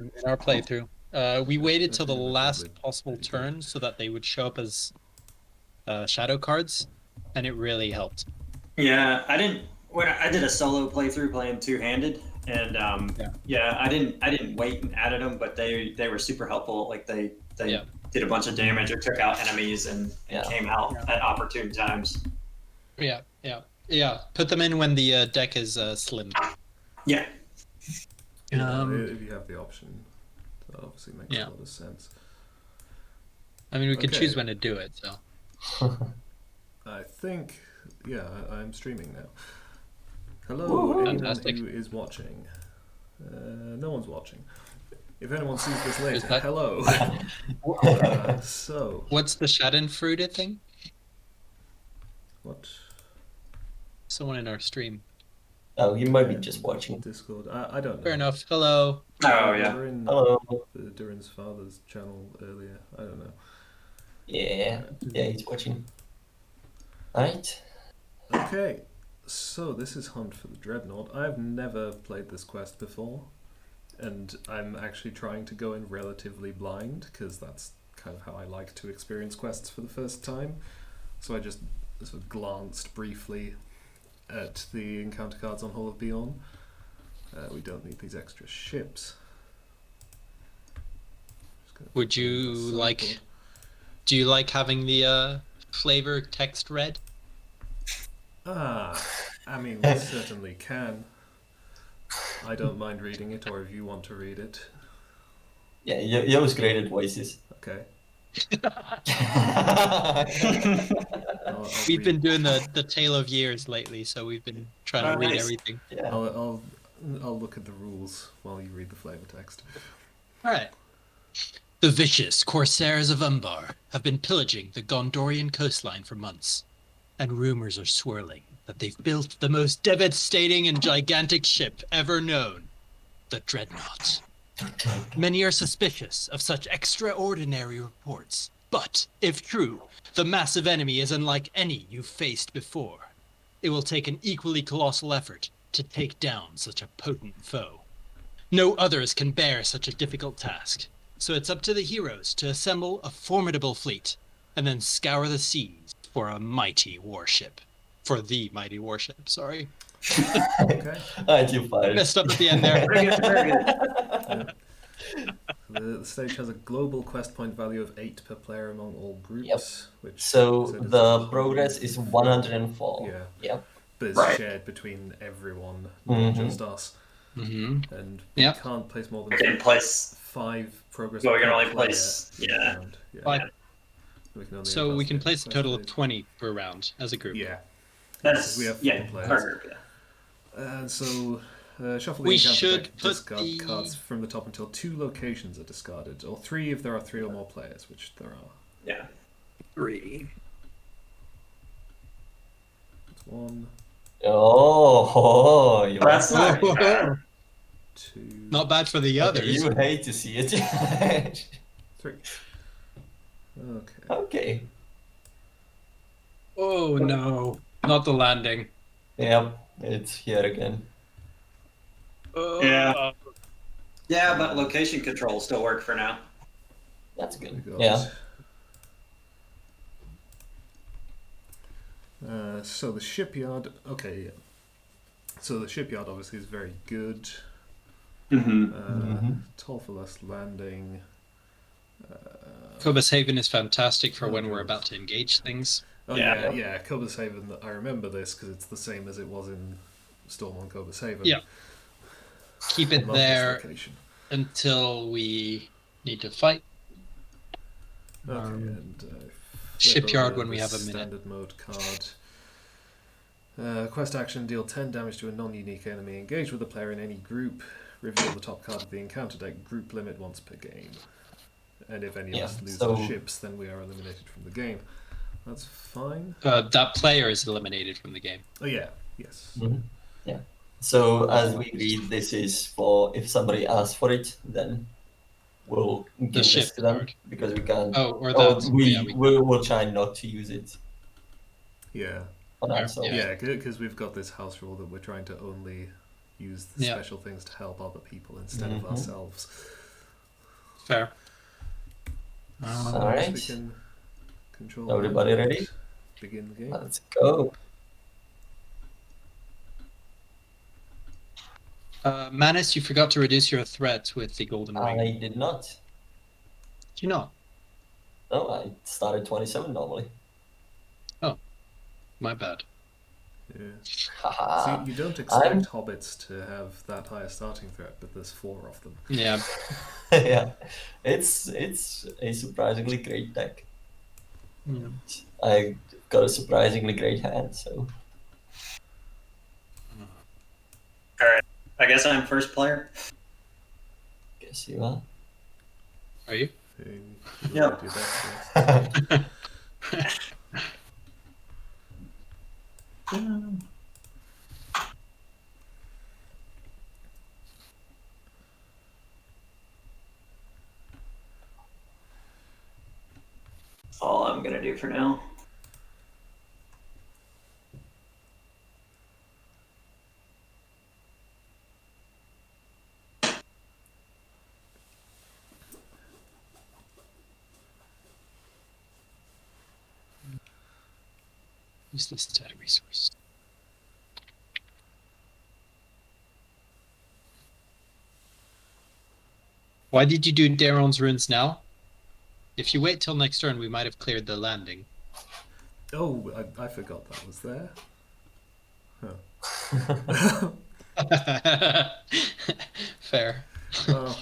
in our playthrough. We waited till the Actually, they're probably last possible pretty good. turn so that they would show up as shadow cards, and it really helped. Yeah, I didn't when I did a solo playthrough playing two-handed, and Yeah. yeah, I didn't wait and added them, but they were super helpful. Like they Yeah. did a bunch of damage or took out enemies and Yeah. came out Yeah. at opportune times. Yeah. Yeah. Yeah. Put them in when the deck is slim. Yeah. If you have the option, that obviously makes Yeah. a lot of sense. I mean, we could Okay. choose when to do it. So I think, yeah, I'm streaming now. Hello, Woohoo. anyone Fantastic. who is watching. No one's watching. If anyone sees this later, that- hello. So, what's the Schadenfreude thing? what? Someone in our stream. Oh, you might be just watching. Discord? I don't know. Fair enough. Hello. Oh We yeah. were in Hello. Durin's father's channel earlier. I don't know. Yeah, he's watching. Right. Okay, so this is Hunt for the Dreadnaught. I've never played this quest before, and I'm actually trying to go in relatively blind, because that's kind of how I like to experience quests for the first time. So I just sort of glanced briefly at the encounter cards on Hall of Beyond. We don't need these extra ships. Just gonna Would put them in you the like? sideboard. Do you like having the flavor text read? I mean, we certainly can. I don't mind reading it, or if you want to read it. Yeah, you was great at voices. Okay. I'll We've read, been doing the tale of years lately, so we've been trying to read Nice. everything. Yeah. I'll look at the rules while you read the flavor text. All right. The vicious corsairs of Umbar have been pillaging the Gondorian coastline for months, and rumors are swirling that they've built the most devastating and gigantic ship ever known, the Dreadnaught. Many are suspicious of such extraordinary reports, but if true, the massive enemy is unlike any you've faced before. It will take an equally colossal effort to take down such a potent foe. No others can bear such a difficult task, so it's up to the heroes to assemble a formidable fleet and then scour the seas for a mighty warship. For the mighty warship, sorry. Okay. Alright, you fired. Messed up at the end there. Very good. Very good. The stage has a global quest point value of 8 per player among all groups, Yep. which So said it's the progress is 104. Yeah. Yep. but it's Right. shared between everyone, not Mhm. just us. Mm-hmm. And Yep. we can't place more We than can place. 5 progress. Well, we can per only player place. per Yeah. round. Yeah. Five. We can only So we advance can the place a quest total of phase. 20 per round as a group. Yeah. That's We have 4 yeah. players. Perfect, yeah. And so, shuffle the We encounter should deck, put discard the- cards from the top until 2 locations are discarded, or 3 if there are 3 or more players, which there are. Yeah. 3. That's 1, Oh, you That's not bad. 2, Not bad for the Okay, others. you hate to see it. 3. Okay. Okay. Oh no, not the landing. Yep, it's here again. Yeah. Yeah, but location control still work for now. That's We good. got, Yeah. So the shipyard. Okay, yeah. So the shipyard obviously is very good. Mm-hmm. Tolfolus Landing. Cobus Haven is fantastic for Oh, when we're good. about to engage things. Oh Yeah. yeah, Cobus Haven. I remember this because it's the same as it was in Storm on Cobus Haven. Yeah. Keep I it love this there location. until we need to fight. Okay, Um, and flip Shipyard over when we the have a minute. standard mode card. Quest action: deal 10 damage to a non-unique enemy. Engage with a player in any group. Reveal the top card of the encounter deck. Group limit once per game. And if any Yeah, of us lose so- the ships, then we are eliminated from the game. That's fine. That player is eliminated from the game. Oh yeah, yes. Mhm. Yeah. So as we read, this is for if somebody asks for it, then we'll give this ship to them card. because we can't. Oh, or Oh, that's we yeah, will try not to use it Yeah, on Yeah, ourselves. yeah, because we've got this house rule that we're trying to only use the Yeah. special things to help other people instead Mhm. of ourselves. Fair. So All I guess right. we can control. Everybody that and ready? Begin the game. Let's go. Manus, you forgot to reduce your threat with the golden ring. I did not. Did you not? No, I started 27 normally. My bad. Yeah. Haha. So you don't expect hobbits to have that high a starting threat, but there's 4 of them. Yeah. Yeah, it's a surprisingly great deck. Yeah. I got a surprisingly great hand, so All right. I guess I'm first player. guess you are. Are you? You Yep. do that, yes. That's all I'm gonna do for now. Use this data resource. Why did you do Daron's runes now? If you wait till next turn, we might have cleared the landing. Oh, I forgot that was there. Huh. Fair. Oh,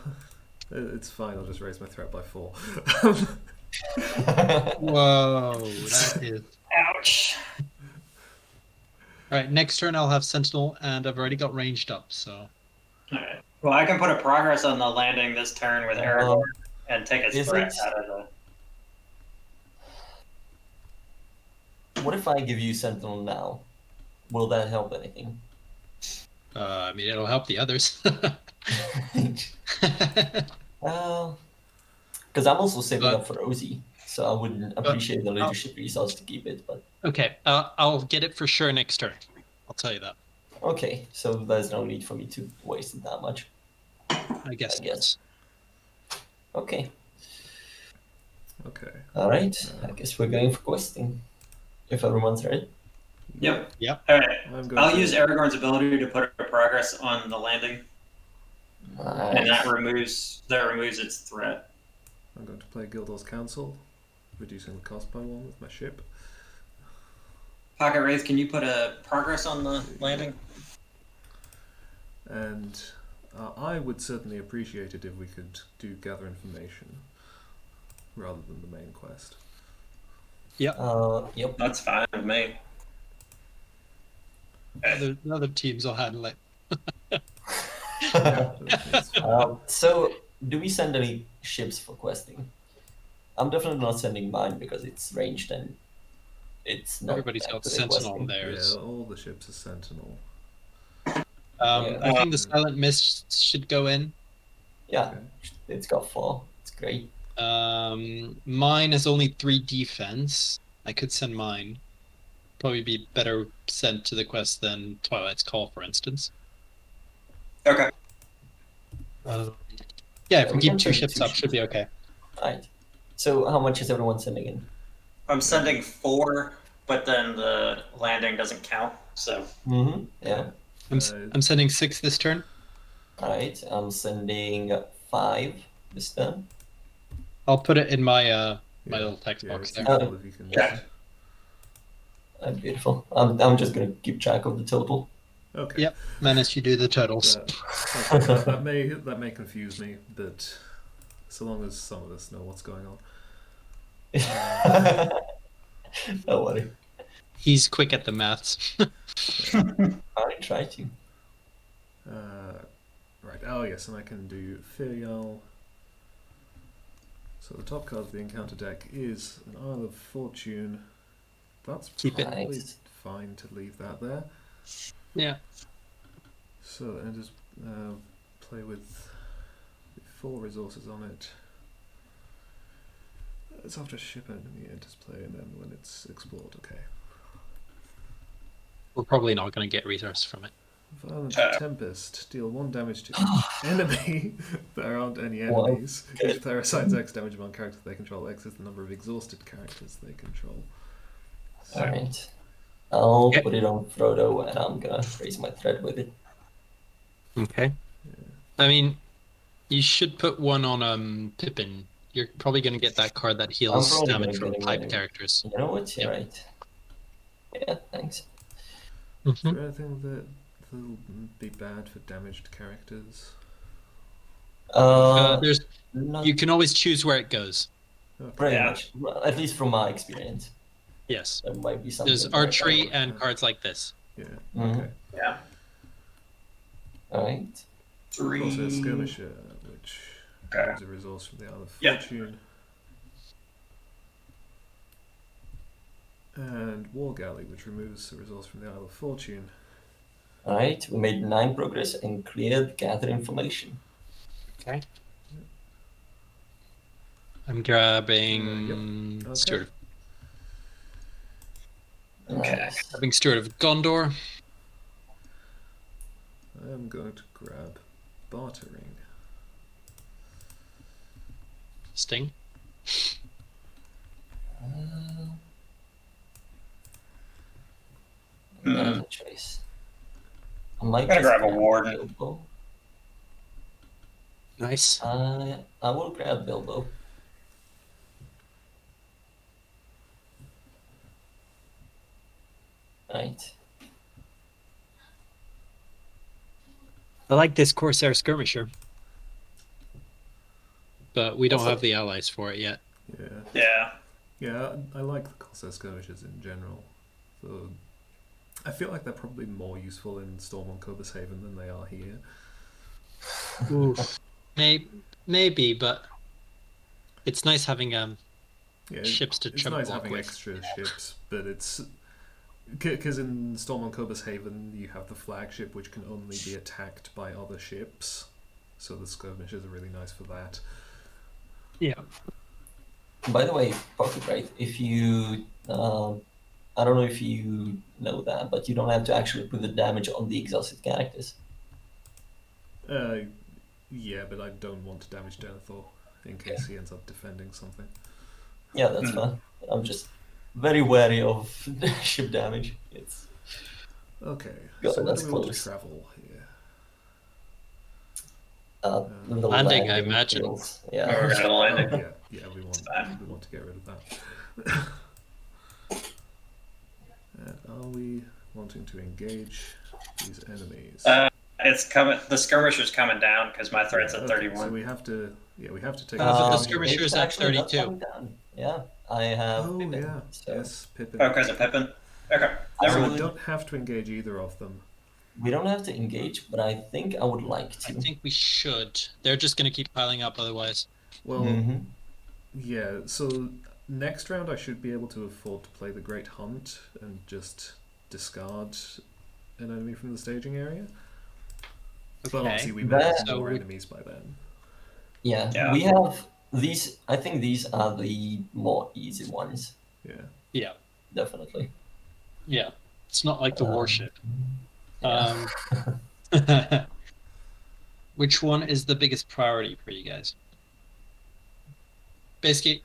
it's fine. I'll just raise my threat by 4. Whoa, that is. Ouch. Alright, next turn I'll have Sentinel, and I've already got ranged up, so. Alright. Well, I can put a progress on the landing this turn with Aragorn and take its is threat it- out of the. What if I give you Sentinel now? Will that help anything? I mean, it'll help the others. Well, because I'm also saving But- up for Rosie, so I wouldn't appreciate the leadership resource to keep it. But Okay, I'll get it for sure next turn. I'll tell you that. okay, so there's no need for me to waste it that much. I guess. I guess. Okay, Okay. all right. I guess we're going for questing. If everyone's ready. Yep. Yep. All right. I'm going I'll to use Aragorn's ability to put a progress on the landing, and that removes its threat. I'm going to play Gildor's Council, reducing the cost by 1 with my ship. Pocket Wraith, can you put a progress on the landing? And I would certainly appreciate it if we could do gather information rather than the main quest. Yep. That's fine with me. The other teams will handle it. It's fine. So, do we send any ships for questing? I'm definitely not sending mine because it's ranged and it's not. Everybody's got active Sentinel on questing. theirs. Yeah, all the ships are Sentinel. Yeah. I think the Silent Mist should go in. Yeah, Okay. it's got 4. It's great. Mine has only 3 defense. I could send mine. Probably be better sent to the quest than Twilight's Call, for instance. Okay. Yeah, if we we can keep 2 send ships 2 up, should be okay. Right. So, how much is everyone sending in? I'm sending 4, but then the landing doesn't count. So Mm-hmm. Yeah. I'm sending 6 this turn. All right. I'm sending 5 this turn. I'll put it in my my little text Yeah, box it's there. useful if you can. Yeah. Beautiful. I'm just gonna keep track of the total. Okay. Yep. Manage you do the totals. That may confuse me, but so long as some of us know what's going on. Don't worry. He's quick at the maths. I try to. Right. Oh yes, and I can do Filial. So the top card of the encounter deck is an Isle of Fortune. That's Keep it. probably Nice. fine to leave that there. Yeah. So and just play with 4 resources on it. It's after a ship enemy enters play, and then when it's explored. Okay. We're probably not going to get resource from it. Violent Uh. Tempest. Deal 1 damage to each enemy. There aren't any Wow. enemies. Each player assigns X damage among characters they control. X is the number of exhausted characters they control. So, Alright. I'll Okay. put it on Frodo and I'm gonna raise my threat with it. Okay. I mean, you should put one on Pippin. You're probably going to get that card that I'm heals probably damage gonna from get him pipe anyway. characters. You know what? You're Yep. right. Yeah, thanks. is there anything that will be bad for damaged characters? There's Not you can always choose where it goes. Okay. pretty Yeah. much. Well, at least from my experience. Yes. There might be something. There's like archery that. and cards like this. Yeah. Mhm. Okay. Yeah. Alright. Also a skirmisher, which Okay. gives a resource from the Isle of Yeah. Fortune. And War Galley, which removes a resource from the Isle of Fortune. Alright, we made 9 progress and cleared gather information. Okay. I'm grabbing Okay. Steward Okay. Nice. grabbing Steward of Gondor. I am going to grab Bartering. Sting. Another choice. I might Gotta just grab a warden. Bilbo. Nice. I will grab Bilbo. Right. I like this Corsair Skirmisher. But we don't Also- have the allies for it yet. Yeah. Yeah. Yeah, I like the Corsair skirmishes in general. So I feel like they're probably more useful in Storm on Cobus Haven than they are here. Oof. Maybe, but it's nice having Yeah, ships to it's chump nice block having with. extra ships, but it's because in Storm on Cobus Haven you have the flagship which can only be attacked by other ships. So the skirmishes are really nice for that. Yeah. By the way, Pocket, right? If you, I don't know if you know that, but you don't have to actually put the damage on the exhausted characters. Yeah, but I don't want to damage Denethor in case he ends up defending something. Yeah, that's fine. I'm just very wary of ship damage. It's Okay, God, so where that's do we want to close. travel here? the Landing, I imagine. feels- Oh, Yeah. we're gonna land it. Yeah, we fine. want to get rid of that. Are we wanting to engage these enemies? It's coming. The skirmisher's coming down because my threat's Yeah, at okay, 31. So we have to take. but the a skirmisher- it's Skirmisher's at actually not 32. coming down. Yeah, I have. Oh Pippin, yeah, so yes, Pippin. Oh, because of Pippin. Okay. I Never So mind. we don't have to engage either of them. we don't have to engage, but I think I would like I to. think we should. They're just going to keep piling up otherwise. Well, Mhm. yeah. So next round I should be able to afford to play the Great Hunt and just discard an enemy from the staging area. But obviously we will have So more we- enemies by then. Yeah, Yeah. we have these. I think these are the more easy ones, Yeah. Yeah. definitely. Yeah. It's not like the warship. Yeah. Which one is the biggest priority for you guys? Basically,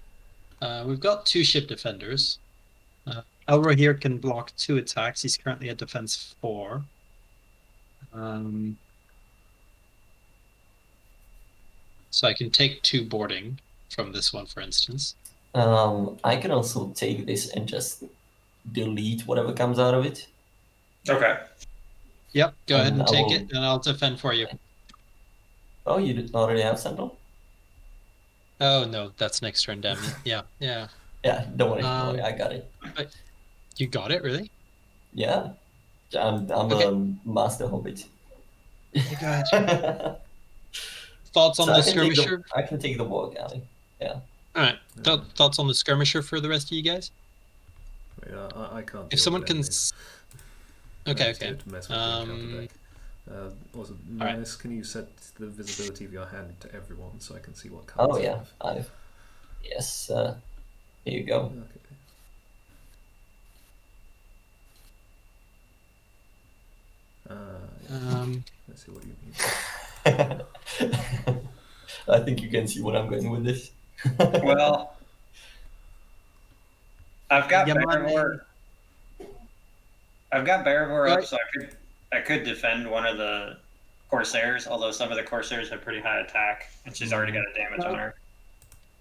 we've got 2 ship defenders. Elro here can block 2 attacks. He's currently at defense 4. So I can take 2 boarding from this one, for instance. I can also take this and just delete whatever comes out of it. Okay. Yep, go ahead and I take will- it, and I'll defend for you. Oh, you already have Sentinel? Oh no, that's next turn, damn it. Yeah. Yeah, don't worry, I got it. You got it, really? Yeah, I'm Okay. a master hobbit. You got it. Thoughts on So the I can take skirmisher? I can take the war galley. Alright. Thoughts on the skirmisher for the rest of you guys? Wait, I can't. If deal someone with can. enemies. Okay, It's okay. good to mess with the encounter deck. Also, Alright. Manus, can you set the visibility of your hand to everyone so I can see what cards Oh you yeah, have? yes. Here you go. Okay. Yeah. Let's see what you mean. I think you can see what I'm going with this. Well, I've got Yamane. Bearivore. I've got Bearivore up, Right. so I could defend one of the Corsairs. Although some of the Corsairs have pretty high attack, and she's already got a damage on her.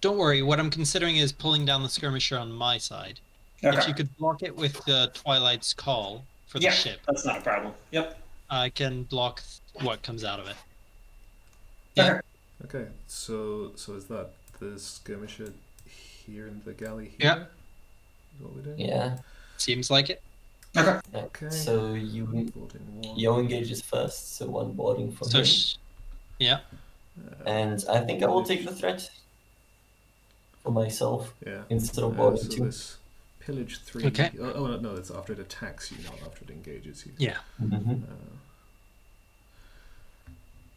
Don't worry. What I'm considering is pulling down the skirmisher on my side. Okay. If you could block it with Twilight's Call for the Yeah, ship, that's not a problem. Yep. I can block what comes out of it. Okay. Okay, so is that the skirmisher here in the galley here? Yeah. Is what we're doing? Yeah. Seems like it. Okay. Okay. So you Boarding one. Yo engages first, so one boarding for So, him. yeah. And I think I will take the threat for myself Yeah. instead of boarding So two. this pillage 3. Okay. Oh no, it's after it attacks you, not after it engages you. Yeah. Mhm.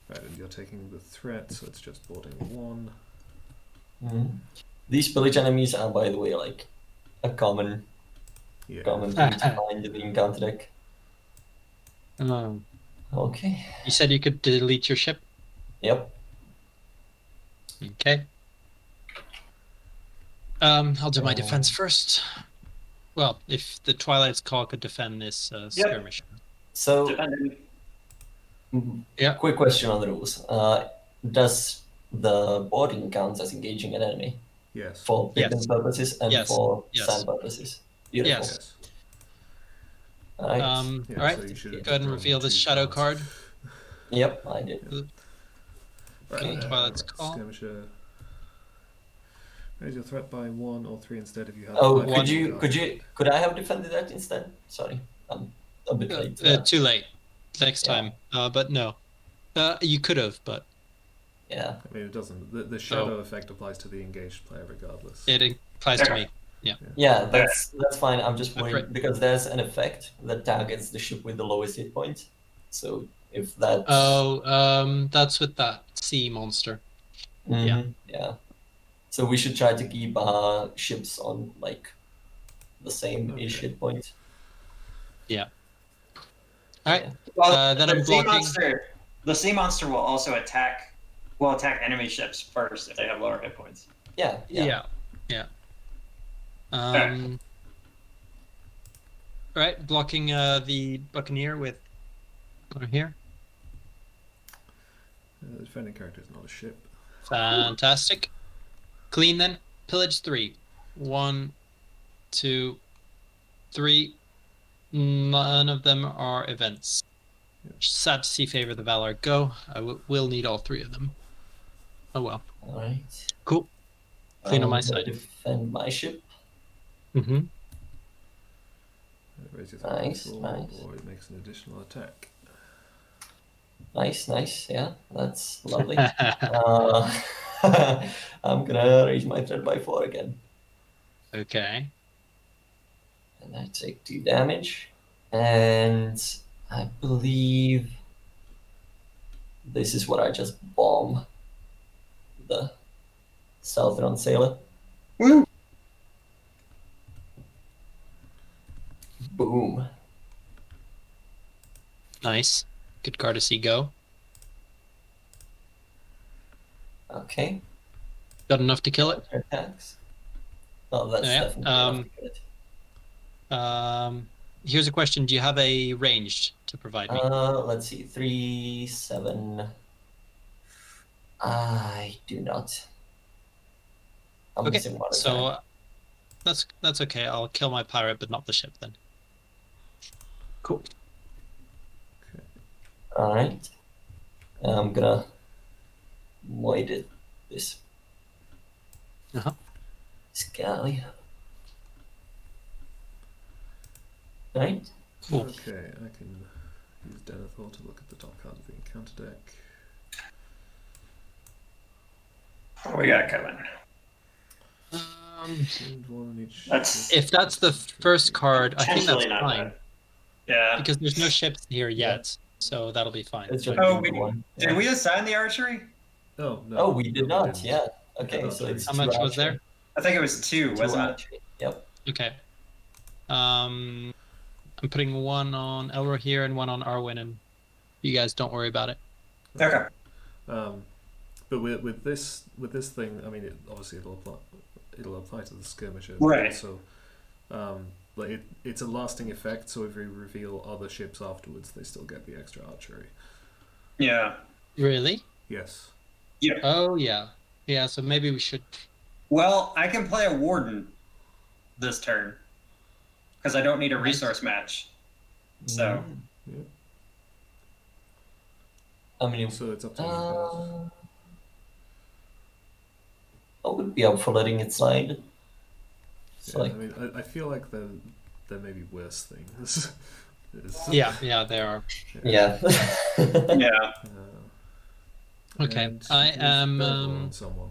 Right, and you're taking the threat, so it's just boarding 1. Mhm. These pillage enemies are, by the way, like a common Yeah. thing to find in the encounter deck. Okay. You said you could delete your ship. Yep. Okay. I'll do my defense first. Well, if the Twilight's Call could defend this skirmish. So, Defending. Yeah. quick question on the rules. Does the boarding count as engaging an enemy Yes. for Yes. picking purposes and Yes. for Yes. sand purposes? Beautiful. Yes. Yes. All right. Yeah, all right. so you should have Go ahead and drawn reveal this 2 shadow cards. card. Yep, I did. Right, Okay, Twilight's Call. Skirmisher. Raise your threat by 1 or 3 instead if you have. Oh, five one- could I have defended that instead? Sorry, I'm a bit late. Too late. Next Yeah. time. But no. You could have, but Yeah. I mean, it doesn't. The shadow effect applies to the engaged player regardless. it applies to me. Yeah, that's fine. I'm just That's worried right. because there's an effect that targets the ship with the lowest hit point. So if that That's with that sea monster. yeah. So we should try to keep our ships on like the same ish Okay. hit point. All right. Yeah. Well, Then the I'm sea blocking. monster. The sea monster will also attack. Will attack enemy ships first if they have lower hit points. Yeah. Yeah. All right. Blocking the Buccaneer with over here. The defending character is not a ship. Fantastic. Clean then. Pillage 3. 1, 2, 3. None of them are events. Sad to see Favor the Valor go. I will need all 3 of them. Oh well. All right. Cool. Clean on my I'm gonna side. Defend my ship. Mm-hmm. Raise your threat Nice, by 4, nice. or it makes an additional attack. Nice. Yeah, that's lovely. I'm gonna raise my threat by 4 again. Okay. And I take 2 damage. And I believe this is what I just bomb the Southern Sailor. Woo! Boom. Nice. Good card to see go. Okay. Got enough to kill it. Attacks. Oh, that's Yeah, definitely enough to kill it. Here's a question. Do you have a ranged to provide me? Let's see. 3, 7. I do not. I'm Okay, missing one so attack. that's okay. I'll kill my pirate, but not the ship then. Cool. All right. I'm gonna void it. This. Uh-huh. Scally. Right. Cool. Okay, I can use Denethor to look at the top card of the encounter deck. What we got coming? And 1 in each. That's- If that's the first card, I think that's Potentially not fine bad. Yeah. because there's no ships here yet, so that'll be fine. It's just Oh, the we- one. Did Yeah. we assign the archery? Oh no. Oh, we did no, not. didn't. Yeah. Okay, Oh, so sorry. it's How 2 much was archery. there? I think it was 2, 2 wasn't it? archery. Yep. Okay. I'm I'm putting one on Elro here and one on Arwen, and you guys don't worry about it. Okay. But with this thing, I mean, obviously it'll apply to the skirmisher. Right. So, like it's a lasting effect. So if we reveal other ships afterwards, they still get the extra archery. Yeah. Really? Yes. Yeah. Oh yeah, yeah. So maybe we should. Well, I can play a warden this turn because I don't need a Nice. resource match. So Yeah. I mean, So it's up to you guys. I would be up for letting it slide. It's Yeah, like, I mean, I feel like there may be worse things. Yeah, there are. yeah. yeah. Okay, And I is am. Bevel on someone.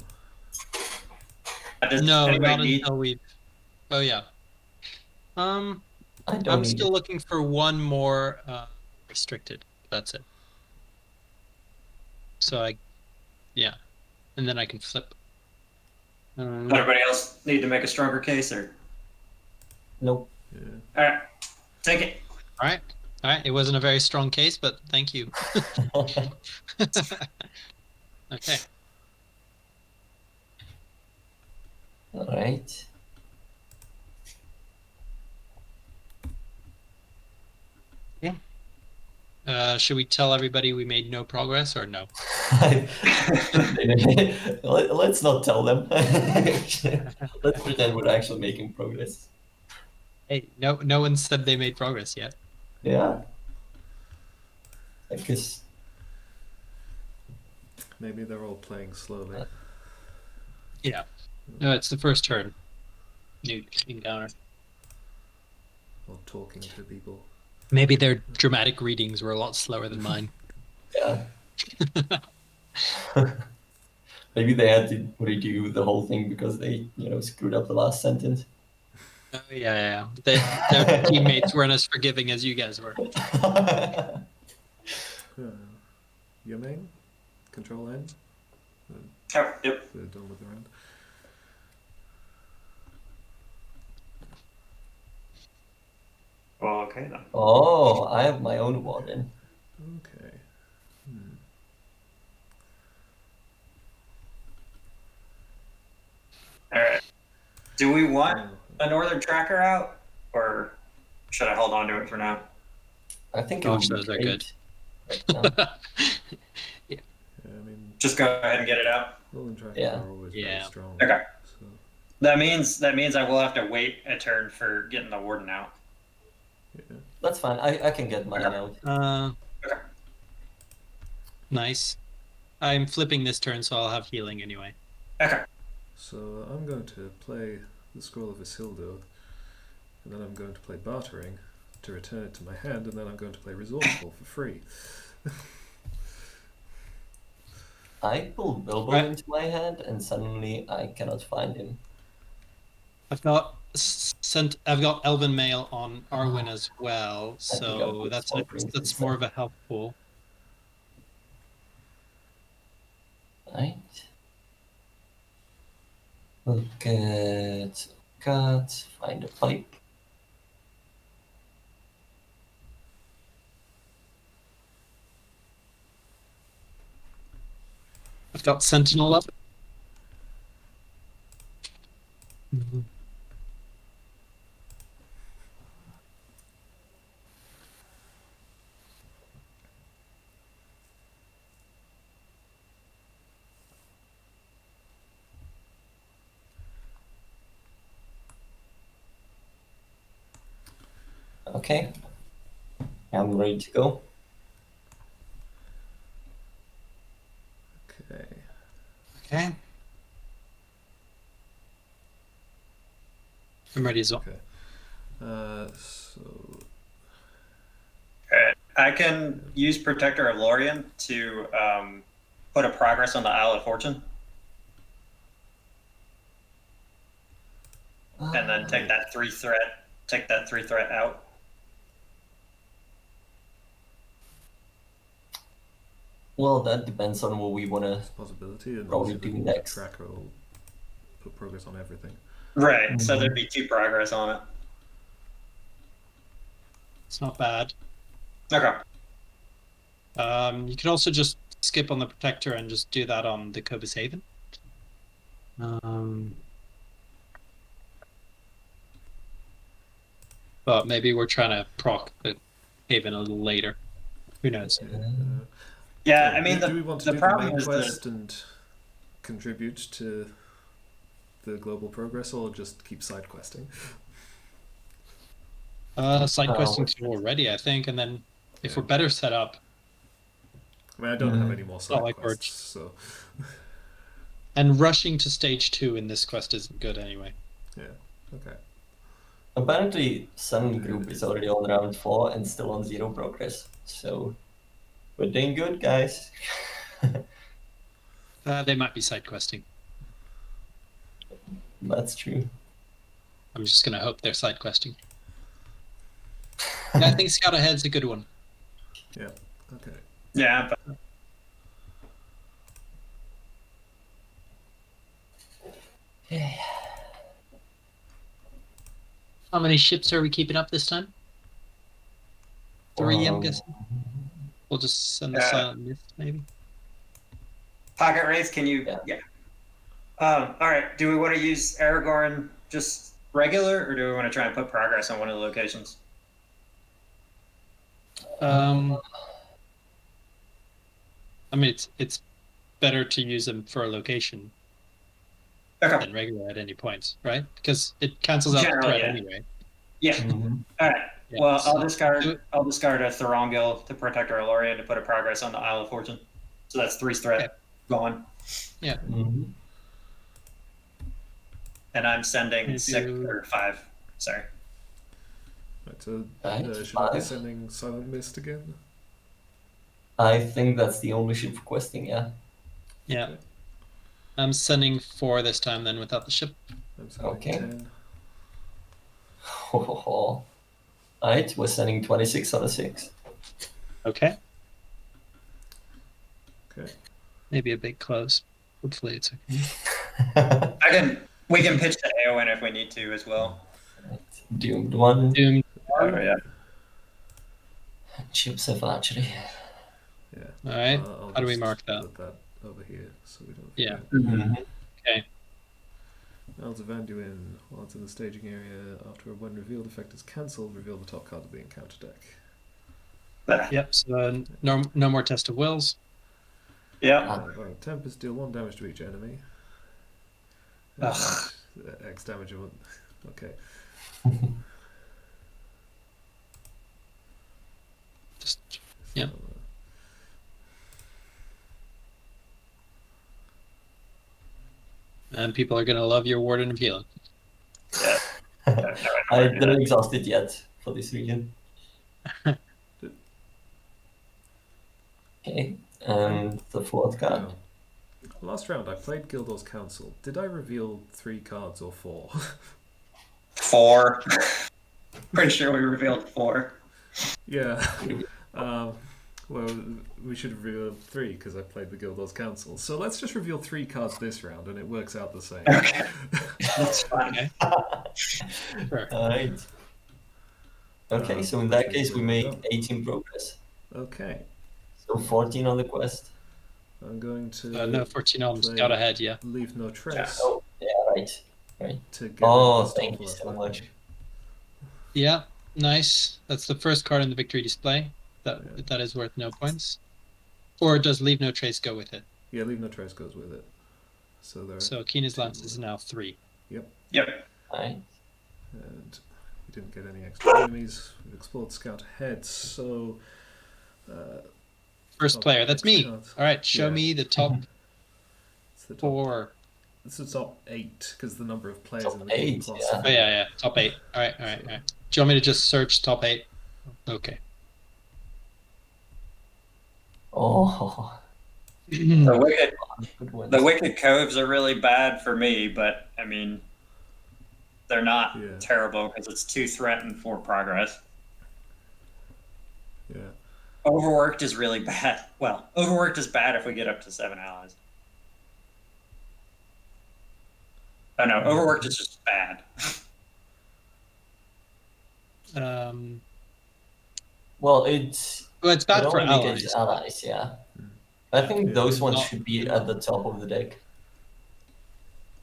Does No, anybody not need- until we. Oh yeah. I don't I'm need still it. looking for one more restricted. That's it. So yeah, and then I can flip. Anybody else need to make a stronger case, or Nope. Yeah. all right, take it. All right. It wasn't a very strong case, but thank you. Okay. All right. Should we tell everybody we made no progress or no? Let's not tell them. Let's pretend we're actually making progress. Hey, no one said they made progress yet. Yeah. I guess. Maybe they're all playing slowly. Yeah. No, it's the first turn. New encounter. Or talking to people. Maybe their dramatic readings were a lot slower than mine. Yeah. Maybe they had to redo the whole thing because they, screwed up the last sentence. Oh, yeah. Their teammates weren't as forgiving as you guys were. Your main? Control N? Oh, yep. They're done with the round. Well, okay then. Oh, I have my own warden. Okay. All right. Do we want Oh, a northern tracker out, or should I hold on to it for now? I think Gosh, it would those be are great good. right now. yeah, I mean, Just go ahead and get it out. Northern Trackers Yeah. are always Yeah. very strong. Okay. So, That means I will have to wait a turn for getting the warden out. yeah. That's fine. I can get mine Okay. out. Okay. Nice. I'm flipping this turn, so I'll have healing anyway. Okay. So I'm going to play the Scroll of Isildur, and then I'm going to play Bartering to return it to my hand, and then I'm going to play Resourceful for free. I pulled Bilbo Right. into my hand, and suddenly I cannot find him. I've got Elven Mail on Arwen as well, think I'll so put that's Smoke Rings that's instead. more of a help pool. Right. Look at cut, find a pipe. I've got Sentinel up. Okay. I'm ready to go. Okay. Okay. I'm ready as well. Okay. So Alright. I can use Protector of Lorien to put a progress on the Isle of Fortune, and then take that 3 threat out. Well, that depends on what we want to. it's a possibility, and Probably also do the next. tracker will put progress on everything. Right. So Mhm. there'd be 2 progress on it. It's not bad. Okay. You could also just skip on the Protector and just do that on the Cobus Haven. But maybe we're trying to proc the Haven a little later. Who knows? Yeah, So, I mean, do we want to the do the problem main is quest and contribute to the global progress, or just keep side questing? Side questing two already, I think, and then if Yeah. we're better set up, I mean, I don't have any more side like we're- quests, so and rushing to stage 2 in this quest isn't good anyway. yeah. Okay. Apparently, Sun Group is already on round 4 and still on 0 progress. So, we're doing good, guys. They might be side questing. That's true. I'm just gonna hope they're side questing. Yeah, I think Scout Ahead's a good one. Yeah. Okay. yeah, but How many ships are we keeping up this time? 3, I'm guessing. We'll just send the Silent Mist, maybe. Pocket Race, can you? Yeah. All right. Do we want to use Aragorn just regular, or do we want to try and put progress on one of the locations? I mean, it's better to use them for a location Okay. than regular at any point, right? Because it cancels out the Generally, threat yeah. anyway. Yeah. Mhm. All right. Yeah, Well, so- I'll discard a Thorongil to protect our Lorien to put a progress on the Isle of Fortune. So that's 3 threat Okay. going. Mhm. And I'm sending Can you 6 do- or 5. Sorry. Right. So Right, should I be 5. sending Silent Mist again? I think that's the only ship for questing, yeah. Yeah. Okay. I'm sending 4 this time then without the ship. I'm sending Okay. 10. Alright, we're sending 26 out of 6. Okay. Okay. Maybe a bit close. Hopefully it's okay. We can pitch to Eowyn if we need to as well. Doomed 1. Doom. Oh, yeah. Ships of archery. Yeah. Alright. I'll How do we just mark that? Put that over here so we don't Yeah. forget. Okay. Elves of Anduin, while it's in the staging area, after a when revealed effect is cancelled, reveal the top card of the encounter deck. Yep. So no more test of wills. Yeah. Tempest, deal 1 damage to each enemy. Ugh. X damage of 1. Okay. Just yeah. And people are gonna love your Warden of Healing. I didn't exhaust it yet for this region. Okay, and the 4th card. Last round, I played Gildor's Council. Did I reveal 3 cards or 4? 4. Pretty sure we revealed 4. Yeah. Well, we should have revealed 3 because I played the Gildor's Council. So let's just reveal 3 cards this round, and it works out the same. Okay. That's fine. Sure. Alright. Okay, so in that case we made 18 progress. Okay. So 14 on the quest. I'm going to No, 14 on play Scout Ahead, yeah. Leave No Trace Oh, yeah, right. Right. to get Oh, rid of the thank you Stomper so effect. much. Yeah, nice. That's the first card in the victory display. That is worth no points. Or does Leave No Trace go with it? Yeah, Leave No Trace goes with it. So there. So Keena's Lance is now 3. Yep. Alright. And we didn't get any extra enemies. We've explored Scout Ahead. So. First player, that's me. Cards. All right, show Yeah. me the top It's the top 4. It's the top 8 because the number of players Top in the game 8, plus. yeah. Oh yeah, top 8. All right. Do you want me to just search top 8? Okay. Oh, The wicked, good one. the wicked coves are really bad for me, but I mean, they're not Yeah. terrible because it's 2 threat and 4 progress. Yeah. Overworked is really bad. Well, overworked is bad if we get up to 7 allies. Oh no, overworked is just bad. Well, it's Well, it's it bad for only negates allies. allies. Yeah, I think Yeah. those ones Not- should be at the top of the deck,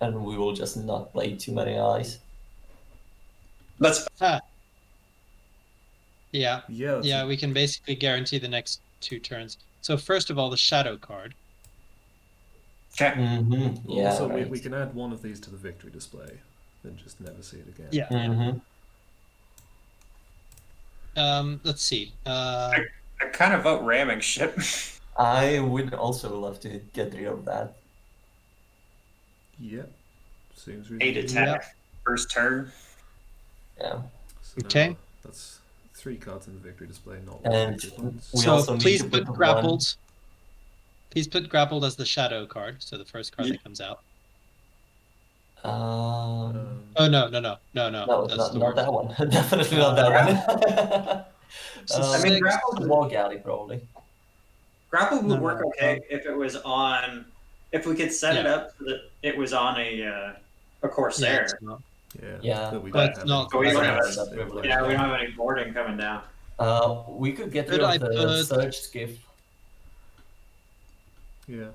and we will just not play too many allies. That's Ah. Yeah, Yeah. yeah, we can basically guarantee the next 2 turns. So first of all, the shadow card. okay. Mm-hmm. Yeah. Also, right. we can add one of these to the victory display and just never see it again. Yeah. Mm-hmm. Let's see. I kind of vote ramming ship. I would also love to get rid of that. Yep. Seems 8 reasonable. attack first turn. Yeah. So Okay. now that's 3 cards in the victory display, not And victory points. we So also need please to put put grappled. Please put grappled as the shadow card, so the first card Yeah. that comes out. one. Oh no. No, That's not, the not worst. that one. Definitely not that one. So I mean, six, grappled the wall galley probably. Grappled would No, work no, okay if it was on. If we could set it Yeah. up so that it was on a yeah, Corsair. it's not. Yeah. Yeah, But we but don't have not- any But we don't have cards that in privilege. play. Yeah, we don't have any boarding coming down. We could get rid Could of I the put- surge skiff Yeah.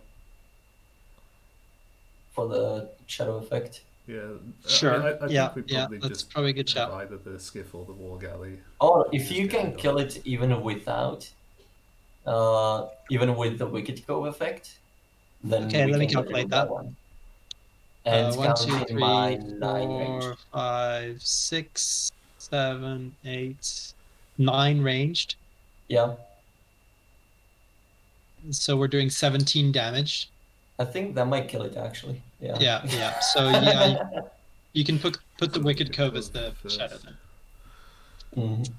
for the shadow effect. Yeah. Sure. I think Yeah, we yeah, probably that's just probably a good have shout. either the skiff or the war galley. Or if Just you get can it kill done. it even without, even with the Wicked Cove effect, then Okay, we let me can get rid calculate of that. one. And 1, 2, counting my 3, 9 range. 4, 5, 6, 7, 8, 9 ranged. Yeah, So we're doing 17 damage. I think that might kill it actually. Yeah. Yeah. So yeah, you can put the So Wicked Wicked Cove as Cove the first. shadow then. Mhm.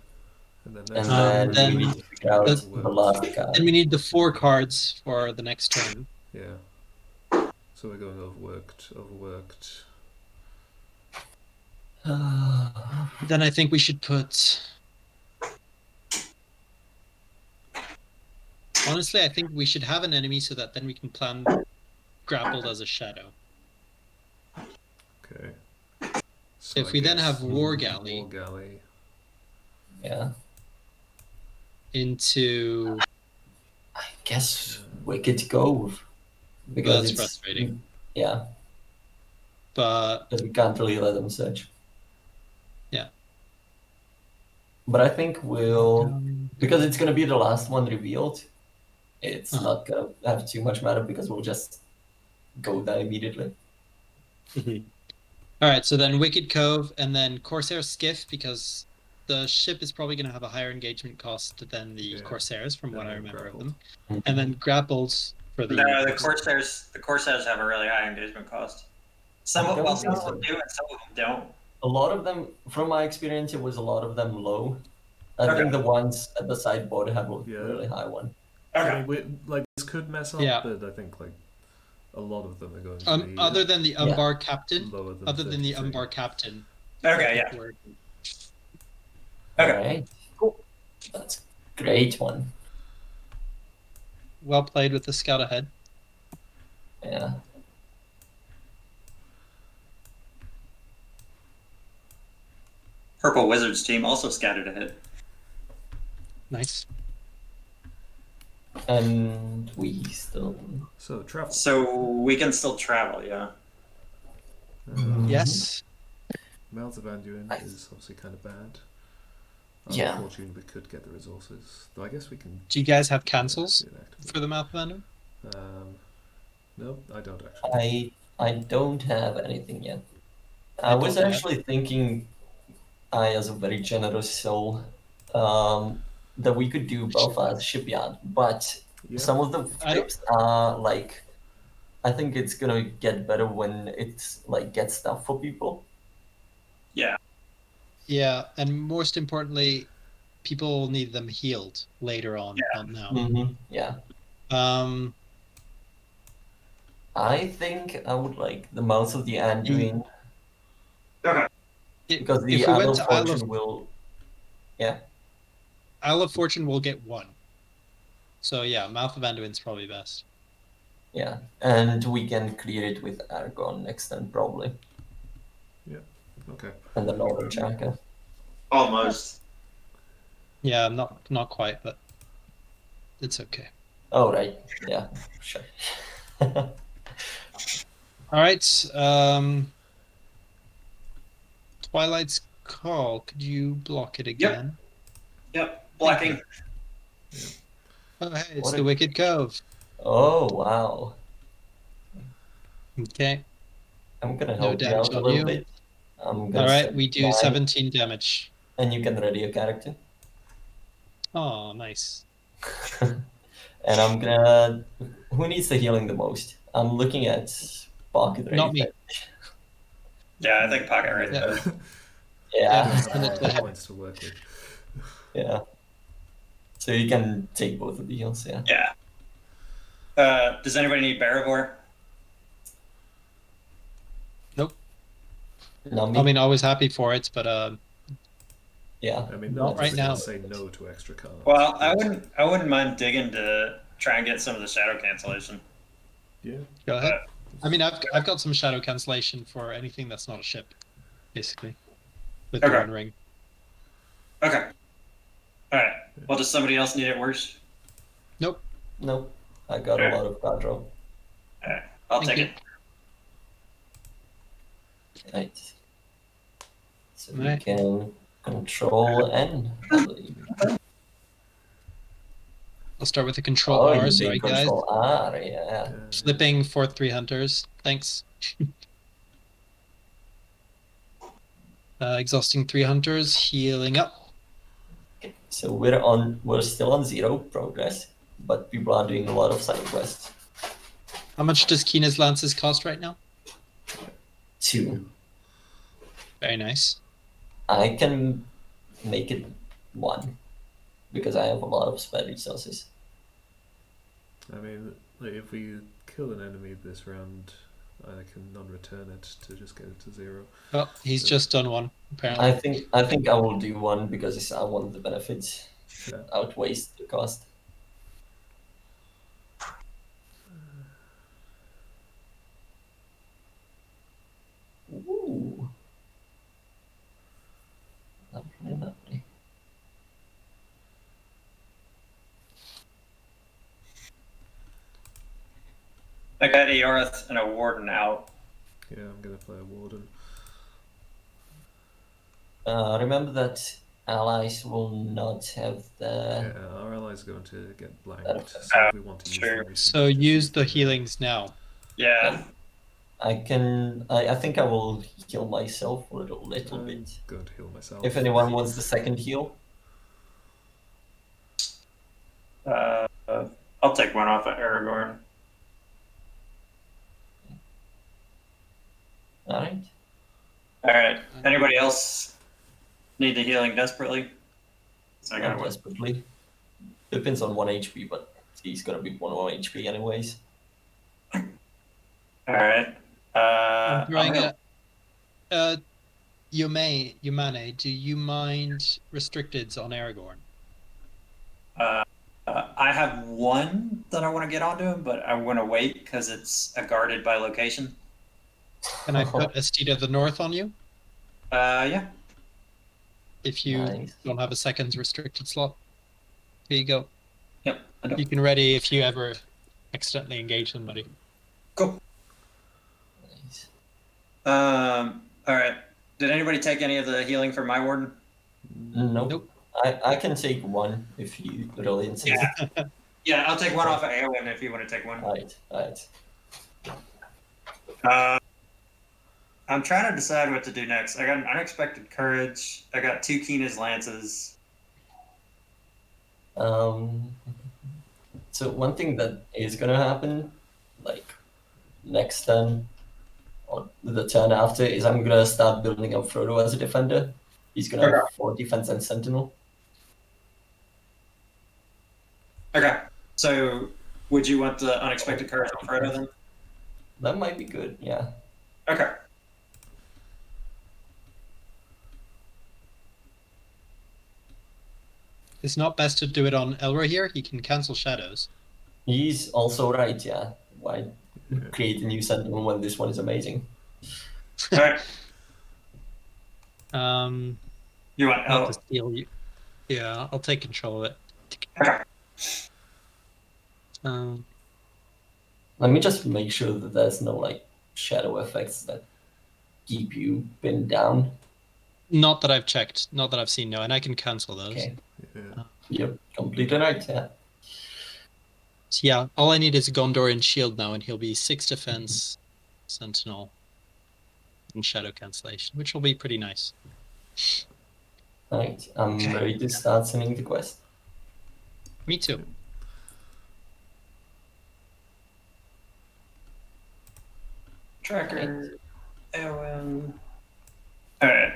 And then And next then, then we need to figure out let's- the last guy. Then we need the 4 cards for the next turn. Yeah. So we're going overworked. Then I think we should put. Honestly, I think we should have an enemy so that then we can plan grappled as a shadow. Okay. So If I we then guess have War Galley War galley. Yeah. into. I guess Wicked Cove. Because That's it's frustrating. Yeah, But because we can't really let them search. Yeah. But I think we'll, because it's gonna be the last one revealed, it's Uh-huh. not gonna have too much matter because we'll just go down immediately. All right, so then Wicked Cove and then Corsair Skiff because the ship is probably going to have a higher engagement cost than the Yeah. Corsairs, from what And I then remember grappled. of them. And then grapples for the. No, the Corsairs have a really high engagement cost. Some of Don't them think so. do, and some of them don't. A lot of them, from my experience, it was a lot of them low. I Okay. think the ones at the sideboard have a Yeah. really high one. I Okay. mean, like this could mess up, Yeah. but I think like a lot of them are going to be Other than the Umbar Captain, lower than other than the 33. Umbar Captain. Okay, yeah. we're- Okay. Alright. Cool. That's a great one. Well played with the scout ahead. Yeah. Purple Wizards team also scattered ahead. Nice. And we still. So travel. So we can still travel, yeah. Yes. Mouths of Anduin is obviously kind of bad. Yeah. Unfortunately, we could get the resources. Though I guess we can. Do you guys have cancels inactivate. for the Mouth of Venom? No, I don't actually. I don't have anything yet. I was don't have- actually thinking, I as a very generous soul, that we could do Belfast Shipyard, but Yeah. some of the I don't- ships are like, I think it's gonna get better when it's like get stuff for people. Yeah, and most importantly, people will need them healed later on, Yeah. not now. Mm-hmm. Yeah, I think I would like the Mouth of the Anduin Okay. because the if we Isle went of to Isle Fortune of, will. Isle of Fortune will get 1. So yeah, Mouth of Anduin's probably best. Yeah, and we can clear it with Argon next turn probably, Okay. and the Northern Chaka. Almost. Yeah, not quite, but it's okay. Oh, right. Yeah, sure. All right. Twilight's Call. Could you block it again? Yep. Thank you. Blocking. Oh, hey, it's What the a- Wicked Cove. Oh, wow. Okay. I'm gonna No help you damage out a on little you. bit. I'm All gonna right, send we do 9, 17 damage. and you can ready a character. Oh, nice. And I'm gonna. Who needs the healing the most? I'm looking at pocket ready. Not me. Fetch. Yeah, I think pocket right Yeah. there. Yeah, Don't Yeah, have send a it lot to of him. points to work with. yeah. So you can take both of the heals. Yeah. Yeah. Does anybody need Barivore? Nope. Not me. I mean, always happy for it, but Yeah. I mean, Not not right just gonna now. say no to extra cards. Well, but I wouldn't mind digging to try and get some of the shadow cancellation. yeah, go ahead. But I mean, I've got some shadow cancellation for anything that's not a ship, basically, with Okay. the One Ring. okay. All right. Well, does somebody else need it worse? Nope. Nope. I got a lot of card draw. All right. I'll Thank take you. it. Right. So we Right. can control N, I believe. I'll start with the Control Oh, R. you Sorry, did guys. control R, yeah. Flipping 4/3 Hunters. Thanks. Exhausting 3 Hunters. Healing up. Okay. So we're still on 0 progress, but people are doing a lot of side quests. How much does Keena's Lances cost right now? 2. Very nice. I can make it 1 because I have a lot of spare resources. I mean, like, if we kill an enemy this round, I can non-return it to just get it to 0. Oh, he's So- just done one, apparently. I think I will do 1 because I want the benefits Yeah. outweighs the cost. Ooh. Lovely, lovely. I got a Yarth and a Warden out. Yeah, I'm gonna play a Warden. Remember that allies will not have the. Yeah, our allies are going to get blanked. That's- So if we want to use sure. them, we should So just use the them. healings now. Yeah. I can. I think I will heal myself a little I'm bit. going to heal myself. If anyone wants the second heal, I'll take one off of Aragorn. all right. All right. Anybody else need the healing desperately? So I got Not one. desperately. Depends on 1 HP, but he's gonna be 1 HP anyways. All right. I'm throwing I'm gonna- Yumane, do you mind restricteds on Aragorn? I have one that I want to get onto him, but I want to wait because it's guarded by location. Can I put Estita of the North on you Yeah. if you Nice. don't have a second restricted slot? Here you go. Yep. I know. You can ready if you ever accidentally engage somebody. Cool. Nice. All right. Did anybody take any of the healing from my warden? Nope. Nope. I can take 1 if you really insist. Yeah. Yeah, I'll take one off of Aowen if you want to take one. Alright. I'm trying to decide what to do next. I got an unexpected courage. I got 2 Keena's lances. So one thing that is gonna happen, like next turn or the turn after, is I'm gonna start building up Frodo as a defender. He's gonna have 4 defense and sentinel. Okay. So, would you want the unexpected courage on Frodo then? That might be good, yeah. Okay. It's not best to do it on Elroy here. He can cancel shadows. He's also right, yeah. Why Yeah. create a new sentinel when this one is amazing? All right. Um, You want? not Oh, to steal you. Yeah, I'll take control of it. Okay. Let me just make sure that there's no like shadow effects that keep you pinned down. Not that I've checked, not that I've seen, no, and I can cancel those. Okay. Yeah. You're completely right, yeah. So yeah, all I need is a Gondorian shield now, and he'll be 6 defense, sentinel, and shadow cancellation, which will be pretty nice. Alright, I'm Okay. ready to start sending the quest. Me too. Tracker. AOM. Alright.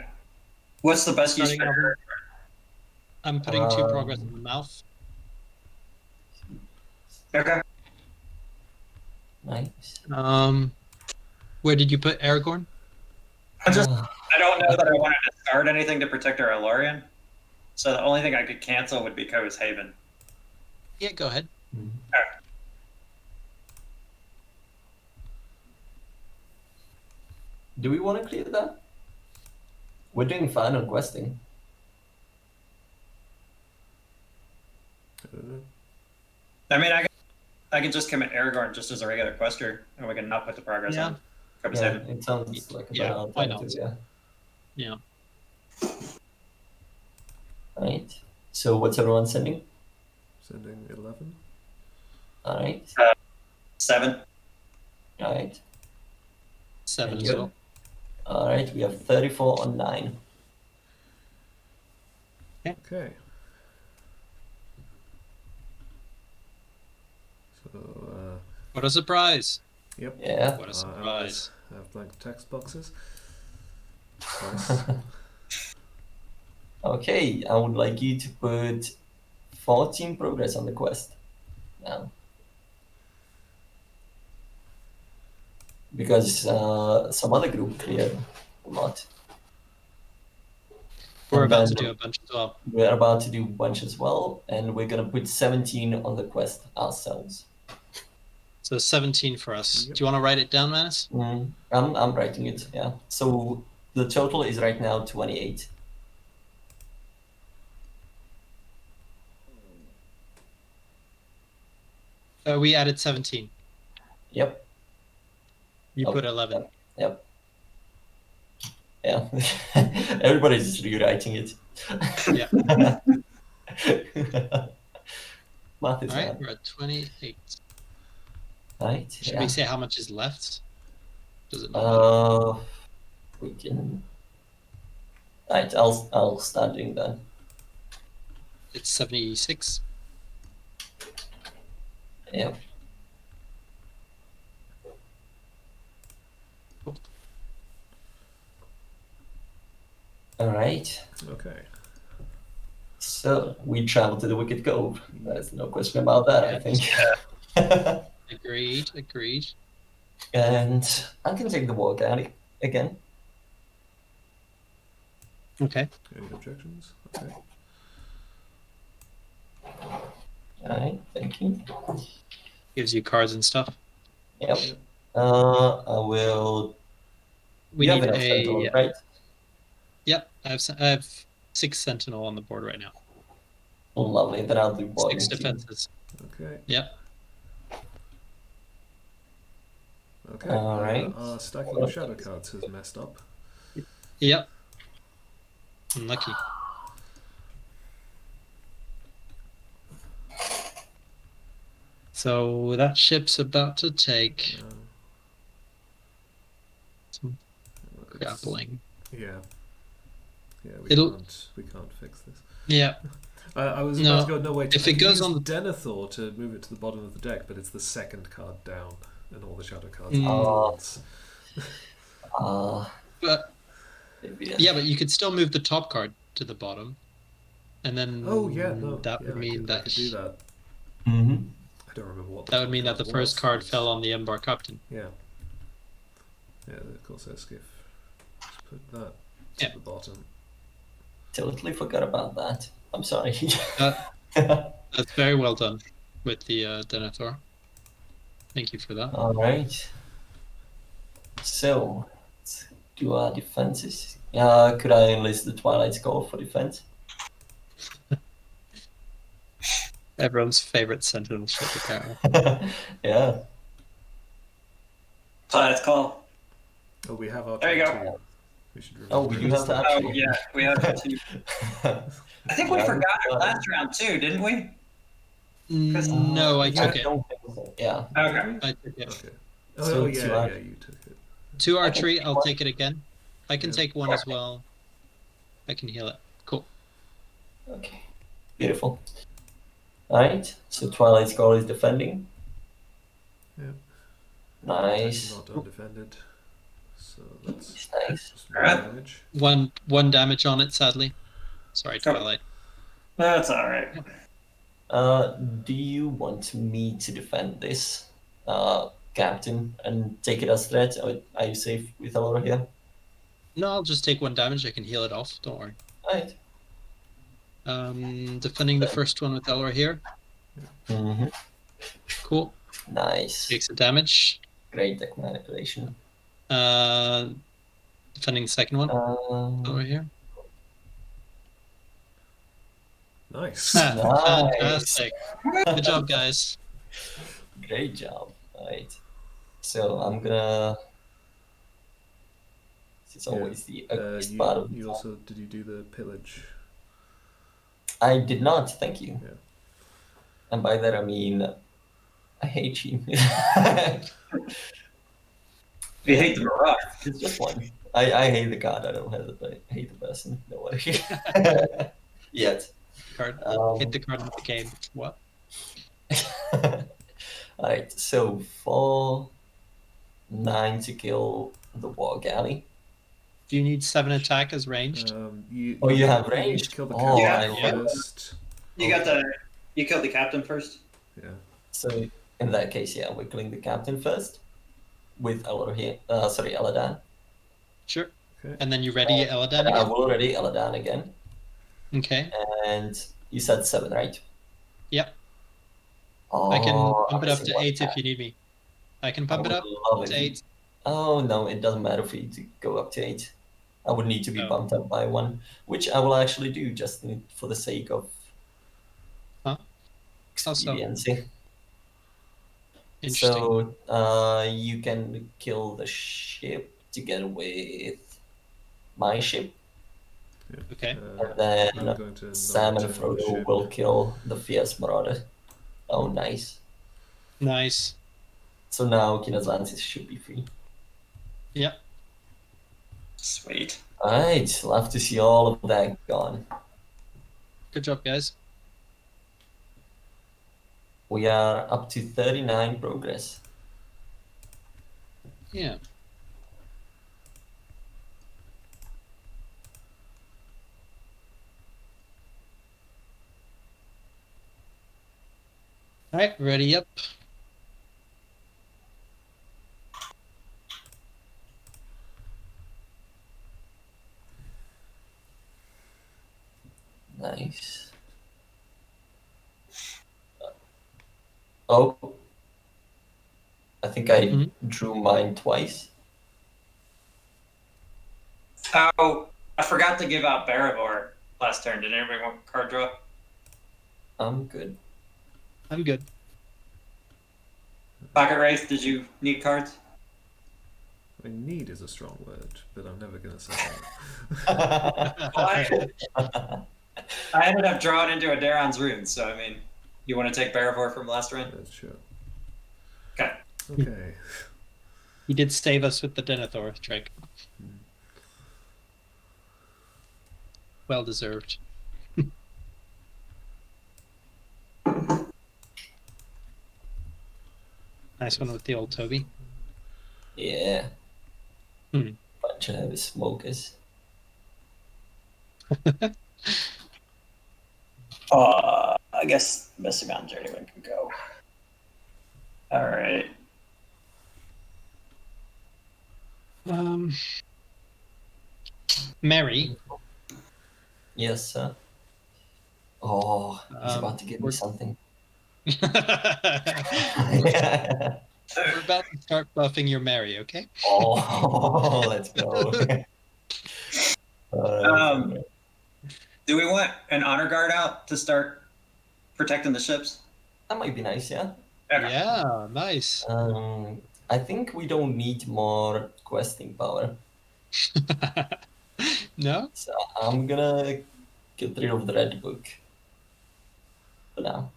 What's the best use Starting for off- her? I'm putting 2 progress in the mouth. Okay. Nice. Where did you put Aragorn? I don't know that I wanted to start anything to protect our Elorian. So the only thing I could cancel would be Ko's Haven. Yeah, go ahead. Do we want to clear that? We're doing fine on questing. I don't know. I mean, I can just commit Aragorn just as a regular quester, and we can not put the progress Yeah. on Ko's Yeah, Haven. it sounds like a Yeah, better why alternative, not? yeah. Yeah. Alright. So what's everyone sending? Sending 11. Alright. 7. Alright. 7 And as you? well. Alright, we have 34 on 9. Okay. So, What a surprise! yep. Yeah. What a Allies surprise! have blank text boxes. Nice. Okay, I would like you to put 14 progress on the quest now. Because some other group cleared a lot. We're And about to then do a bunch as well. We're about to do a bunch as well, and we're gonna put 17 on the quest ourselves. So 17 for us. Yep. Do you want to write it down, Manus? I'm writing it, yeah. So the total is right now 28. We added 17. Yep, You Oh, put 11. yep. Yeah, everybody's just rewriting it. Yeah. Math is All right, hard. we're at 28. Right, Should yeah. we say how much is left? Does it not matter? We can. Right, I'll start doing that. It's 76. Yep. Cool. All right. Okay. So we travel to the Wicked Cove. There's no question about that, I think. Agreed. And I can take the walk out again. Okay. Any objections? Okay. All right, thank you. Gives you cards and stuff. Yep. I will. We You have need enough sentinel, right? Yep, I have 6 sentinel on the board right now. Oh, lovely. Then I'll do 6 boiling too. defenses. Okay. Yep. Okay. All right. Our stacking of shadow cards has messed up. Yep. Unlucky. So that ship's about to take some It's- grappling. Yeah. Yeah, It'll- we can't fix this. Yeah. I was No, about to go, no wait, if I it can goes use on the- Denethor to move it to the bottom of the deck, but it's the second card down, and all the shadow cards Mm. are once. But Maybe, yeah, but you could still move the top card to the bottom, and then Oh yeah, no, that yeah, would mean I could do that. Mm-hmm. I don't remember what. that would mean that the first card fell on the Embar Captain. Yeah. Yeah, of course, Skiff. Just put that to Yeah. the bottom. Totally forgot about that. I'm sorry. That's very well done with the Denethor. Thank you for that. All right. So, let's do our defenses. Could I enlist the Twilight Skull for defense? Everyone's favorite sentinel ship, apparently. Yeah. Let's call. Oh, we have our There you turn go. too. We should Oh, we remember do have to that. Oh actually. yeah, we have two. I think we Yeah, forgot it last round too, didn't we? No, I took it. don't think so. Yeah. Okay. I took it. Okay. So Oh, to yeah, add- yeah, you took it. 2 I can archery, take I'll one. take it again. I can Yeah. take 1 as well. I can heal it. Cool. Okay. Beautiful. Alright, so Twilight Skull is defending. Yeah. Nice. Not undefended. So that's It's nice. just 1 Alright. damage. One damage on it, sadly. Sorry, Oh. Twilight. That's all right. Do you want me to defend this, Captain, and take it as threat? Or are you safe with Aurora here? No, I'll just take 1 damage. I can heal it off. Don't worry. Alright. Defending the first one with Elra here. Mm-hmm. Cool. Nice. Takes a damage. Great deck manipulation. Defending the second one over here. Nice. Fantastic. Good job, guys. Great job. Alright. So I'm gonna. It's always the ugliest part of you also did you do the pillage? I did not, thank you. Yeah. And by that I mean I hate you. We hate the Mirage. It's just one. I hate the card, I don't hate the person. No worry. Yet. Card. Hit the card in the game. What? Alright, so for 9 to kill the War Galley. Do you need 7 attack as ranged? You Oh, you have need to range? kill the Oh, captain I love first. You killed the captain first. Yeah. So in that case, yeah, we're killing the captain first with Eladan. Sure. Okay. And then you ready Eladan I've again? already Eladan again. Okay. And you said 7, right? Yep. Oh, I can pump it up I'm to missing 8 one if you need me. I can I pump it would up love to if you- 8. Oh no, it doesn't matter for you to go up to 8. I would need to be Oh. bumped up by 1, which I will actually do just for the sake of Huh? How so? expediency. Interesting. So you can kill the ship together with my ship, Okay. and then I'm going to Sam and not return the Frodo ship. will kill the Fierce Marauder. Oh, nice. Nice. So now King Atlantis should be free. Yep. Sweet. Alright, love to see all of that gone. Good job, guys. We are up to 39 progress. Yeah. All right, ready up. Nice. Oh. I think I Mhm. drew mine twice. Oh, I forgot to give out Barivor last turn. Did anybody want card draw? I'm good. I'm good. Pocket Wraith, did you need cards? I mean, need is a strong word, but I'm never going to say that. I ended up drawing into a Daron's rune, so I mean, you want to take Barivor from last round? That's sure. Okay. Okay. He did save us with the Denethor trick. Well deserved. Nice one with the old Toby. Yeah. Hmm. Bunch of heavy smokers. I guess Missing Mountain Journeyman can go. All right. Mary. Yes, sir. Oh, he's about to give me we're- something. We're about to start buffing your Mary, okay? Oh, let's go. Do we want an honor guard out to start protecting the ships. That might be nice, yeah. Okay. Yeah, nice. I think we don't need more questing power. No? So I'm gonna get rid of the red book for now.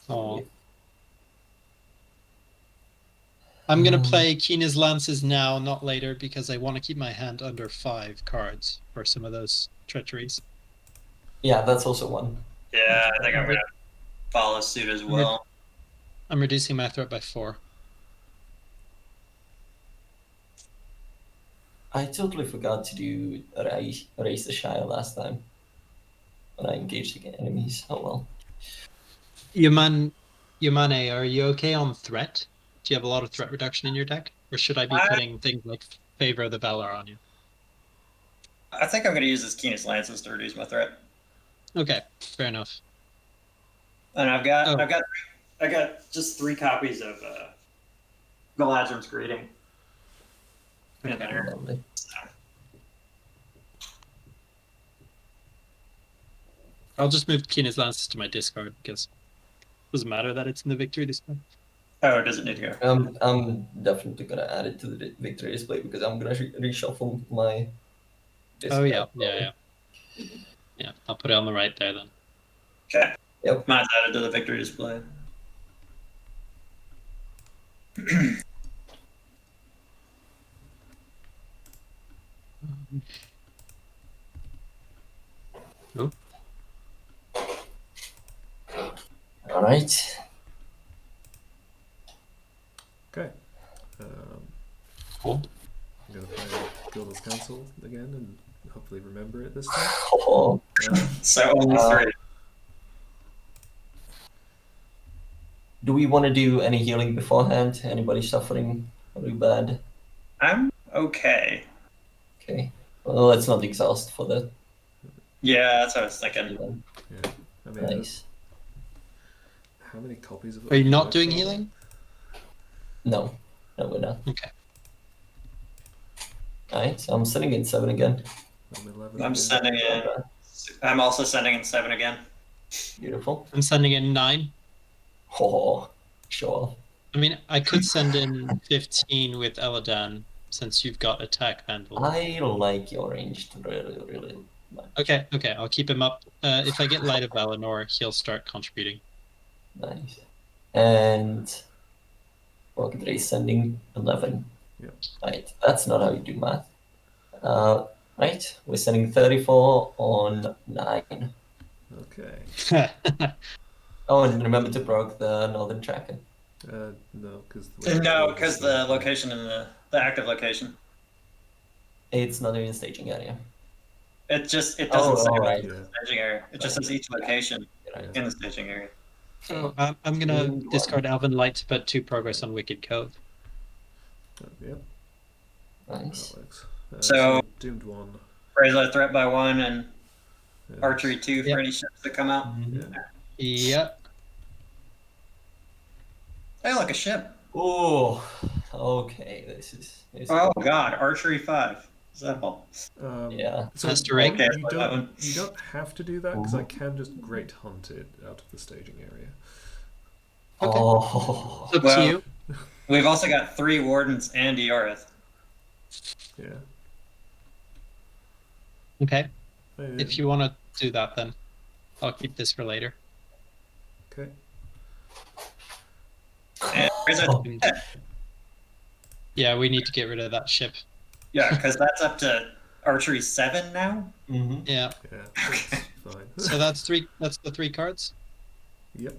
Oh. I'm gonna Um, play Keena's Lances now, not later, because I want to keep my hand under 5 cards for some of those treacheries. Yeah, that's also one. Yeah, I think I'm gonna follow suit as well. I'm reducing my threat by 4. I totally forgot to do raise the Shire last time when I engaged against enemies. Oh well. Yamane, are you okay on threat? Do you have a lot of threat reduction in your deck? Or should I be putting things like Favor of the Valor on you? I think I'm gonna use this Keenest Lances to reduce my threat. Okay, fair enough. And I've got Oh. I got just 3 copies of Galadrim's Greeting in there. Lovely. I'll just move Keena's Lances to my discard because it doesn't matter that it's in the victory display. Oh, it doesn't need to go. I'm definitely gonna add it to the victory display because I'm gonna reshuffle my. Oh yeah. Yeah, I'll put it on the right there then. Okay. Yep. Mine's added to the victory display. Oh. All right. Okay. Cool. I'm going to play Gilda's Council again and hopefully remember it this time. Oh, So only 3. do we want to do any healing beforehand? Anybody suffering really bad? I'm okay. Okay. Well, let's not exhaust for that. Yeah, that's what I was thinking. Then. Yeah. I mean, Nice. how many copies of it? Are you have not I doing got? healing? No, we're not. Okay. Alright, so I'm sending in 7 again. I'm 11 I'm again. sending in. I'm also sending in 7 again. Beautiful. I'm sending in 9. Oh, sure. I mean, I could send in 15 with Eladan since you've got attack handle. I like your ranged really, really much. Okay, I'll keep him up. If I get Light of Valinor, he'll start contributing. Nice. And Rocket Ray sending 11. Yep. Right, that's not how you do math. Right, we're sending 34 on 9. Okay. Oh, and remember to proc the Northern Tracker. No, because No, because the location in the active location. It's not in the staging area. It doesn't Oh, say alright. the staging area. It just says each location Right. in the staging area. So I'm gonna Doomed discard Elven Light to put 2 progress on Wicked Cove. Yep, Nice. that works. So- Doomed 1. Raise our threat by 1 and Yes. archery 2 for Yep. any ships that come out. Yeah. Yep. Hey, like a ship. Oh, okay. This is Oh god, archery 5. Is that all? yeah. So Has to ring? Okay, you that one. don't have to do that because I can just great hunt it out of the staging area. Okay. Oh, It's up Well- to you. We've also got 3 wardens and Eorith. Yeah. Okay. Uh, If you want to do that, then I'll keep this for later. Okay. And raise our Oh. Yeah, we need to get rid of that ship. yeah, because that's up to archery 7 now. hmm Yeah. Yeah. That's fine. So that's the 3 cards. Yep.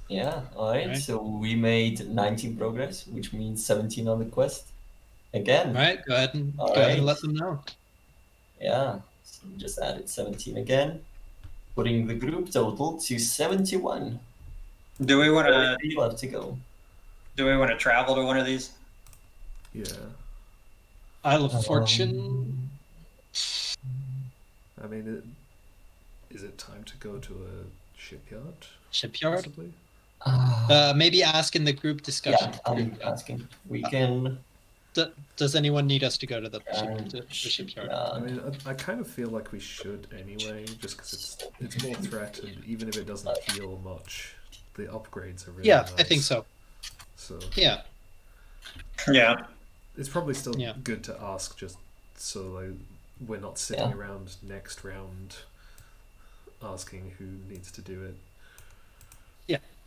Yeah. All right. Right. So we made 19 progress, which means 17 on the quest. Again. All right, go ahead and All go ahead and right. let them know. Yeah. So we just added 17 again, putting the group total to 71. Do we want to 3 left to go. travel to one of these? Yeah. Isle of Fortune. I mean, is it time to go to a shipyard? Shipyard. Possibly. Maybe ask in the group discussion. Yeah, I'm asking. We can. Does anyone need us to go to the And shipyard? I mean, I kind of feel like we should anyway, just because it's more threat, and even if it doesn't heal much, the upgrades are really Yeah, nice. I think so. So Yeah, Yeah. it's probably still Yeah. good to ask, just so like, we're not sitting Yeah. around next round asking who needs to do it.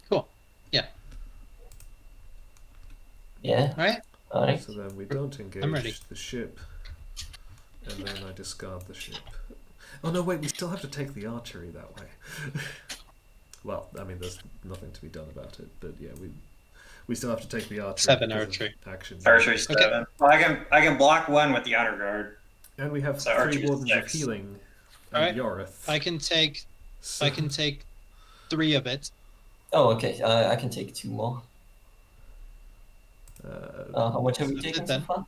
cool. Yeah. Yeah. All right. All right. So then we don't engage ready. the ship, and then I discard the ship. Oh no, wait, we still have to take the archery that way. Well, I mean, there's nothing to be done about it, but yeah, we still have to take the archery. 7 because of archery. action. Archery 7. Well, I can block one with the honor guard. And we have So 3 archery wardens of 6. healing Alright. and Yorith. I can take So, I can take 3 of it. Oh, okay. I can take 2 more. How much have we That's it taken so then. far?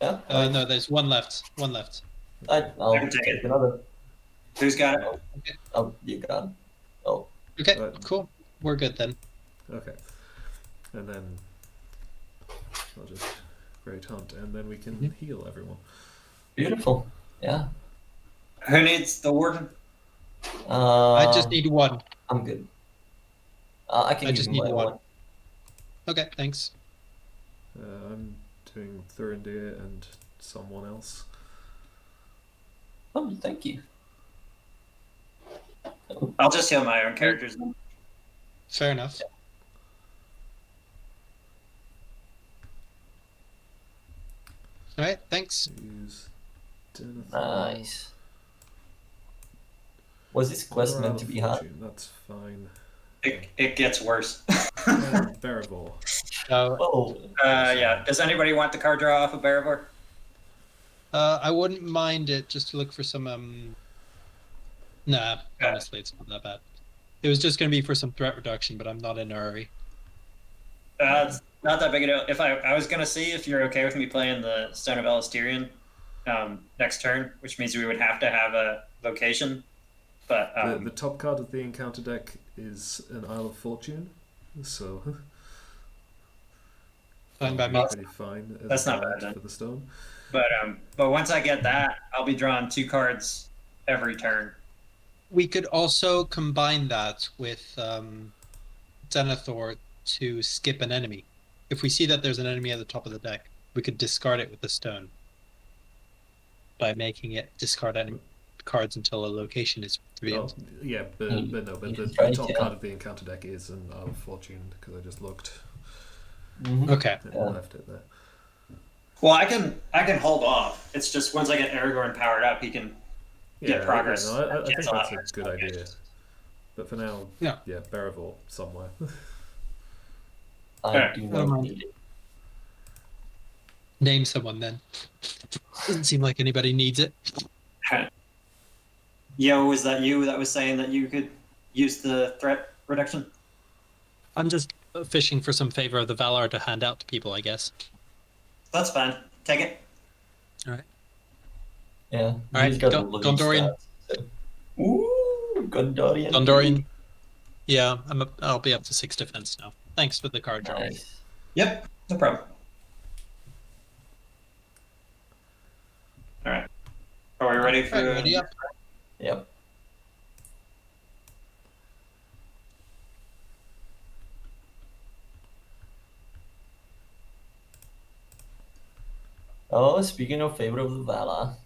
Yeah. No, there's 1 left. 1 left. I'll I can take take it. another. Who's got it? Oh, you got it. Oh, Okay, Right. cool. We're good then. Okay. And then I'll just Great Hunt, and then we can Mhm. heal everyone. beautiful. Yeah. Who needs the warden? I just need 1. I'm good. I can I give just you need my 1. one. Okay, thanks. I'm doing Thurindir and someone else. Oh, thank you. I'll just heal my own characters. Fair enough. All right, thanks. Use Denethor. Nice. Was this quest Morale meant to of be hard? Fortune, that's fine. It gets worse. And Beravor. So, Oh, Yeah. Does anybody want the card draw off of Beravor? I wouldn't mind it just to look for some. Nah, honestly, it's not that bad. It was just going to be for some threat reduction, but I'm not in a hurry. It's not that big a deal. If I was gonna see if you're okay with me playing the Stone of Elasterian next turn, which means we would have to have a location. But The top card of the encounter deck is an Isle of Fortune, so Fine by me. that's pretty fine as That's a not guide bad, then. for the stone. but once I get that, I'll be drawing 2 cards every turn. We could also combine that with Denethor to skip an enemy. If we see that there's an enemy at the top of the deck, we could discard it with the stone by making it discard enemy cards until a location is revealed. Oh, yeah, but no, but the Right, top yeah. card of the encounter deck is an Isle of Fortune because I just looked mhm. Okay. and Yeah. left it there. Well, I can hold off. It's just once I get Aragorn powered up, he can get progress. Yeah, no, I think Cancel that's out a our good spell idea. cases. But for now, Yeah. Beravor somewhere. I Alright. do I don't not mind. need it. Name someone then. Doesn't seem like anybody needs it. Yo, was that you that was saying that you could use the threat reduction? I'm just fishing for some favor of the Valar to hand out to people, I guess. That's fine. Take it. Yeah. Alright, he's got Go- low Gondorian. stats, so. Ooh, Gondorian. Gondorian. Yeah, I'll be up to 6 defense now. Thanks for the card draw. Nice. Yep, no problem. All right. Are we ready for? Alright, ready up. Yep. Oh, speaking of favor of the Vala,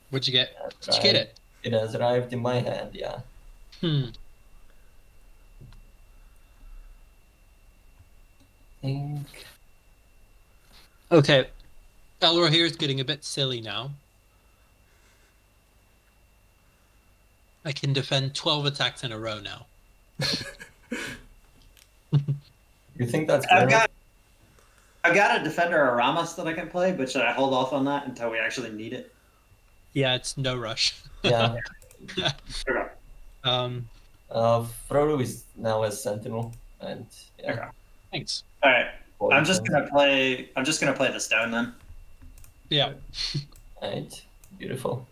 What'd you get? that's Did you get right. it? It has arrived in my hand, yeah. Think. Okay. Elror here is getting a bit silly now. I can defend 12 attacks in a row now. You think that's I've good? got a Defender Aramis that I can play, but should I hold off on that until we actually need it? Yeah, it's no rush. Yeah. Okay. Frodo is now as Sentinel, and yeah. Okay. Thanks. All right. I'm Poison. just gonna play the stone then. Yeah. Right. Beautiful.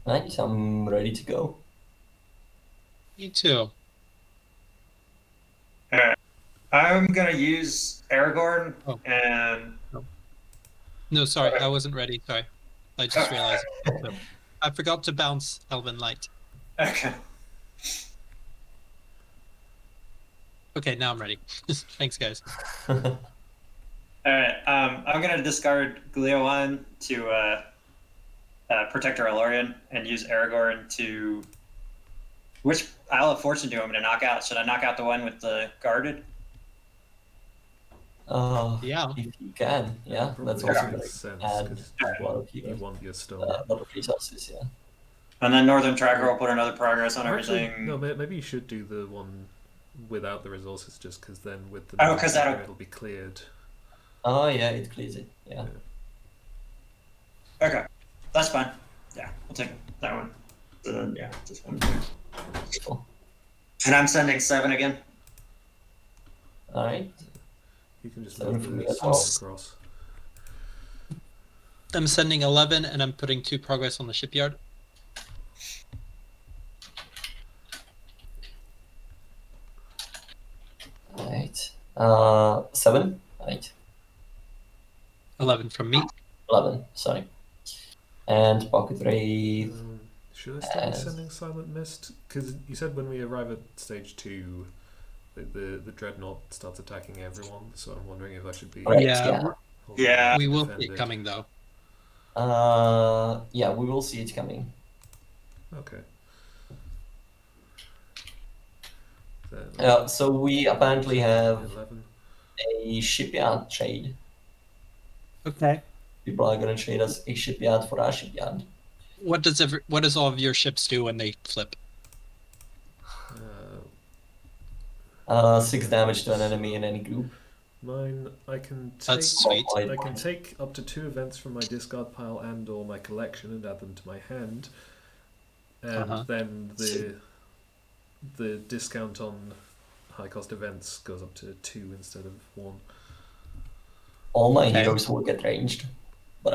Right, I'm ready to go. Me too. Alright. I'm gonna use Aragorn Oh. and No, sorry, Okay. I wasn't ready. Sorry. I just realized. I forgot to bounce Elven Light. okay. Okay, now I'm ready. Thanks, guys. Alright, I'm gonna discard Gleowan to protect our Elorian and use Aragorn to which Isle of Fortune do you want me to knock out? Should I knock out the one with the guarded? Yeah. If you can, yeah, that's Probably also makes going to sense, add 'cause a lot of you healing, want your stone. a lot of resources, yeah. And then Northern Tracker will put another progress on Actually, everything. no, maybe you should do the one without the resources, just because then with the Oh, 'cause that'll- it'll be cleared. Oh, yeah, it clears it, yeah. Okay, that's fine. Yeah, we'll take that one. So then, yeah, just one. Cool. And I'm sending 7 again. Alright, You can just Seven move for the me as stone well. across. I'm sending 11 and I'm putting 2 progress on the shipyard. alright. 7, right. 11 from me. 11, sorry. And Pocket Wraith. Should I start As- sending Silent Mist? Because you said when we arrive at stage 2, the Dreadnought starts attacking everyone, so I'm wondering if I should be... Right, Yeah, yeah. holding Yeah. back We to will defend see it it. coming though. Yeah, we will see it coming. Okay. Then, So we apparently have 11. a shipyard trade. Okay. People are going to trade us a shipyard for our shipyard. What does all of your ships do when they flip? 6 damage to an enemy in any group. Mine, I can take... That's sweet. I can take up to 2 events from my discard pile and or my collection and add them to my hand. And Uh-huh. then the discount on high cost events goes up to 2 instead of 1. All my Okay. heroes will get ranged, but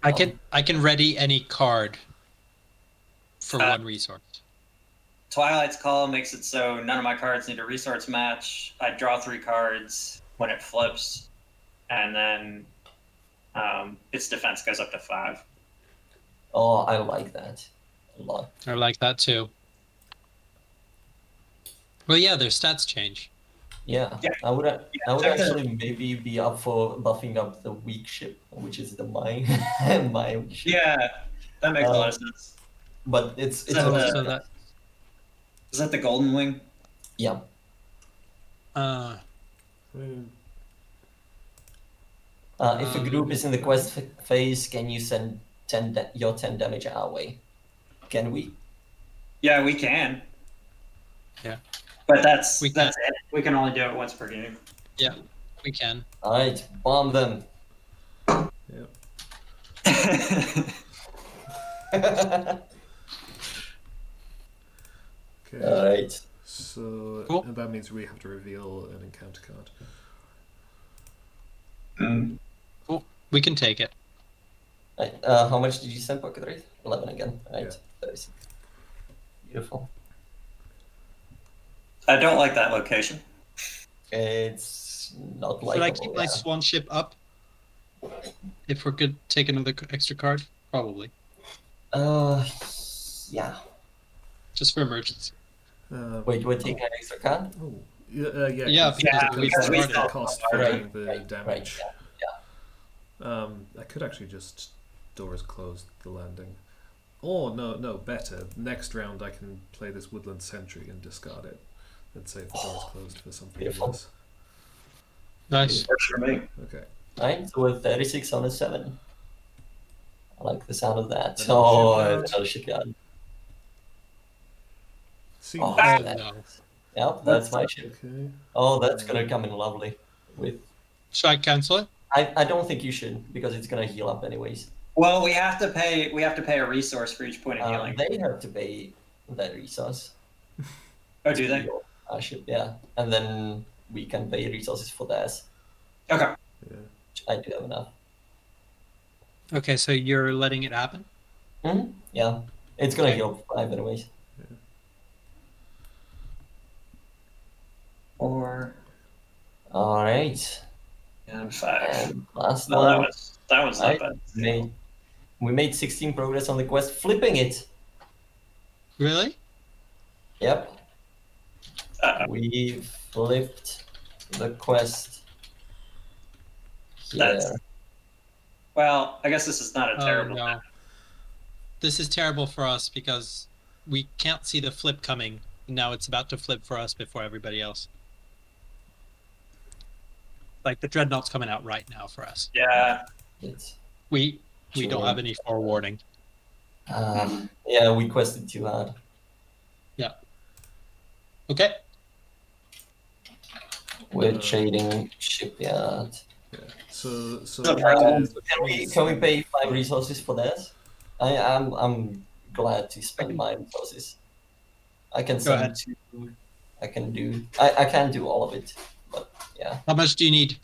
I can ready any card for 1 resource. Twilight's Call makes it so none of my cards need a resource match. I draw 3 cards when it flips, and then its defense goes up to 5. Oh, I like that a lot. I like that too. Well, yeah, their stats change. Yeah, Yeah. I would Yeah. actually maybe be up for buffing up the weak ship, which is the my my weak ship. Yeah, that makes a lot of sense. But it's So, only- So that Is that the Golden Wing? yeah. uh I mean, If a group is in the quest phase, can you send your 10 damage our way? Can we? Yeah, we can. Yeah. But that's We can. it. We can only do it once per game. yeah, we can. All right, bomb them. yep. Okay. All right. So Cool. and that means we have to reveal an encounter card. We can take it. Right. How much did you send Pocket Wraith? 11 again. Right. Yeah. 36. Beautiful. I don't like that location. It's not Should I likable. keep my swan ship up? If we're good, take another extra card? Probably. Yeah. Just for emergency. Wait, you would take an extra card? Oh, yeah, Yeah, 'cause- because we because still- the cost for Right, doing the right, damage. yeah. I could actually just doors closed the landing. Or no, better. Next round I can play this Woodland Sentry and discard it and save the doors closed for something Beautiful. else. Nice. Works for me. Okay. Right, so we're 36 on a 7. I like the sound of that. Another Oh, shipyard. another shipyard. See. Oh, Oh, that- no. Yep, that's my ship. Okay. Oh, that's gonna come in lovely. With Should I cancel it? I don't think you should because it's gonna heal up anyways. Well, we have to pay a resource for each point of healing. They have to pay that resource. Oh, do they? Our ship, yeah, and then we can pay resources for theirs. Okay. Yeah. Which I do have enough. Okay, so you're letting it happen? Yeah. It's gonna Okay. heal 5 anyways. 4 Alright. and 5. And last No, one. that was not Right. bad. We made 16 progress on the quest, flipping it. Really? Yep. Uh, We flipped the quest That's here. well, I guess this is not a Oh terrible. no. This is terrible for us because we can't see the flip coming. Now it's about to flip for us before everybody else. Like the Dreadnaught's coming out right now for us. Yeah. It's We don't Sure. have any forewarning. yeah, we quested too hard. Yeah. Okay. We're trading shipyard. Yeah. So Can we pay 5 resources for this? I'm glad to spend my resources. I can Go ahead. send 2. I can't do all of it, but yeah. How much do you need?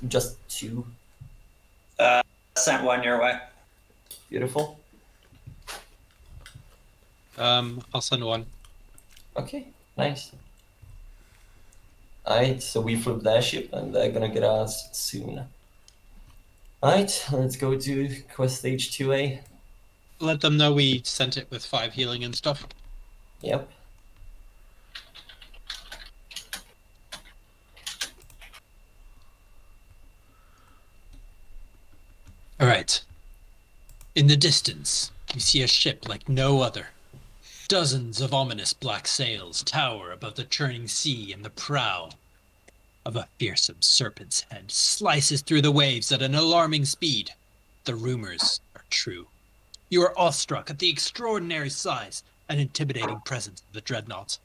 Just 2. Sent 1 your way. Beautiful. I'll send 1. Okay, nice. Alright, so we flip their ship and they're gonna get us soon. Alright, let's go to quest stage 2A. Let them know we sent it with 5 healing and stuff. Yep. All right. In the distance, you see a ship like no other. Dozens of ominous black sails tower above the churning sea, and the prow of a fearsome serpent's head slices through the waves at an alarming speed. The rumors are true. You are awestruck at the extraordinary size and intimidating presence of the Dreadnaught.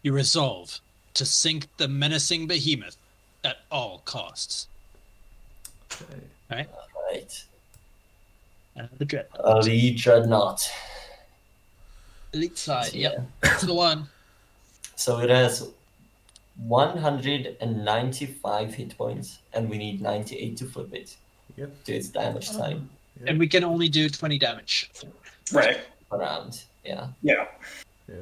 You resolve to sink the menacing behemoth at all costs. Okay. Right. The Dreadnaught. The Dreadnought. Elite side, Yeah. yep. That's the one. So it has 195 hit points, and we need 98 to flip it Yep. to its damage time And we can only do 20 damage. Right. around. Yeah. Yeah. Yeah.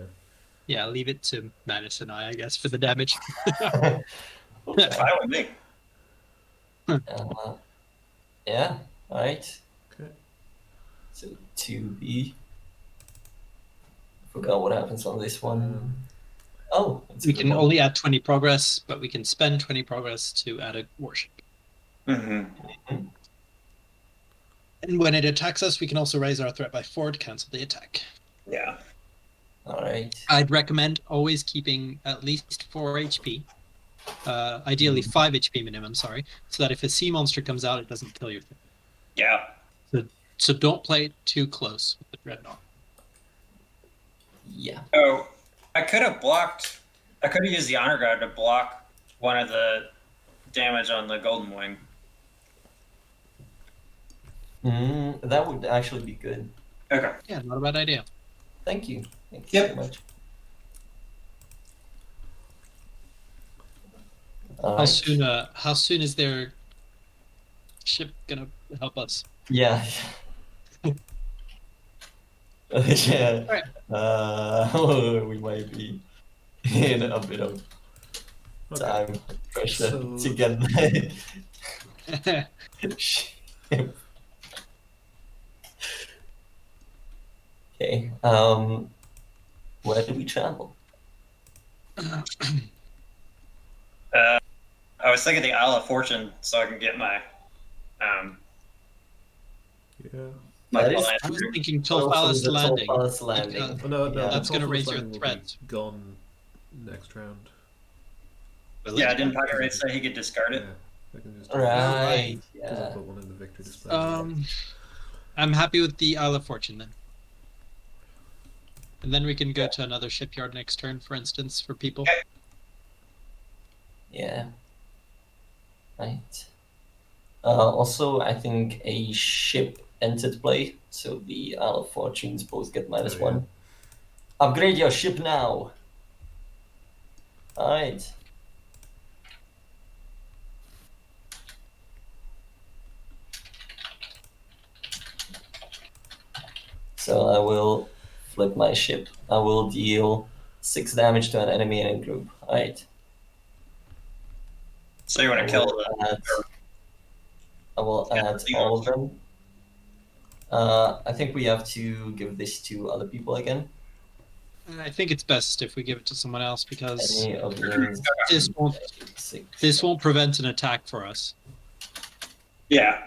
Yeah, leave it to Manus and I guess, for the damage. Fine with me. Yeah. All right. Okay. So 2B. Forgot what happens on this one. Oh, it's We good can one. only add 20 progress, but we can spend 20 progress to add a warship. Mm-hmm. And when it attacks us, we can also raise our threat by 4 to cancel the attack. Yeah. All right. I'd recommend always keeping at least 4 HP. Ideally 5 HP minimum, sorry, so that if a sea monster comes out, it doesn't kill your thing. Yeah. So don't play it too close with the Dreadnought. Yeah. Oh, I could have used the honor guard to block one of the damage on the golden wing. That would actually be good. Okay. Yeah, not a bad idea. Thank you. Thank you Yep. so much. All right. How soon is their ship gonna help us? Yeah. Yeah. Alright. We might be in a bit of Okay. time pressure So- to get the ship. Okay. Where do we travel? I was thinking the Isle of Fortune so I can get my Yeah. my That is plan. I was true. thinking Also Tolfalis the Landing. Tolfalis Landing. because- Oh, no, Yeah. That's gonna Tolfalis raise your Landing will be threat. gone next round. Yeah, didn't Pirate Raid say he could discard it? Yeah. I can just Right. Because I Yeah. put one in the victory display. I'm happy with the Isle of Fortune then. And then we can go to another shipyard next turn, for instance, for people. Okay. Yeah. Right. Also, I think a ship entered play, so the Isle of Fortunes both get -1. Oh, yeah. Upgrade your ship now. Alright. So I will flip my ship. I will deal 6 damage to an enemy in a group. Alright. So you want I to kill will the. add, I will Yeah, add the all of them. I think we have to give this to other people again. I think it's best if we give it to someone else because Any of these. this won't 6. prevent an attack for us. Yeah.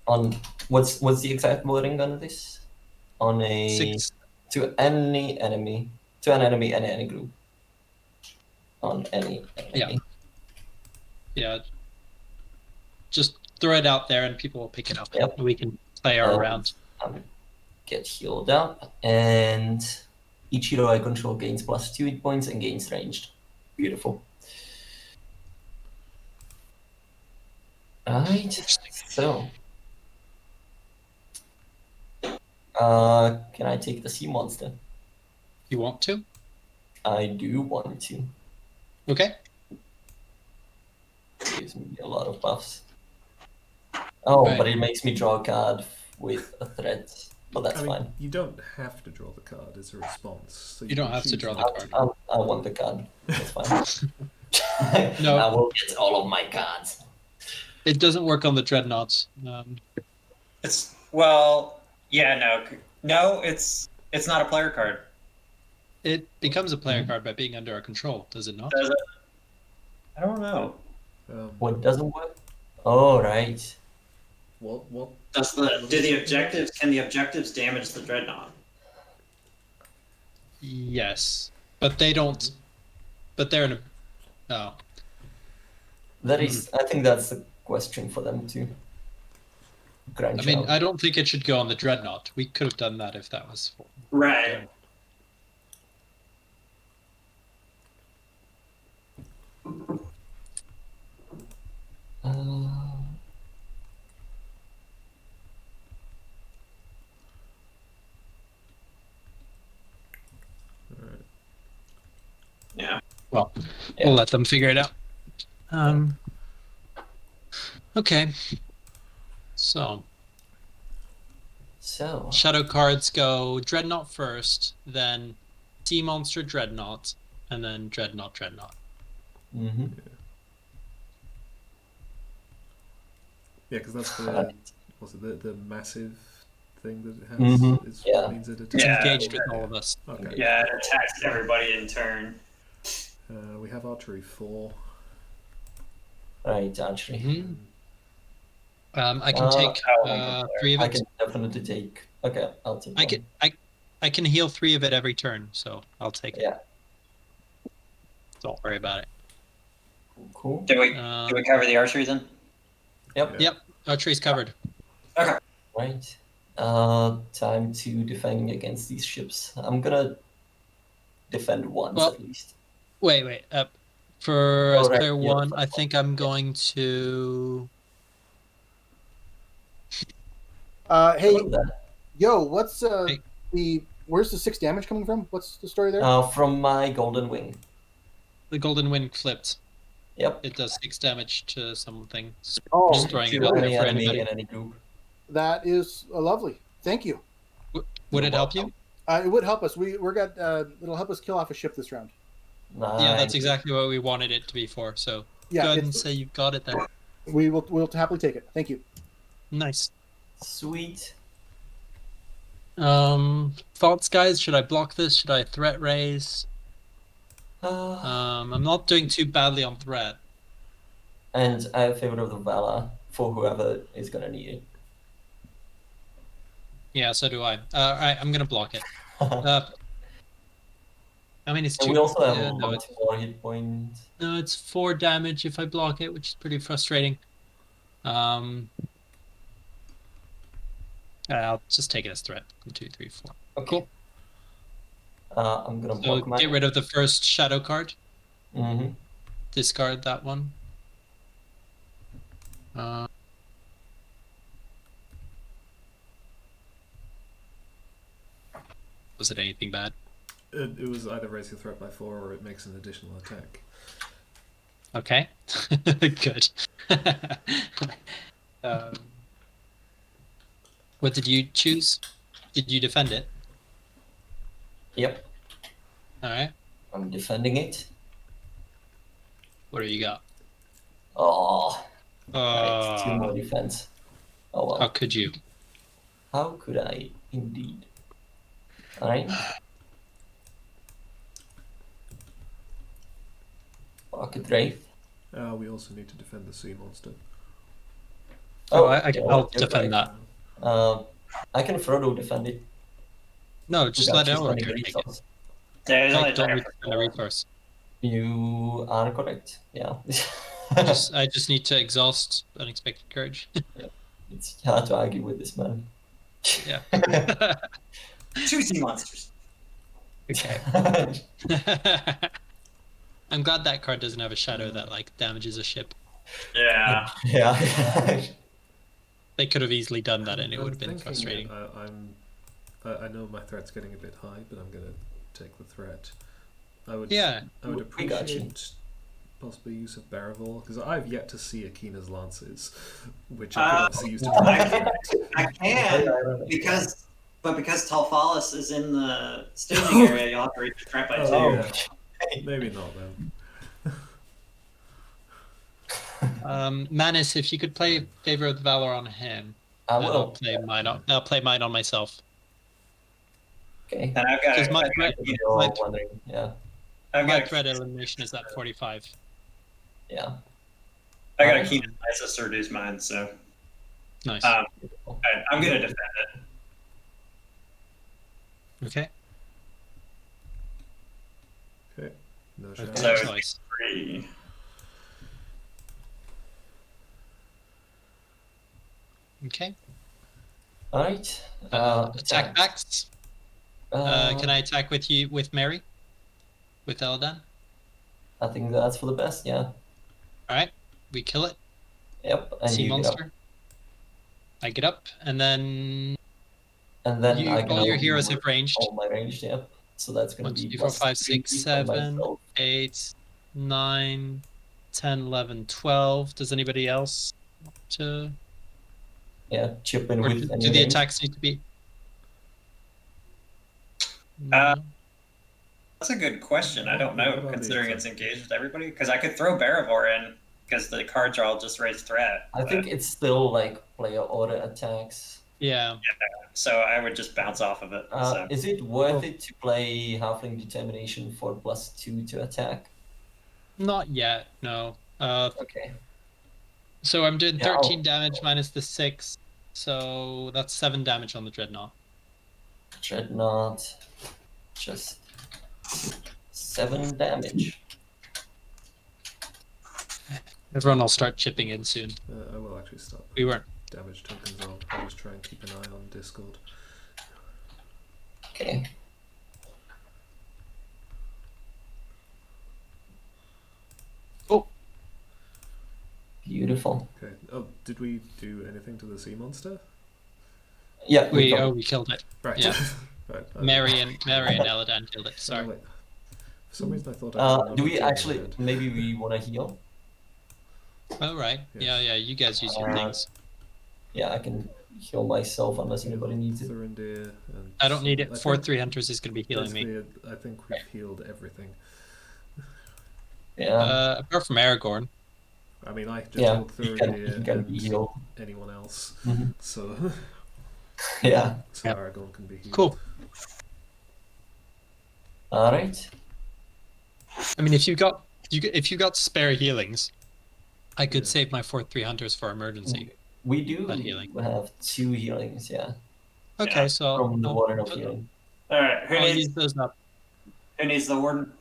On what's the exact wording on this? On a 6. to any enemy, to an enemy and any group. On any enemy. Yeah. Just throw it out there and people will pick it up. Yep. We can play our And round. Get healed up, and each hero I control gains +2 hit points and gains ranged. Beautiful. Alright, so can I take the sea monster? You want to? I do want to. Okay. Gives me a lot of buffs. Oh, Right. but it makes me draw a card with a threat. But that's I mean, fine. you don't have to draw the card as a response. So You don't can have to choose draw the not card. to. I want the card. That's fine. No. I will get all of my cards. It doesn't work on the Dreadnaught. It's no. It's not a player card. It becomes a player card by being under our control, does it not? Does it? I don't know. What doesn't work? Oh, right. What? Can the objectives damage the Dreadnaught? Yes, but they don't. But they're in a. Oh, That is, I think that's the question for them to crunch I mean, out. I don't think it should go on the Dreadnaught. We could have done that if that was. Right. Alright. Yeah. Well, Yeah. we'll let them figure it out. Okay. So So, shadow cards go Dreadnought first, then Sea Monster Dreadnought, and then Dreadnought Dreadnought. mhm. Yeah, because that's the Right. what's it the massive thing that it has Mhm, is yeah. what means it It's attacks. Yeah. engaged with all of us. Okay. Yeah, it attacks everybody in turn. We have archery 4. Right, actually. Mhm. I can take oh, 3 of I it. can definitely take. Okay, I'll take I one. can I can heal 3 of it every turn, so I'll take it. Yeah. Don't worry about it. Cool. Do we cover the archery then? Yep. Yep, archery's covered. Right. Time to defend against these ships. I'm gonna defend once Well- at least. Wait. For as right, player yeah, 1, first I think I'm going to. Hey, What is that? yo, what's Hey. where's the 6 damage coming from? What's the story there? From my golden wing. The Golden Wind flipped. Yep. It does 6 damage to something. Oh, just throwing it To out there any for enemy anybody. in any group. that is lovely. Thank you. Would it help you? It would help us. We're got it'll help us kill off a ship this round. Nice. Yeah, that's exactly what we wanted it to be for. So Yeah, go ahead and it's- say you've got it then. we'll happily take it. Thank you. Nice. Sweet. Thoughts, guys? Should I block this? Should I threat raise? Uh, I'm not doing too badly on threat. and I have favor of the Valor for whoever is gonna need it. Yeah, so do I. Alright, I'm gonna block it. I mean, it's And 2. we also have yeah, no, one more hit point. No, it's 4 damage if I block it, which is pretty frustrating. I'll just take it as threat. 1, 2, 3, 4. Okay. Cool. I'm gonna So block my. get rid of the first shadow card. Mhm. Discard that one. Was it anything bad? It was either raise your threat by 4 or it makes an additional attack. Okay. Good. What did you choose? Did you defend it? Yep, All right. I'm defending it. What do you got? Oh, right, 2 more Uh, defense. Oh well. how could you? How could I indeed? Alright. Pocket Wraith. We also need to defend the sea monster. Yeah, I'll you're defend right. that. I can Frodo defend it. No, just without let you spending Elric a take it. resource. Yeah, he's only I don't there need for to spend a resource. You are correct. Yeah. I just need to exhaust unexpected courage. It's hard to argue with this man. Yeah. 2 sea monsters. Okay. I'm glad that card doesn't have a shadow that like damages a ship. Yeah. Yeah. They could have easily done that, and it I'm would have been thinking, frustrating. I know my threat's getting a bit high, but I'm gonna take the threat. I would Yeah. I would We got you. appreciate possible use of Barrivore, because I've yet to see Akina's lances, which I could obviously use to I drive can, threat. I can because Talfalis is in the staging area, you'll have to reach the threat by 2. Oh, Yeah. Maybe not then. Manus, if you could play Favor of the Valor on him, I then I'll will. play mine on. I'll play mine on myself. Okay. And I've got Because my a, threat, You're my, wondering. Yeah. I've my got a, threat elimination is at 45. Yeah. I got a keen Isis to reduce mine, so Nice. Beautiful. I'm gonna defend it. Okay. Okay. No Okay. shot. So- Choice. 3. Okay. All right. Attack backs. Can I attack with you with Mary? With Eldan? I think that's for the best. Yeah. All right. We kill it. Yep. And Sea you get up. monster. I get up, and then And then I can all your only heroes work have ranged. all my ranged. Yep. So that's gonna 1, be 2, 3, 4, 5, 6, +3 on 7, myself. 8, 9, 10, 11, 12. Does anybody else want to? Yeah. Chip in Or with do any the range. attacks need to be? Uh, No? That's a good question. I don't know, What about considering the it's engaged with everybody. Because I could throw Barrivore in, because the cards are all just raised threat. I think it's still like player order attacks. Yeah. So I would just bounce off of it. So. Is it worth it to play Halfling Determination for +2 to attack? Not yet. No. Okay. So I'm doing Yeah, 13 damage minus the 6. So that's 7 damage on the Dreadnaught. Dreadnaught. Just 7 damage. Everyone will start chipping in soon. I will actually start We weren't. damage tokens on. I'll just try and keep an eye on Discord. Okay. Oh. Beautiful. Okay. Oh, did we do anything to the sea monster? Yeah. We got- we killed it. Right. Yeah. Right. Mary and Eladan killed it. Oh, Sorry. wait. For some reason I thought I had do we another actually? head. Maybe we want to heal. Oh right. Yes. Yeah. You guys use your things. Yeah, I can heal myself unless anybody needs it. Thurindir and I don't need it. I 4 think 3 hunters is going to be healing me. basically, I think we've healed everything. Yeah. Apart from Aragorn. I mean, I just Yeah, healed he can Thurindir be and healed. anyone else. Mhm. So, Yeah. so Yep. Aragorn can be healed. Cool. All right. I mean, if you got spare healings, I could Yeah. save my 4 3 hunters for emergency. We do That healing. have 2 healings. Yeah. Okay, Yeah, so From the Warden of I'll, Healing. All right. I'll use those up. Who needs the warden?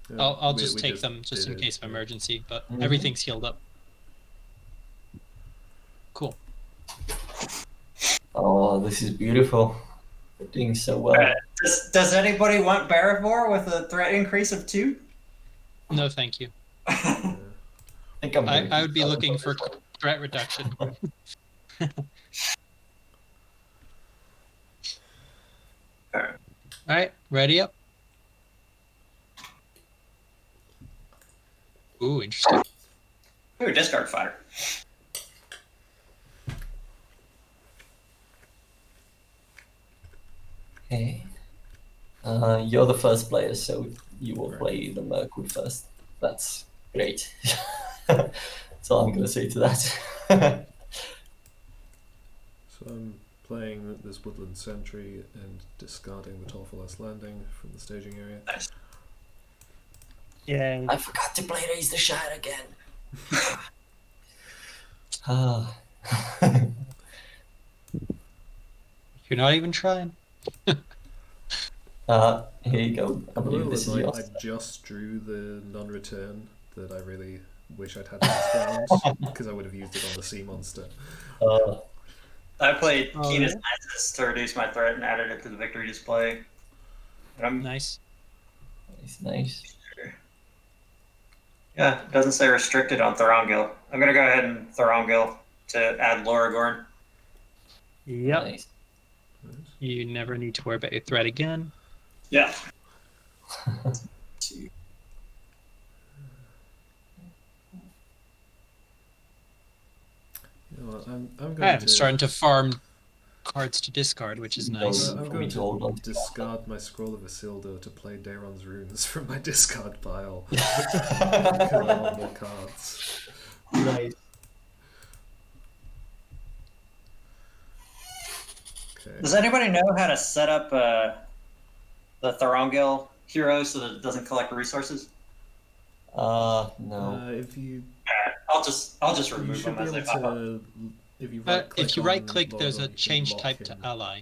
Yeah, I'll we- just we take them just did in it, case of yeah. emergency, but Mhm. everything's healed up. Cool. Oh, this is beautiful. We're doing so well. Alright. Does anybody want Barrivore with a threat increase of 2? No, thank you. Yeah. I think I'm gonna I would be keep looking going for this one. threat reduction. Alright. All right, ready up. Ooh, interesting. Ooh, discard fire. Okay. You're the first player, so you will Right. play the Mercury first. That's great. That's all I'm gonna say to that. So I'm playing this Woodland Sentry and discarding the Torfalest Landing from the staging area. Nice. Yeah. I forgot to play Raise the Shine again. Ah. You're not even trying. Here you go. I I'm a believe little this is annoyed. yours. I just drew the non-return that I really wish I'd had this round because I would have used it on the sea monster. Uh, I played Oh, Keenest yeah? Nisus to reduce my threat and added it to the victory display. And I'm, Nice. nice. yeah, it doesn't say restricted on Thorongil. I'm gonna go ahead and Thorongil to add Loragorn. Yep. Nice. Nice. You never need to worry about your threat again. Yeah. You know what, I'm going I'm to starting to farm cards to discard, which is No, nice. I'm for going me to hold on to to. discard my Scroll of Isildur to play Daeron's Runes from my discard pile. Nice. Because I want more cards. Okay. Does anybody know how to set up the Thorongil hero so that it doesn't collect resources? No. If you I'll just you remove should them be as they able pop up. to if you right click If you on right click, there's Loragorn, a you can change lock type to him. ally.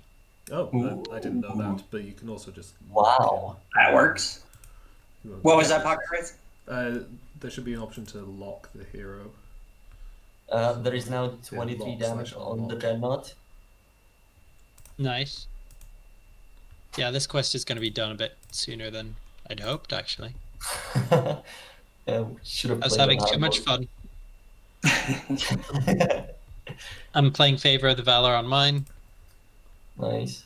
Oh, I didn't know that, but you can also just Wow. That works. What was that pocket race? There should be an option to lock the hero. There is now 23 lock damage slash on the unlock. Dreadnaught. Nice. Yeah, this quest is going to be done a bit sooner than I'd hoped, actually. Should have I was played having on too much hard fun. mode. I'm playing Favor of the Valor on mine. Nice.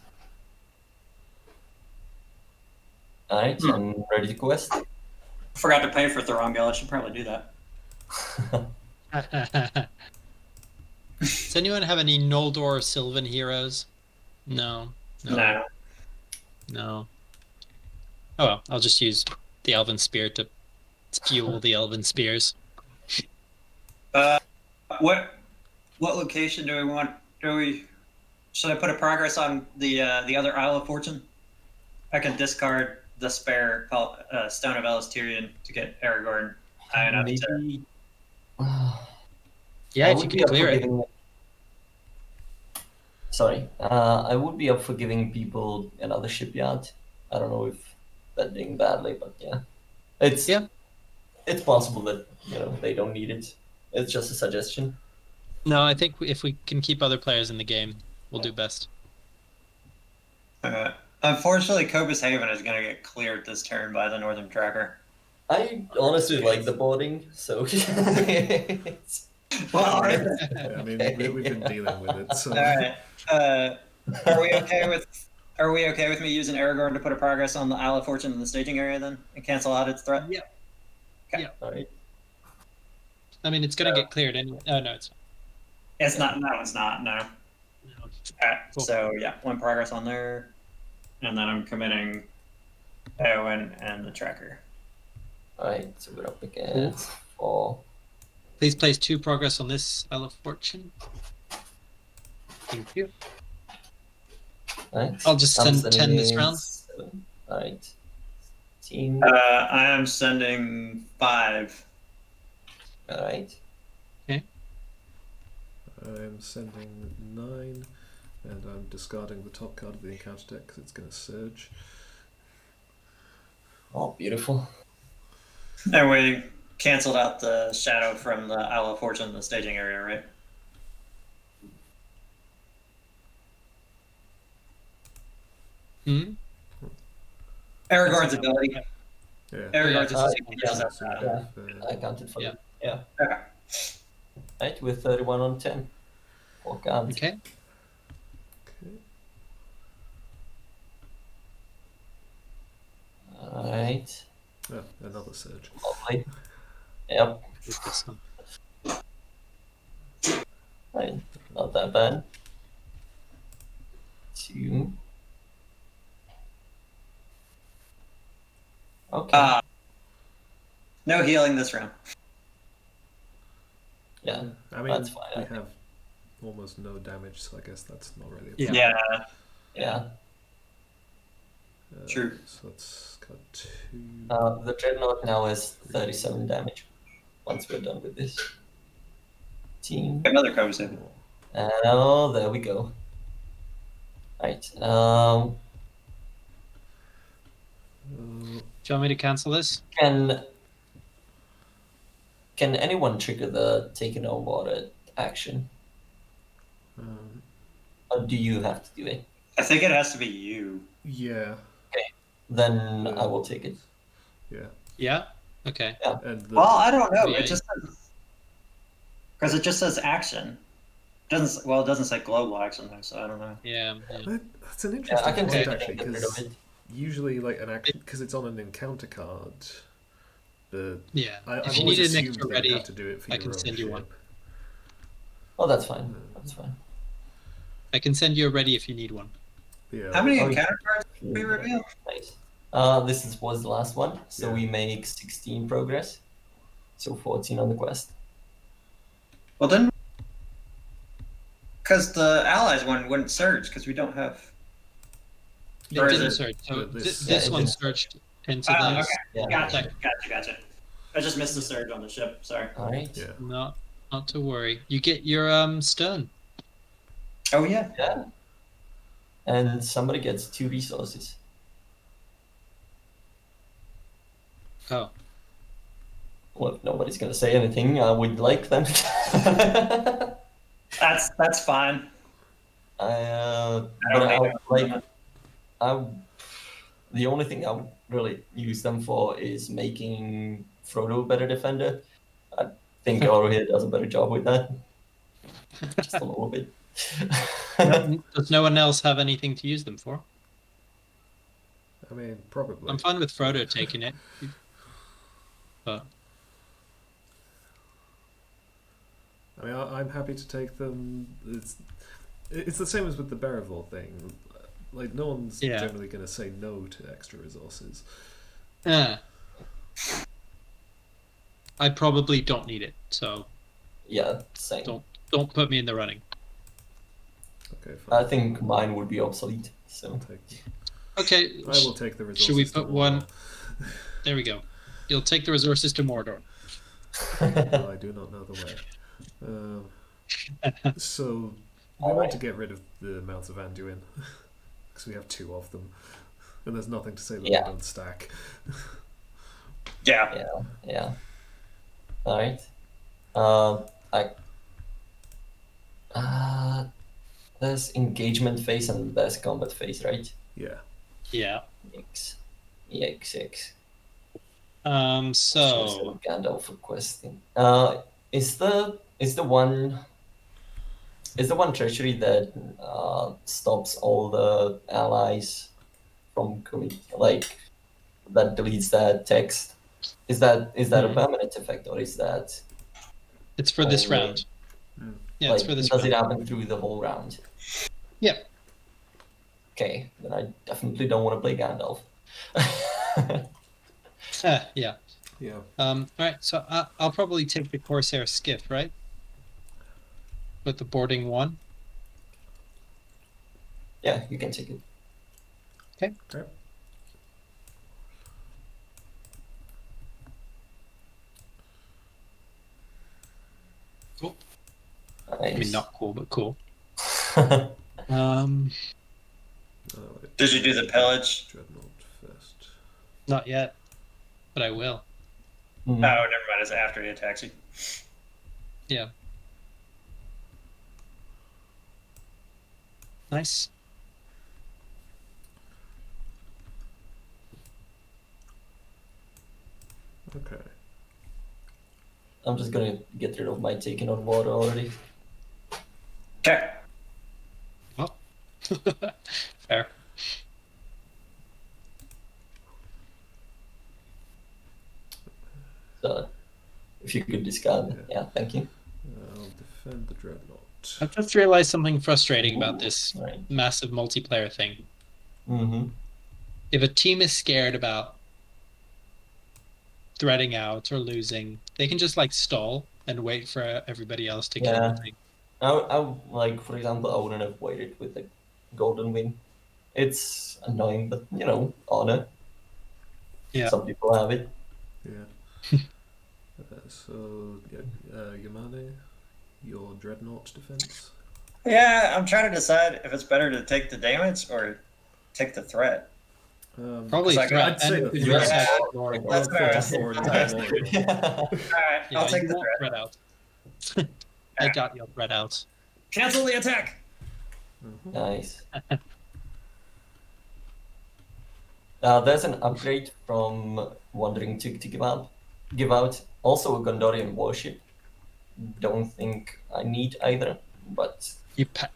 Alright, I'm ready to quest. Forgot to pay for Thorongil. I should probably do that. Does anyone have any Noldor or Sylvan heroes? No. No. No. Oh well, I'll just use the Elven Spear to fuel the Elven Spears. What location do we want? Should I put a progress on the other Isle of Fortune? I can discard the spare Stone of Elistirion to get Aragorn high enough to. Maybe. Yeah, I if you would be can up for clear it. giving. Sorry, I would be up for giving people another shipyard. I don't know if that doing badly, but yeah, it's possible that they don't need it. It's just a suggestion. No, I think if we can keep other players in the game, we'll do best. Unfortunately, Cobus Haven is going to get cleared this turn by the Northern Tracker. I honestly like the boarding, so. Well, Yeah, I mean, we've been dealing with it. So. all right. Are we okay with me using Aragorn to put a progress on the Isle of Fortune in the staging area then and cancel out its threat? Yeah. Okay. Yeah. All right. I mean, it's going to get cleared anyway. Oh, no, it's not. It's not. No, it's not. No. No. Alright, Cool. so yeah, one progress on there, and then I'm committing Eowyn and the tracker. All right, so we're up against 4. Please place 2 progress on this Isle of Fortune. Thank you. Right. I'll just I'm send 10 sending this in round. 7. All right. Team. I am sending 5. All right. I'm sending 9, and I'm discarding the top card of the encounter deck because it's going to surge. Oh, beautiful. And we canceled out the shadow from the Isle of Fortune in the staging area, right? Hmm? Aragorn's ability. Yeah. Aragorn's Yeah, ability. Yeah, does so that. I counted for Yeah. it. Yeah. Okay. Right, with 31 on 10. 4 cards. Okay. Okay. All right. Oh, another surge. Lovely. Yep. Use this one. Right. Not that bad. 2. Okay. No healing this round. Yeah. I mean, That's fine, I we think. have almost no damage, so I guess that's not really a Yeah. problem. Yeah. Yeah. True. So let's cut 2. The Dreadnaught now has 37 damage. Once we're done with this. Team. Another cover save. Oh, there we go. Right. Do you want me to cancel this? Can anyone trigger the taken on water action? Um, Or do you have to do it? I think it has to be you. yeah, Then I will take it. yeah. Yeah. Okay. And the, Well, I don't know. Yeah. It just because it just says action. It doesn't say global action though, so I don't know. Yeah. that's an Yeah, I interesting can point take it actually, and get rid of because it. usually like an action, because it's on an encounter card. Yeah. I've If you always need an assumed extra that ready, you have to do it for I your can own send you ship. one. Oh, that's fine. That's fine. I can send you a ready if you need one. Yeah. How many Oh, encounter cards did we reveal? Nice. Was the last one, so Yeah. we make 16 progress. So 14 on the quest. Well, then, because the allies one wouldn't surge because we don't have. It Or is didn't it- search. So this- this Yeah, it one didn't. searched into Ah, this. okay. Yeah. Gotcha. I just missed the surge on the ship. Sorry. All right. Yeah. Not to worry. You get your stone. Oh yeah. Yeah. And somebody gets 2 resources. Oh. Well, if nobody's gonna say anything, I would like them. That's fine. But I would like, the only thing I would really use them for is making Frodo a better defender. I think Orohir does a better job with that. Just a little bit. Does no one else have anything to use them for? I mean, probably. I'm fine with Frodo taking it. But I mean, I'm happy to take them. It's the same as with the Beravor thing. Like, no one's Yeah. generally going to say no to extra resources. I probably don't need it, so Yeah, same. don't put me in the running. Okay, fine. I think mine would be obsolete. So Okay, I will take the resources. should we to put Mordor. one? There we go. You'll take the resources to Mordor. No, I do not know the way. So we want to get rid of the Mouths of Anduin because we have 2 of them, and there's nothing to say that Yeah. they don't stack. Yeah. yeah. All right. There's engagement phase and there's combat phase, right? Yeah. Yeah. EX6. So Gandalf requesting. Is the one treachery that stops all the allies from like that deletes that text? Is that a permanent effect, or is that it's for this only- round. Yeah, it's like, for this does round. it happen through the whole round? Yeah. Okay, then I definitely don't want to play Gandalf. Yeah. Yeah. All right. So I'll probably take the Corsair skiff, right? With the boarding 1. Yeah, you can take it. Okay. Cool. Nice. I mean, not cool, but cool. Oh, Did you do the pillage? Dreadnaught first. Not yet, but I will. Oh, never mind. It's after he attacks you. Yeah. Nice. Okay. I'm just gonna get rid of my taking on water already. Okay. Oh. Fair. So, if you could discard, yeah, thank you. I'll defend the Dreadnaught. I've just realized something frustrating about this Right. massive multiplayer thing. Mm-hmm. If a team is scared about threading out or losing, they can just like stall and wait for everybody else to kill Yeah. the thing. I like, for example, I wouldn't have waited with the golden wing. It's annoying, but honor. Yeah. Some people have it. Yeah. So, Yamane, your Dreadnaught defense? Yeah, I'm trying to decide if it's better to take the damage or take the threat. Probably I'd threat. say And the you threat. just have Yeah. to ignore it. That's what I was Four thinking. and more. All right, Yeah, I'll take you the won't threat. thread out. I got your thread out. Cancel the attack. Nice. There's an upgrade from Wandering to give out. Also a Gondorian warship. Don't think I need either, but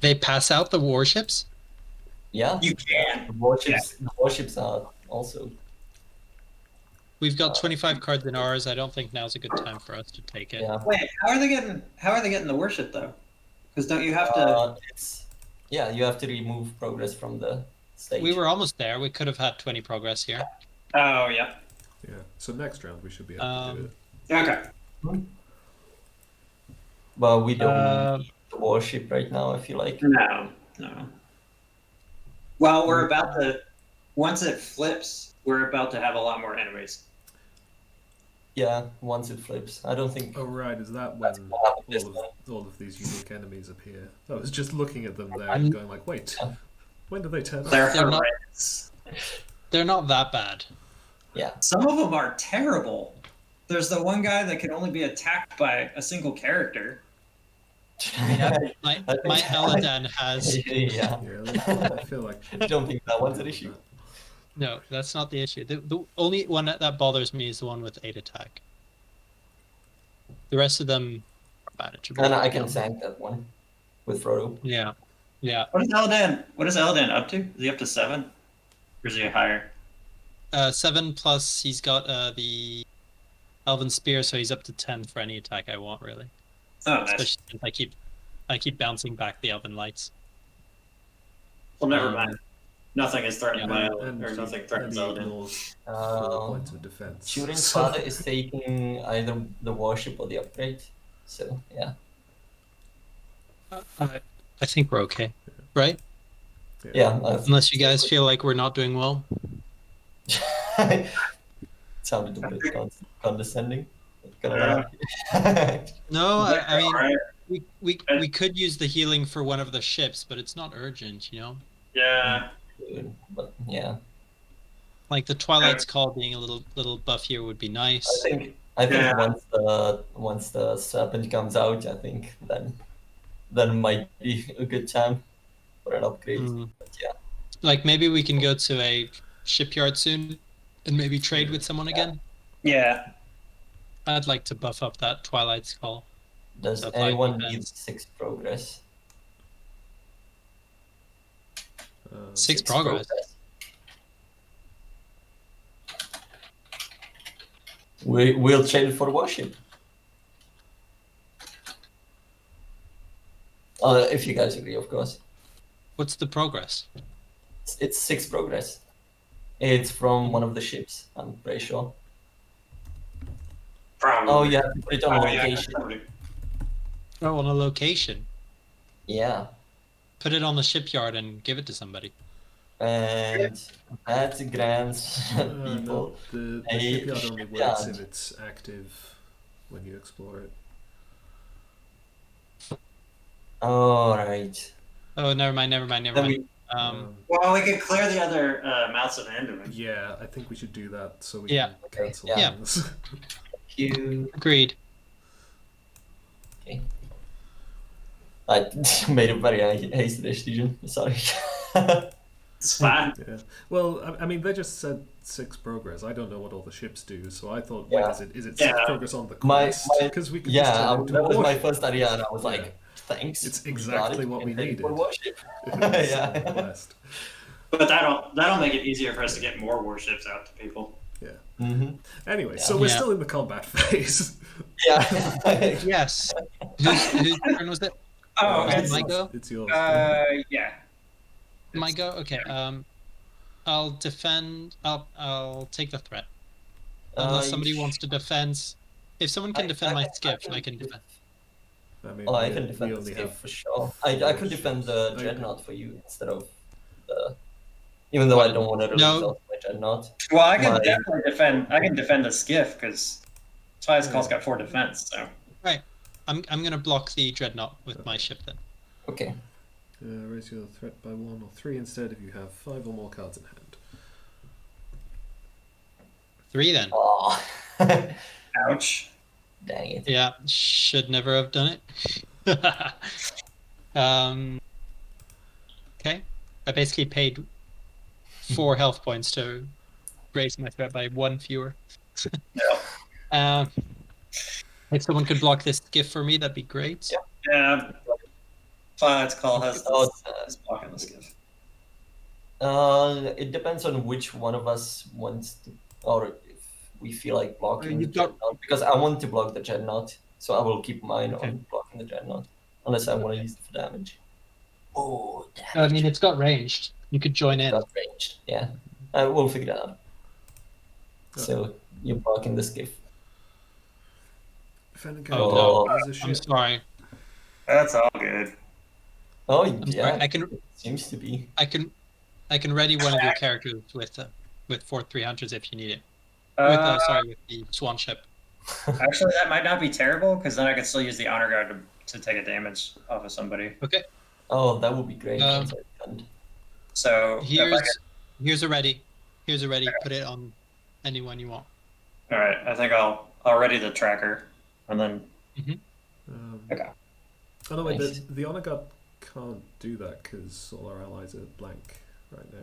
They pass out the warships? yeah, You can. the warships are also. We've got 25 cards in ours. I don't think now's a good time for us to take it. Yeah. Wait, how are they getting the worship though? Because don't you have to? You have to remove progress from the stage. We were almost there. We could have had 20 progress here. Oh yeah. Yeah. So next round we should be able to do it. Okay. But we don't need the warship right now, I feel like. No. Well, we're about to. Once it flips, we're about to have a lot more enemies. Yeah, once it flips. I don't think. Oh right, is that when what happened this all of these unique enemies appear? I was just looking at them there I'm- and going like, wait, when do they turn up? They're They're not- horrendous. They're not that bad. Yeah. Some of them are terrible. There's the one guy that can only be attacked by a single character. My Eladan has... Yeah. Yeah, I feel like I don't think that one's an issue. No, that's not the issue. The only one that bothers me is the one with 8 attack. The rest of them are manageable. And I can sank that one with Frodo. Yeah. Yeah. What is Eladan up to? Is he up to 7? Or is he higher? 7 plus he's got the Elven Spear, so he's up to 10 for any attack I want, really. Oh, nice. Especially since I keep bouncing back the Elven Lights. Well, never Um, mind. Nothing is threatened by and Eladan, or nothing threatens he Eladan. ignores 4 points of defense. Turin's So- father is taking either the warship or the upgrade. So, yeah. I think we're okay, right? Yeah. Unless you guys feel like we're not doing well. It sounded a bit condescending. Not gonna lie. No, I mean, Alright. we could use the healing for one of the ships, but it's not urgent, you know? Yeah. But yeah, Like the Twilight's Call being a little buff here would be nice. I think Yeah. once the serpent comes out, I think then might be a good time for an upgrade. Mm. But yeah, Like maybe we can go to a shipyard soon and maybe trade with someone again. Yeah. I'd like to buff up that Twilight's Call. does So 5 anyone need defense. 6 progress? 6 progress. We'll trade for warship. If you guys agree, of course. What's the progress? It's 6 progress. It's from one of the ships, I'm pretty sure. From. Oh, you have to put it on Oh, yeah. location. Oh, on a location. Yeah. Put it on the shipyard and give it to somebody. And that grants No, people. the a shipyard only works shipyard. if it's active when you explore it. Alright. Oh, never mind. Then we, Well, we could clear the other mouths of Enderman. Yeah, I think we should do that so we Yeah. can cancel Yeah. things. you Agreed. I made a very hasty decision. Sorry. It's fine. Yeah. Well, I mean, they just said 6 progress. I don't know what all the ships do, so I thought, Yeah. wait, is it 6 Yeah. progress on the My- quest? my- Because we can Yeah, just turn it into that a was my warship first idea, and I was Yeah. like, thanks. It's we got exactly it, what we and then needed. for warship. if it was Yeah. on the quest. But that'll make it easier for us to get more warships out to people. Mm-hmm. Anyway, Yeah. so we're Yeah. still in the combat phase. Yeah. Yes. Whose turn was it? Oh, it's it's my go? It's yours. yeah. My go. Okay. I'll defend. I'll take the threat. Unless somebody wants to defend. If someone can defend my skiff, I can defend. I mean, I we- can we defend the only skiff have for sure. I four could defend the ships. Dreadnought for you instead of the. Even though I don't want to release No. out my Dreadnought. Well, I can My- definitely defend. I can defend the skiff because Spice Call's Yeah. got 4 defense. So Right. I'm gonna block the Dreadnought with my ship then. Okay. Raise your threat by 1 or 3 instead if you have 5 or more cards in hand. 3 then. Oh. ouch. Dang it. Yeah, should never have done it. Okay. I basically paid 4 health points to raise my threat by 1 fewer. Yeah. If someone could block this skiff for me, that'd be great. Yeah. Spice Call has Oh, this blocking the skiff. It depends on which one of us wants to, or if we feel like blocking the You've got- Dreadnought. Because I want to block the Dreadnought, so I will keep mine Okay. on blocking the Dreadnought, unless I want to use it for damage. Oh, damage. I mean, it's got ranged. You could join in. Got ranged. Yeah, we'll figure it out. Yeah. So you're blocking the skiff. Defending Oh, character is a I'm ship. sorry. That's all good. Oh I'm yeah, sorry. it seems to be. I can ready one of your characters with 4 300s if you need it. With the swan ship. Actually, that might not be terrible because then I could still use the honor guard to take a damage off of somebody. Oh, that would be great. Um, once I defend. So if I Here's a ready. Here's a ready. Put it on anyone you want. all right, I think I'll ready the tracker, and then Okay. Oh no, wait, Nice. the honor guard can't do that because all our allies are blank right now.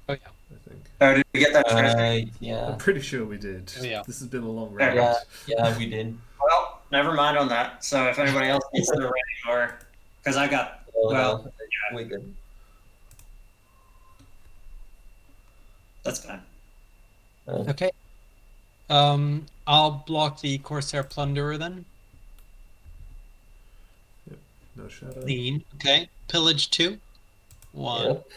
Oh yeah. I think. oh, did we get that tracker? Yeah, I'm pretty sure we did. Oh, yeah. This has been a long Yeah. round. yeah, we did. Well, never mind on that. So if anybody else needs the rating or because I got Oh, Well, no, we good. that's fine. Okay. I'll block the Corsair Plunderer then. No shadow. Clean. Okay. Pillage 2. 1, Yep.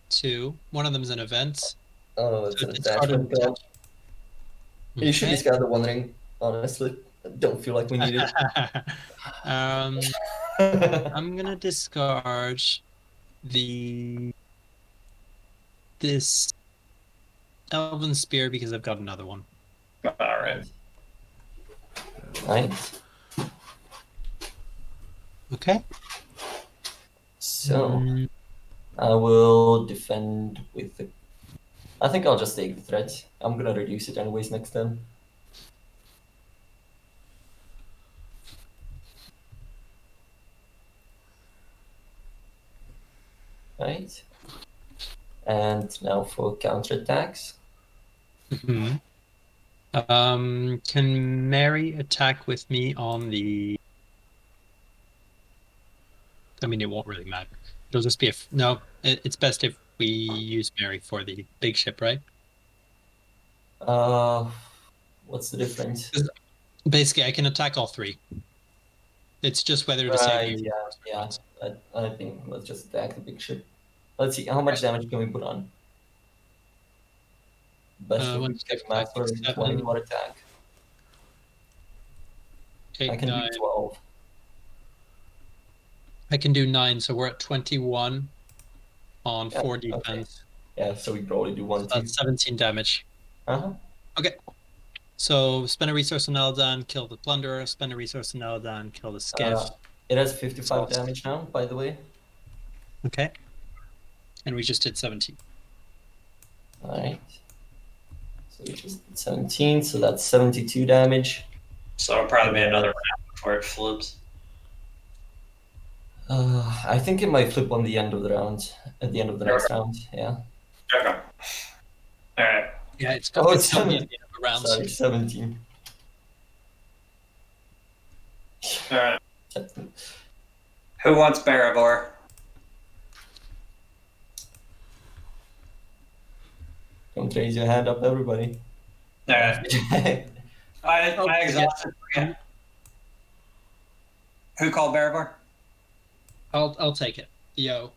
2. One of them's an event. Oh, it's So an it's started attachment with card. You should Okay. discard the One Ring, honestly. I don't feel like we need it. I'm gonna discard this Elven Spear because I've got another one. All right. Nice. Okay. So, Mm, I will defend with the... I think I'll just take the threat. I'm gonna reduce it anyways next turn. Right. And now for counterattacks. mhm. Can Mary attack with me on the? I mean, it won't really matter. It'll just be no. It's best if we use Mary for the big ship, right? What's the difference? Basically, I can attack all 3. It's just whether to Right, save you. yeah. I think let's just attack the big ship. Let's see, how much damage can we put on? Best of 1, 2, 5, for 6, 7, 20 more attack. 8, I can 9. do 12. I can do 9, so we're at 21 on Yeah, 4 okay. defense. Yeah, so we probably do 1, 2. That's 17 damage. Uh-huh. Okay. So spend a resource on Eldan, kill the plunderer. Spend a resource on Eldan, kill the skiff. It has 55 So- damage now, by the way. Okay. And we just did 17. Alright. So we just did 17, so that's 72 damage. So it'll probably be another round before it flips. I think it might flip on the end of the round, at the end of the next round, yeah. Okay. All right. Yeah, it's Oh, got it's it's gonna be 7. at the end of the round. Sorry, 17. All right. Who wants Barabor? Don't raise your hand up, everybody. All right. I exhausted. yeah. Who called Barabor? I'll take it. Yo,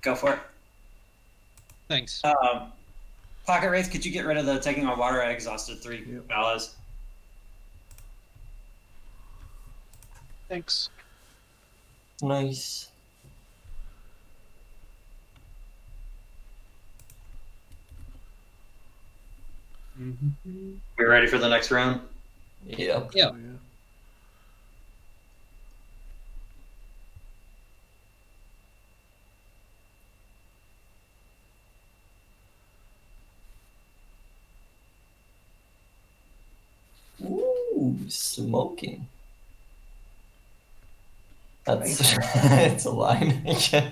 Go for it. thanks. Pocket Wraith, could you get rid of the taking on water? I exhausted 3 Yep. allies. Thanks. Nice. Mm-hmm. We ready for the next round? Yeah. Yeah. Oh, yeah. Ooh, smoking. That's it's a line. Yeah.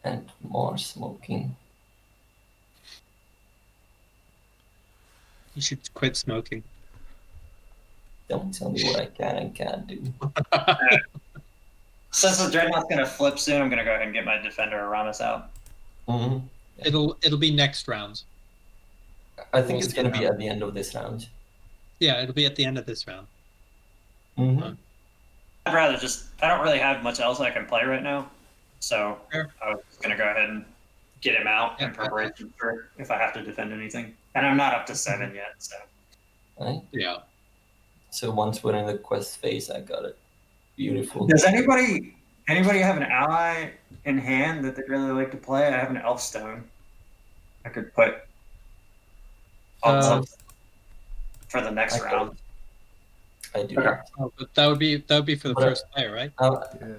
And more smoking. You should quit smoking. Don't tell me what I can and can't do. Since the Dreadnought's going to flip soon, I'm going to go ahead and get my Defender Aramis out. Mhm. It'll be next round. I think it's gonna be at the end of this round. Yeah, it'll be at the end of this round. Mhm. I'd rather just... I don't really have much else I can play right now. So Fair. I was going to go ahead and get him out Yeah, in preparation for if I have to defend anything. And I'm not up to 7 yet, so... Right? Yeah. So once we're in the quest phase, I got it. Beautiful. Does anybody have an ally in hand that they'd really like to play? I have an Elfstone. I could put on some for the next I round. I do Okay. not. Oh, but that would be for the But, first player, right? Yeah.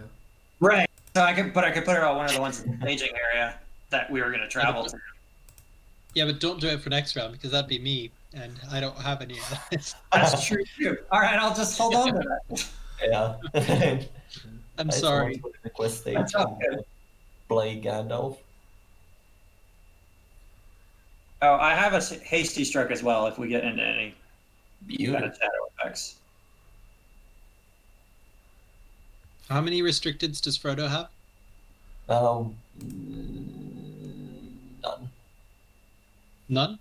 Right. So I could put it on one of the ones in the staging area that we were going to travel to. Yeah, but don't do it for next round because that'd be me, and I don't have any allies. That's true too. All right, I'll just hold on to that. Yeah. I'm I just sorry. want to put in the quest stage That's all and play Gandalf. Oh, I have a hasty stroke as well if we get into any kind Beautiful. of shadow effects. How many restricteds does Frodo have? None. None.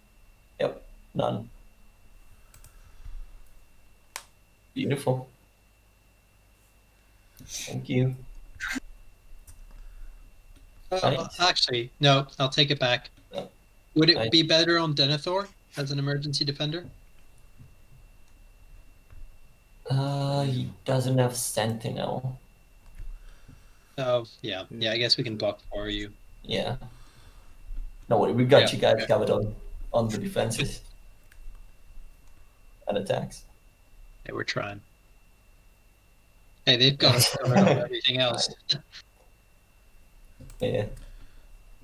Yep, none. Beautiful. Thank you. Nice. Actually, no. I'll take it back. Oh. Would it Nice. be better on Denethor as an emergency defender? He doesn't have Sentinel. Oh, yeah. Yeah, I guess we can block for you. Yeah. No worry, we got Yeah, you guys okay. covered on the defenses and attacks. Hey, we're trying. Hey, they've got us covered on everything else. Yeah.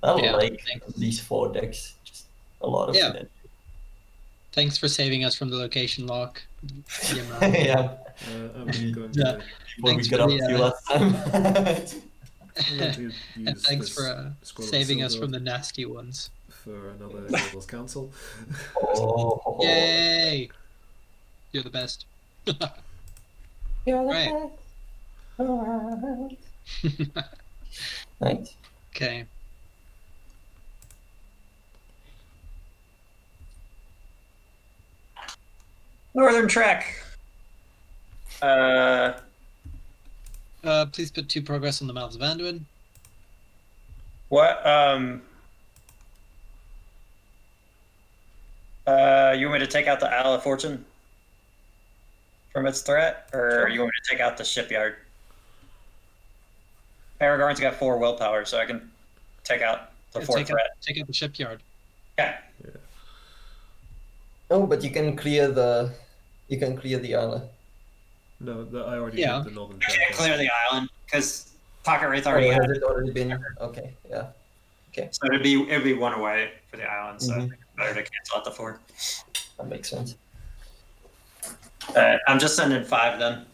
I Yeah, like thanks. these 4 decks. Just a lot of Yeah. synergy. Thanks for saving us from the location lock. Yeah. I'm going Yeah. to, What we Thanks got for up the, to last time. I'm going to And use thanks this for Squirrel saving us Silver from the nasty ones. for another Devil's Council. Oh. Yay! You're the best. You're Right. Nice. Okay. Northern Trek. Please put 2 progress on the Mouths of Anduin. What? You want me to take out the Isle of Fortune from its threat, or Sure. you want me to take out the shipyard? Aragorn's got 4 willpower, so I can take out the 4 threat. Take out the shipyard. Yeah. Oh, but you can clear the island. No, I already Yeah. did the Northern You Trek. can't clear the island because Pocket Wraith Oh, already has had it already been? Okay, yeah. it. So it'd be 1 away for the island, so I Mhm. think it's better to cancel out the 4. That makes sense. I'm just sending 5 then.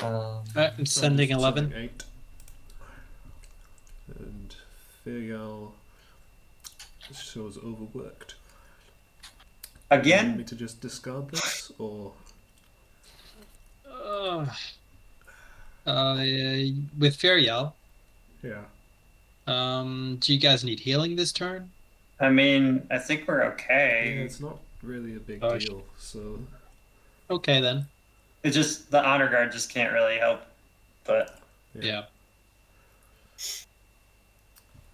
I'm sending 11. 8. And Ferial shows overworked. You want me Again? to just discard this, or With Ferial, yeah? do you guys need healing this turn? I mean, I think we're Yeah, okay. it's not really a big Oh, deal. So Okay then. It's just the honor guard just can't really help. But Yeah.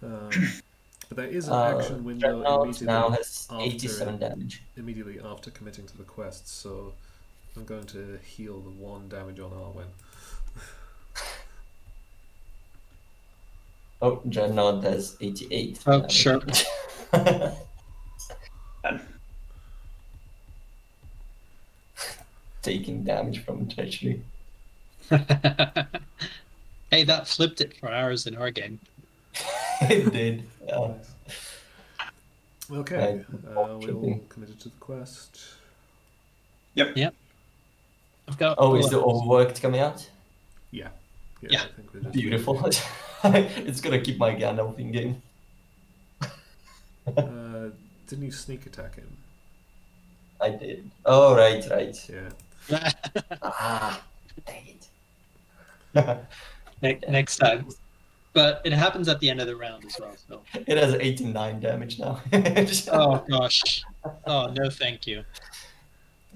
But there is an action window Dreadnaught now has after 87 damage. immediately after committing to the quest, so I'm going to heal the 1 damage on Arwen. Oh, Dreadnaught has 88 Oh, damage. sure. Taking damage from treachery. Hey, that flipped it for ours in our game. It did. Yeah. Nice. Okay, Right. we all committed to the quest. Yep. I've got. Oh, is the overworked coming out? Yeah, Yeah. I think we're just Beautiful. It's gonna keep my Gandalf in game. Didn't you sneak attack him? I did. Oh, right. Yeah. Ah, dang it. Next time. But it happens at the end of the round as well. So. It has 89 damage now. Oh gosh. Oh no, thank you.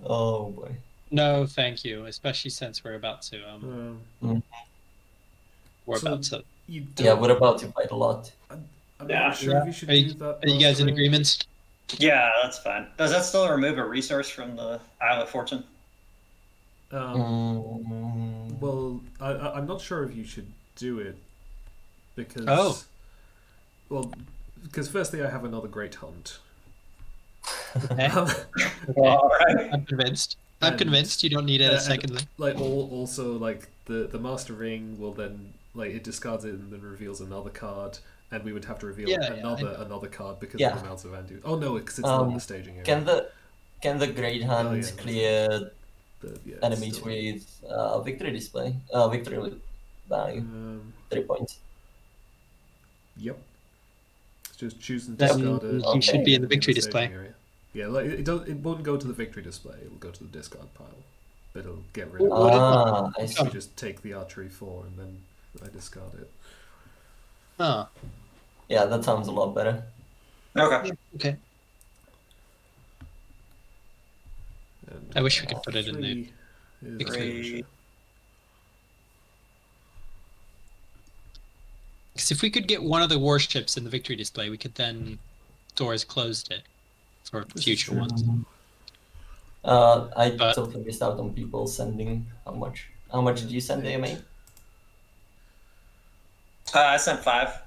Oh boy. No, thank you. Especially since we're about to. We're so about to. You Yeah, don't, we're about to fight a lot. I'm Yeah. not sure if you should Are do you, that. are you guys in mastering. agreement? Yeah, that's fine. Does that still remove a resource from the Isle of Fortune? Well, I'm not sure if you should do it because. Oh. Well, because firstly, I have another great hunt. Okay. All right. I'm convinced. I'm And- convinced you don't need it a second. Like also like the master ring will then like it discards it and then reveals another card, and we would have to reveal Yeah, I another card because Yeah. of the amounts of Andu. Oh no, because it's not in the staging area. Can the Great Hand yeah, clear But, yeah, it's enemies still- with victory display? Victory with value. 3 points. Yep. It's just choose and Then discard it. you should be in the in victory staging display. area. Yeah, like it won't go to the victory display. It'll go to the discard pile. But it'll get rid of What it. is Ah, I You see. just take the archery 4 and then I discard it. Oh, Yeah, that sounds a lot better. Okay. okay. And I wish we could put it in the. 3 is victory. Skirmisher. Because if we could get one of the warships in the victory display, we could then doors closed it for This is future true. ones. I But- totally missed out on people sending how much. How much did you send, AMA? I sent 5.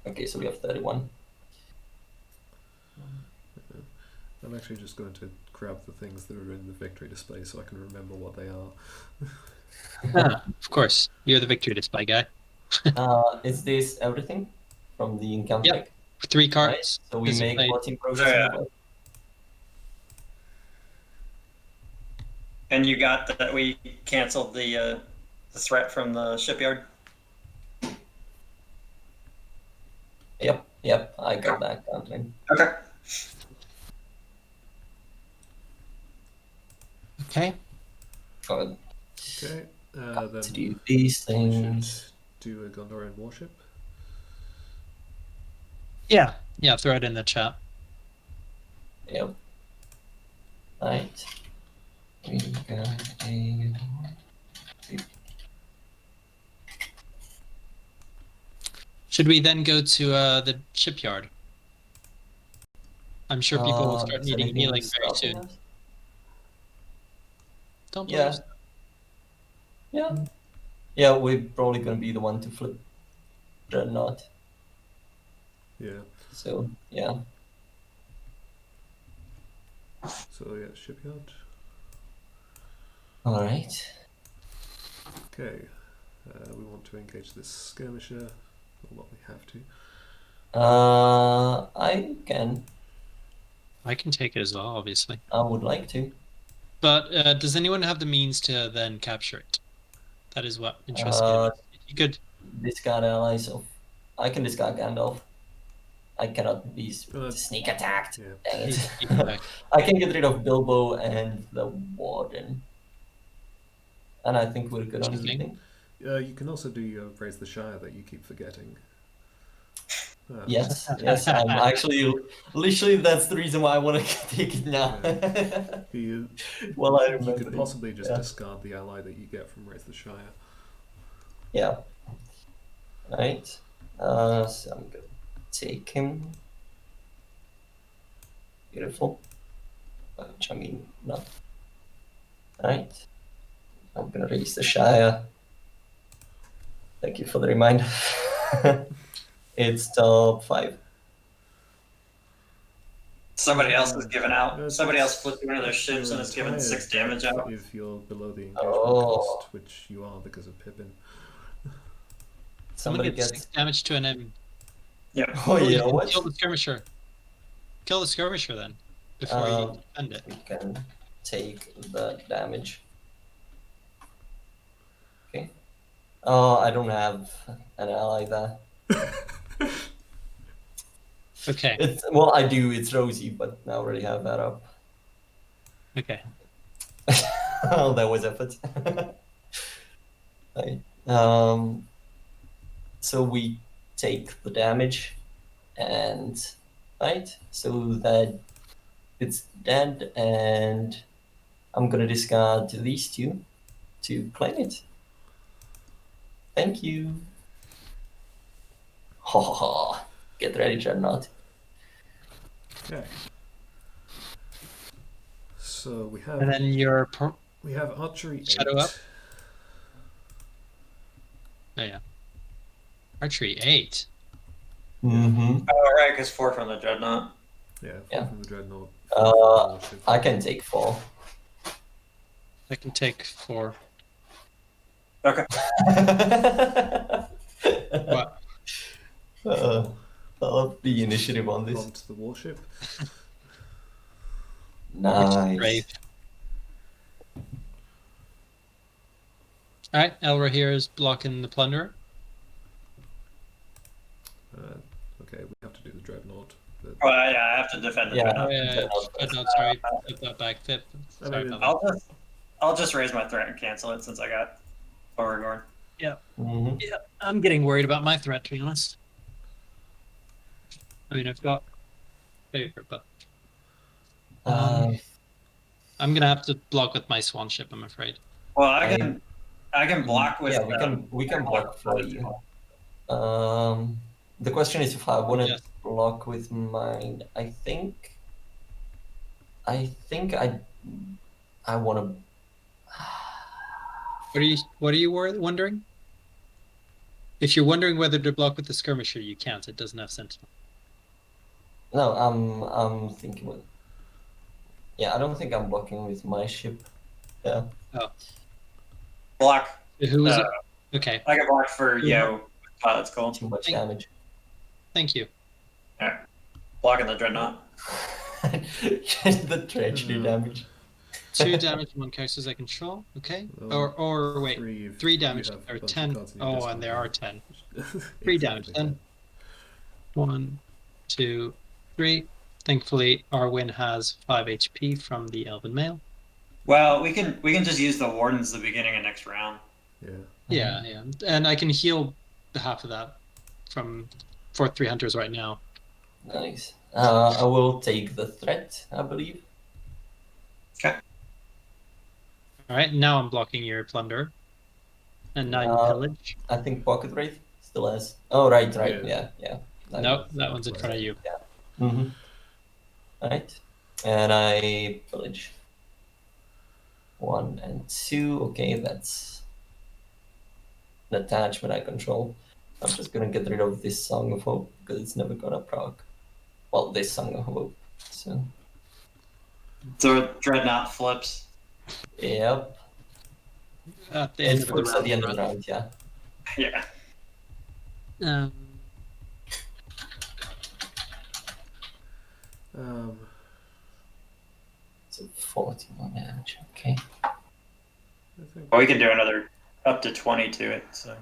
Okay, so we have 31. I'm actually just going to grab the things that are in the victory display so I can remember what they are. Of course, you're the victory display guy. Is this everything from the encounter? Yep. deck? 3 Right, cards. so we make display. 14 progress. Yeah. on the board. And you got that we canceled the threat from the shipyard? Yep, I got that countering. Okay. Okay. Good. Okay, To then do these we things. should do a Gondorian warship. Yeah. Yeah. Throw it in the chat. Yep. Right. We got a. Should we then go to the shipyard? I'm sure people will start is needing anything healing very stopping soon. us? Don't Yeah. lose. Yeah, we're probably gonna be the one to flip Dreadnaught. Yeah, So yeah. so yeah, shipyard. All right. Okay, we want to engage this skirmisher. Well, we have to. I can. I can take it as well, obviously. I would like to. But does anyone have the means to then capture it? That is what interests me. If you could. Discard allies of. I can discard Gandalf. I cannot be Uh, sneak attacked. Yeah. Dang it. you can back. I can get rid of Bilbo and the Warden. And I think we're good on Interesting. everything. You can also do your Raise the Shire that you keep forgetting. Yes, I'm actually, literally that's the reason why I want to take it now. You, Well, I you remember could it. possibly just Yeah. discard the ally that you get from Raise the Shire. Yeah. Right. So I'm gonna take him. Beautiful. Which I mean, no. Right. I'm gonna raise the Shire. Thank you for the reminder. It's top 5. Somebody else is given out. Somebody else That's- flipped one of their that's ships your and is given entire 6 damage deck out. If you're below the engagement Oh. cost, which you are because of Pippin. Somebody Someone gets gets. 6 damage to an enemy. Yep. Oh, you know can what? Kill the skirmisher. Kill the skirmisher then, before you defend it. We can take the damage. Okay. Oh, I don't have an ally there. Okay. Well, I do. It's Rosie, but I already have that up. Okay. Oh, that was effort. Right. So we take the damage, and right, so that it's dead, and I'm gonna discard these 2 to claim it. Thank you. Ha ha ha! Get ready, Dreadnaught. Okay. So we have And then your archery Shadow 8. up. Oh yeah. Archery 8. Mm-hmm. Oh, right, because 4 from the Dreadnought. Yeah, 4 Yeah. from the Dreadnought. 4 from the warship. I can take 4. I can take 4. Okay. What? I'll have the initiative on this. Prompt the warship. Nice. Brave. Alright, Elra here is blocking the plunderer. Okay, we have to do the Dreadnought. But Oh, yeah, I have to defend the Yeah. Dreadnought. No, sorry, put that back. Sorry mean, about that. I'll just raise my threat and cancel it since I got Beauregard. Mm-hmm. Yeah, I'm getting worried about my threat, to be honest. I mean, I've got favor, but I'm gonna have to block with my swan ship, I'm afraid. Well, I can block with. Yeah, we can block for you. The question is if I want to Yes. block with mine. I think I want to. What are you wondering? If you're wondering whether to block with the skirmisher, you can't. It doesn't have sentinel. No, I'm thinking with. Yeah, I don't think I'm blocking with my ship. Yeah. Block. Who is it? Okay, I can block for Yo. Pilot's cool. Too much damage. thank you. Alright. Blocking the Dreadnought. The tragedy damage. 2 damage on characters I control. Okay. Or wait, 3 damage or 10. Oh, and there are 10. 3 damage then. 1, 2, 3. Thankfully, Arwen has 5 HP from the Elven Male. Well, we can just use the Wardens the beginning of next round. Yeah. Yeah, and I can heal half of that for 3 hunters right now. Nice. I will take the threat, I believe. Okay. All right, now I'm blocking your plunder, and now you pillage. I think Pocket Wraith still has. Oh, right. Yeah. No, that one's in front of you. Mm-hmm. Right. And I pillage. 1 and 2. Okay, that's an attachment I control. I'm just gonna get rid of this Song of Hope because it's never gonna proc. Well, this Song of Hope. So. Dreadnought flips. Yep. At the end It of the flips at the end of round. the round. Yeah. Yeah. So 41 damage. Okay. I think Well, we can do another up to 20 to it. So.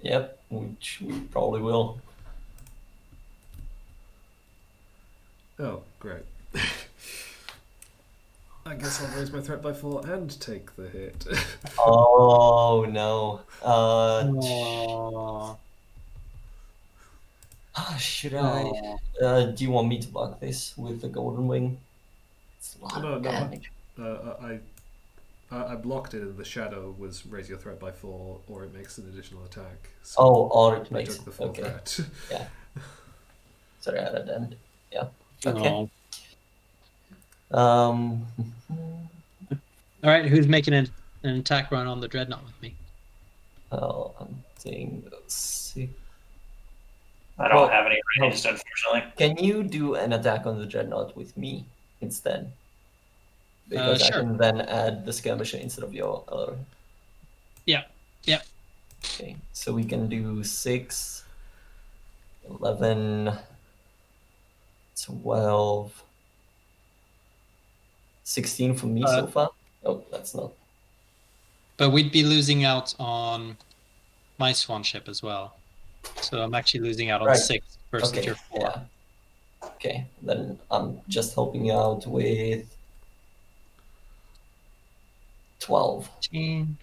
Yep. Which we probably will. Oh, great. I guess I'll raise my threat by 4 and take the hit. Oh no. Aw. Should I? Aw. Do you want me to block this with the Golden Wing? It's a lot No, of no. damage. I blocked it, and the shadow was raise your threat by 4, or it makes an additional attack. So Oh, or it I makes took the full okay. threat. Yeah. Sorry, I had a dent. Yeah. Okay. Oh. Um. All right, who's making an attack run on the Dreadnought with me? Well, I'm saying six. I don't Well, have any no. ranged, unfortunately. Can you do an attack on the Dreadnought with me instead? Because I Sure. can then add the skirmisher instead of your other. Yeah. Yeah. Okay, so we can do 6, 11, 12, 16 for me so far. Oh, that's not. But we'd be losing out on my swan ship as well. So I'm actually losing out on Right. 6 versus Okay, your 4. yeah. Okay, then I'm just helping you out with 12. 13,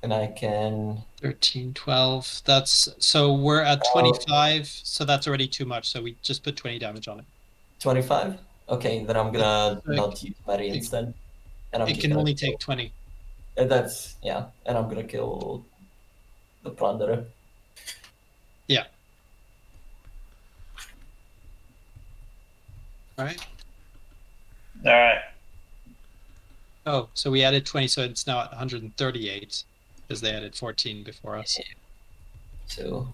And I can. 13, 12. That's so we're at 25. So that's already too much. So we just put 20 damage on it. 25? Okay, then I'm gonna Like, not use Mary instead. And I'm it just can gonna only kill. take 20. That's, yeah, and I'm gonna kill the plunderer. Yeah. All right. All right. Oh, so we added 20, so it's now at 138 because they added 14 before us. So,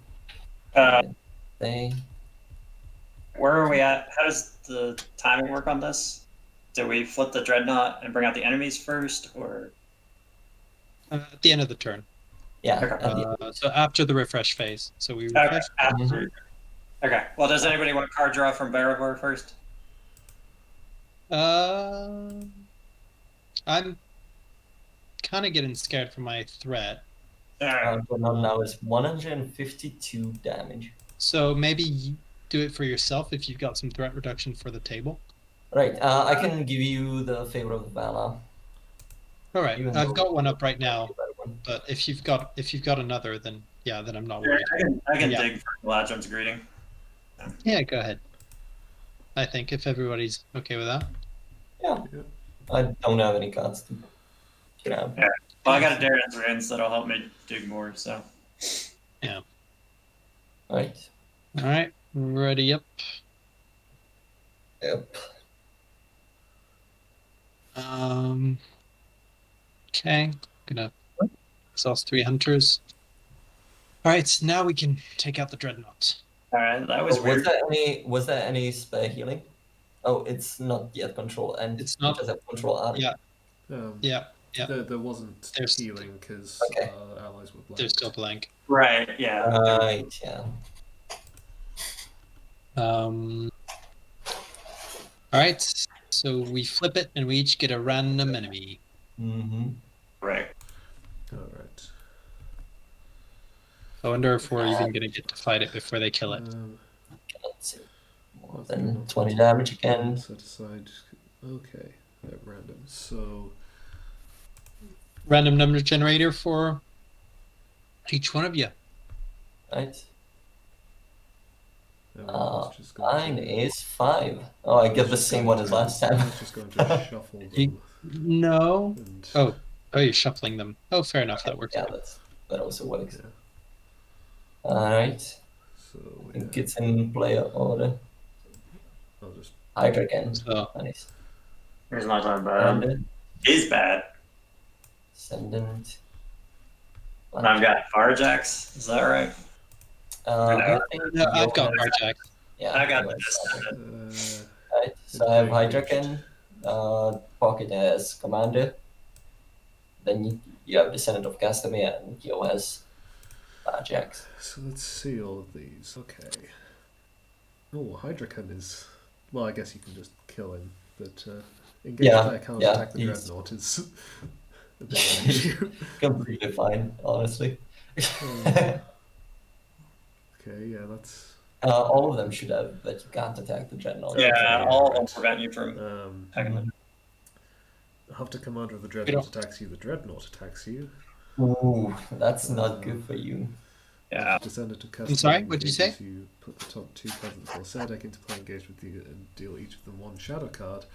Uh, they. where are we at? How does the timing work on this? Do we flip the Dreadnought and bring out the enemies first, or At the end of the turn. Yeah. Okay. at the- So after the refresh phase. So we okay? refresh. After. Okay. Well, does anybody want card draw from Barivore first? I'm kind of getting scared for my threat. All right. Dreadnought now is 152 damage. So maybe you do it for yourself if you've got some threat reduction for the table. Right, I can give you the favor of the Valor. All right, Even I've though- got one up right now, but if you've got another, then yeah, then I'm not worried. I can Yeah. dig for Ladron's greeting. Yeah, go ahead. I think if everybody's okay with that. Yeah. Yeah. I don't have any cards to grab. Well, I got a Darren's Ruins that'll help me dig more. So Right. All right, ready up. Yep. Okay, gonna exhaust 3 hunters. All right, so now we can take out the Dreadnought. all right, that was weird. Was there any spare healing? Oh, it's not yet control, and It's not- it does have control art. Yeah. Um, Yeah, yeah. There wasn't There's- healing because Okay. allies were blanked. They're still blank. Right. Yeah. Right. Yeah. All right, so we flip it and we each get a random enemy. Mm-hmm. Right. All right. I wonder if we're even gonna get to fight it before they kill it. Let's see. More than 20 damage again. Set aside. Okay. At random. So Random number generator for each one of you. Right. everyone's just going Mine to, is 5. Oh, I get the same one as last I time. was just going to shuffle them. You- No. And, Oh, you're shuffling them. Oh, fair enough. That works. Yeah, that also works. Yeah. Alright. So I think yeah, it's in player order. I'll just Hydra again. So Nice. Here's my time And bad. He's bad. Ascendant. And I've got Farjax. Is that right? I think no, I've got yours- Marjack. Yeah, I got yours the is Descendant. Right. So I have Okay, Hydra again. Pocket as commander. Then you have Descendant of Castamere, and Yo has Ajax. So let's see all of these. Okay. Oh, Hydracan is. Well, I guess you can just kill him, but engage Yeah, player can't yeah, attack the he's- Dreadnought is a bit of an issue. Completely fine, honestly. Okay, yeah, that's. All of them should have that you can't attack the Dreadnought. Yeah, all of them prevent you from attacking them. After commander of the Dreadnought attacks you, the Dreadnought attacks you. Ooh, that's not good for you. Yeah. Descendant to custom. I'm sorry, what'd you say? You put the top 2 cards of the full set deck into play, engage with you, and deal each of them 1 shadow card.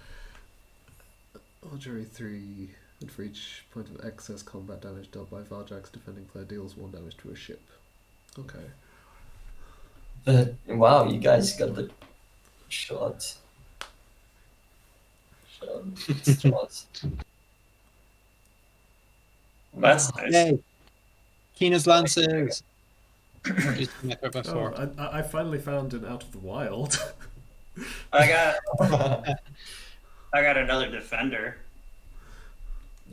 Archery 3. And for each point of excess combat damage dealt by Varjak's defending player deals 1 damage to a ship. Okay. Wow, you guys got the shot. Shot. That's nice. Yay! Keena's Lancers! Used the method before. Oh, I finally found an Out of the Wild. I got another defender.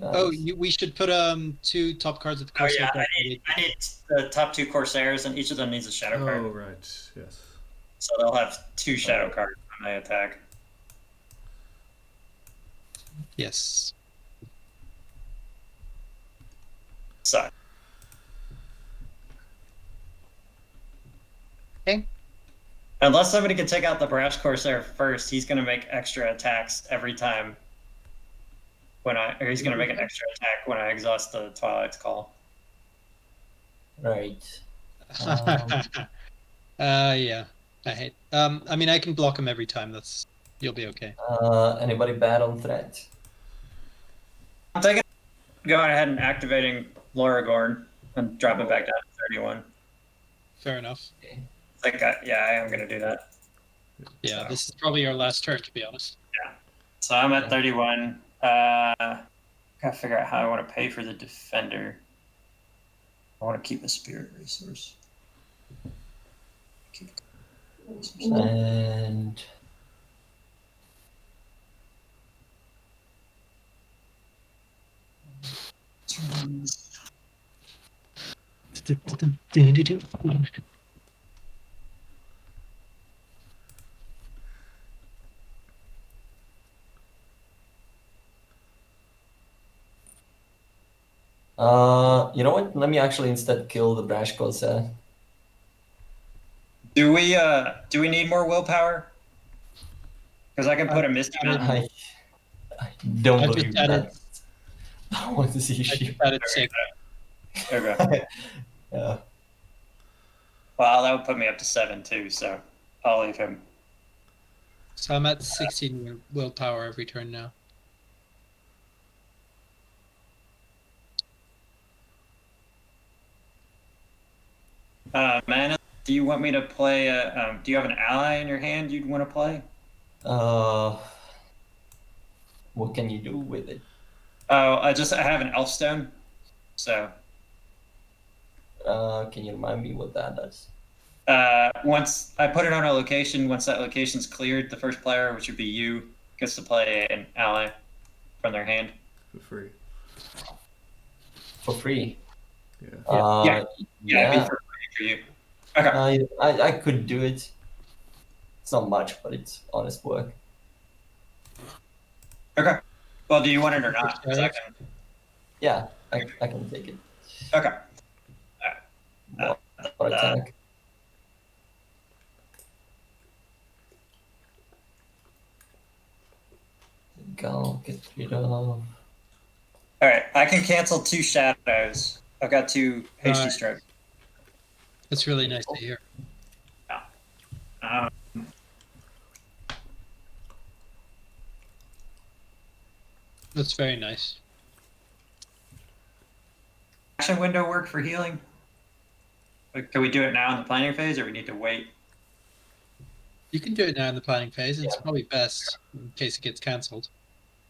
Oh, we should put 2 top cards at the Oh Corsair yeah, deck. I need the top 2 Corsairs, and each of them needs a shadow card. Oh, right, yes. So they'll have 2 shadow cards when they attack. Yes. So. Okay. Unless somebody can take out the Brash Corsair first, he's going to make extra attacks every time. He's going to make an extra attack when I exhaust the Twilight's Call. Right. Yeah. I hate. I mean, I can block him every time. You'll be okay. Anybody bad on threat? I'm going ahead and activating Loragorn and drop it back down to 31. Fair enough. I am going to do that. Yeah, So. this is probably our last turn, to be honest. Yeah. So I'm at 31. Gotta figure out how I want to pay for the defender. I want to keep a spirit resource. And you know what? Let me actually instead kill the Brash Corsair. Do we need more willpower? Because I can put a Misty Mountain. I don't I believe just added. that. I want to see I you. just added 6. Okay. Yeah. Well, that would put me up to 7 too, so I'll leave him. So I'm at 16 willpower every turn now. Mana, do you want me to play? Do you have an ally in your hand you'd want to play? What can you do with it? Oh, I have an Elfstone, so. Can you remind me what that does? Once I put it on a location, once that location's cleared, the first player, which would be you, gets to play an ally from their hand. For free. For free? Yeah. Yeah, it'd be for free for you. Okay. I could do it. It's not much, but it's honest work. Okay. Well, do you want it or not? 'Cause I can... Yeah, I can take it. Okay. What attack? Go get rid of. All right. I can cancel 2 shadows. I've got 2 hasty Alright. stroke. That's really nice to hear. Um, That's very nice. action window work for healing? Like, can we do it now in the planning phase, or we need to wait? You can do it now in the planning phase. It's Yeah. probably best in case it gets cancelled.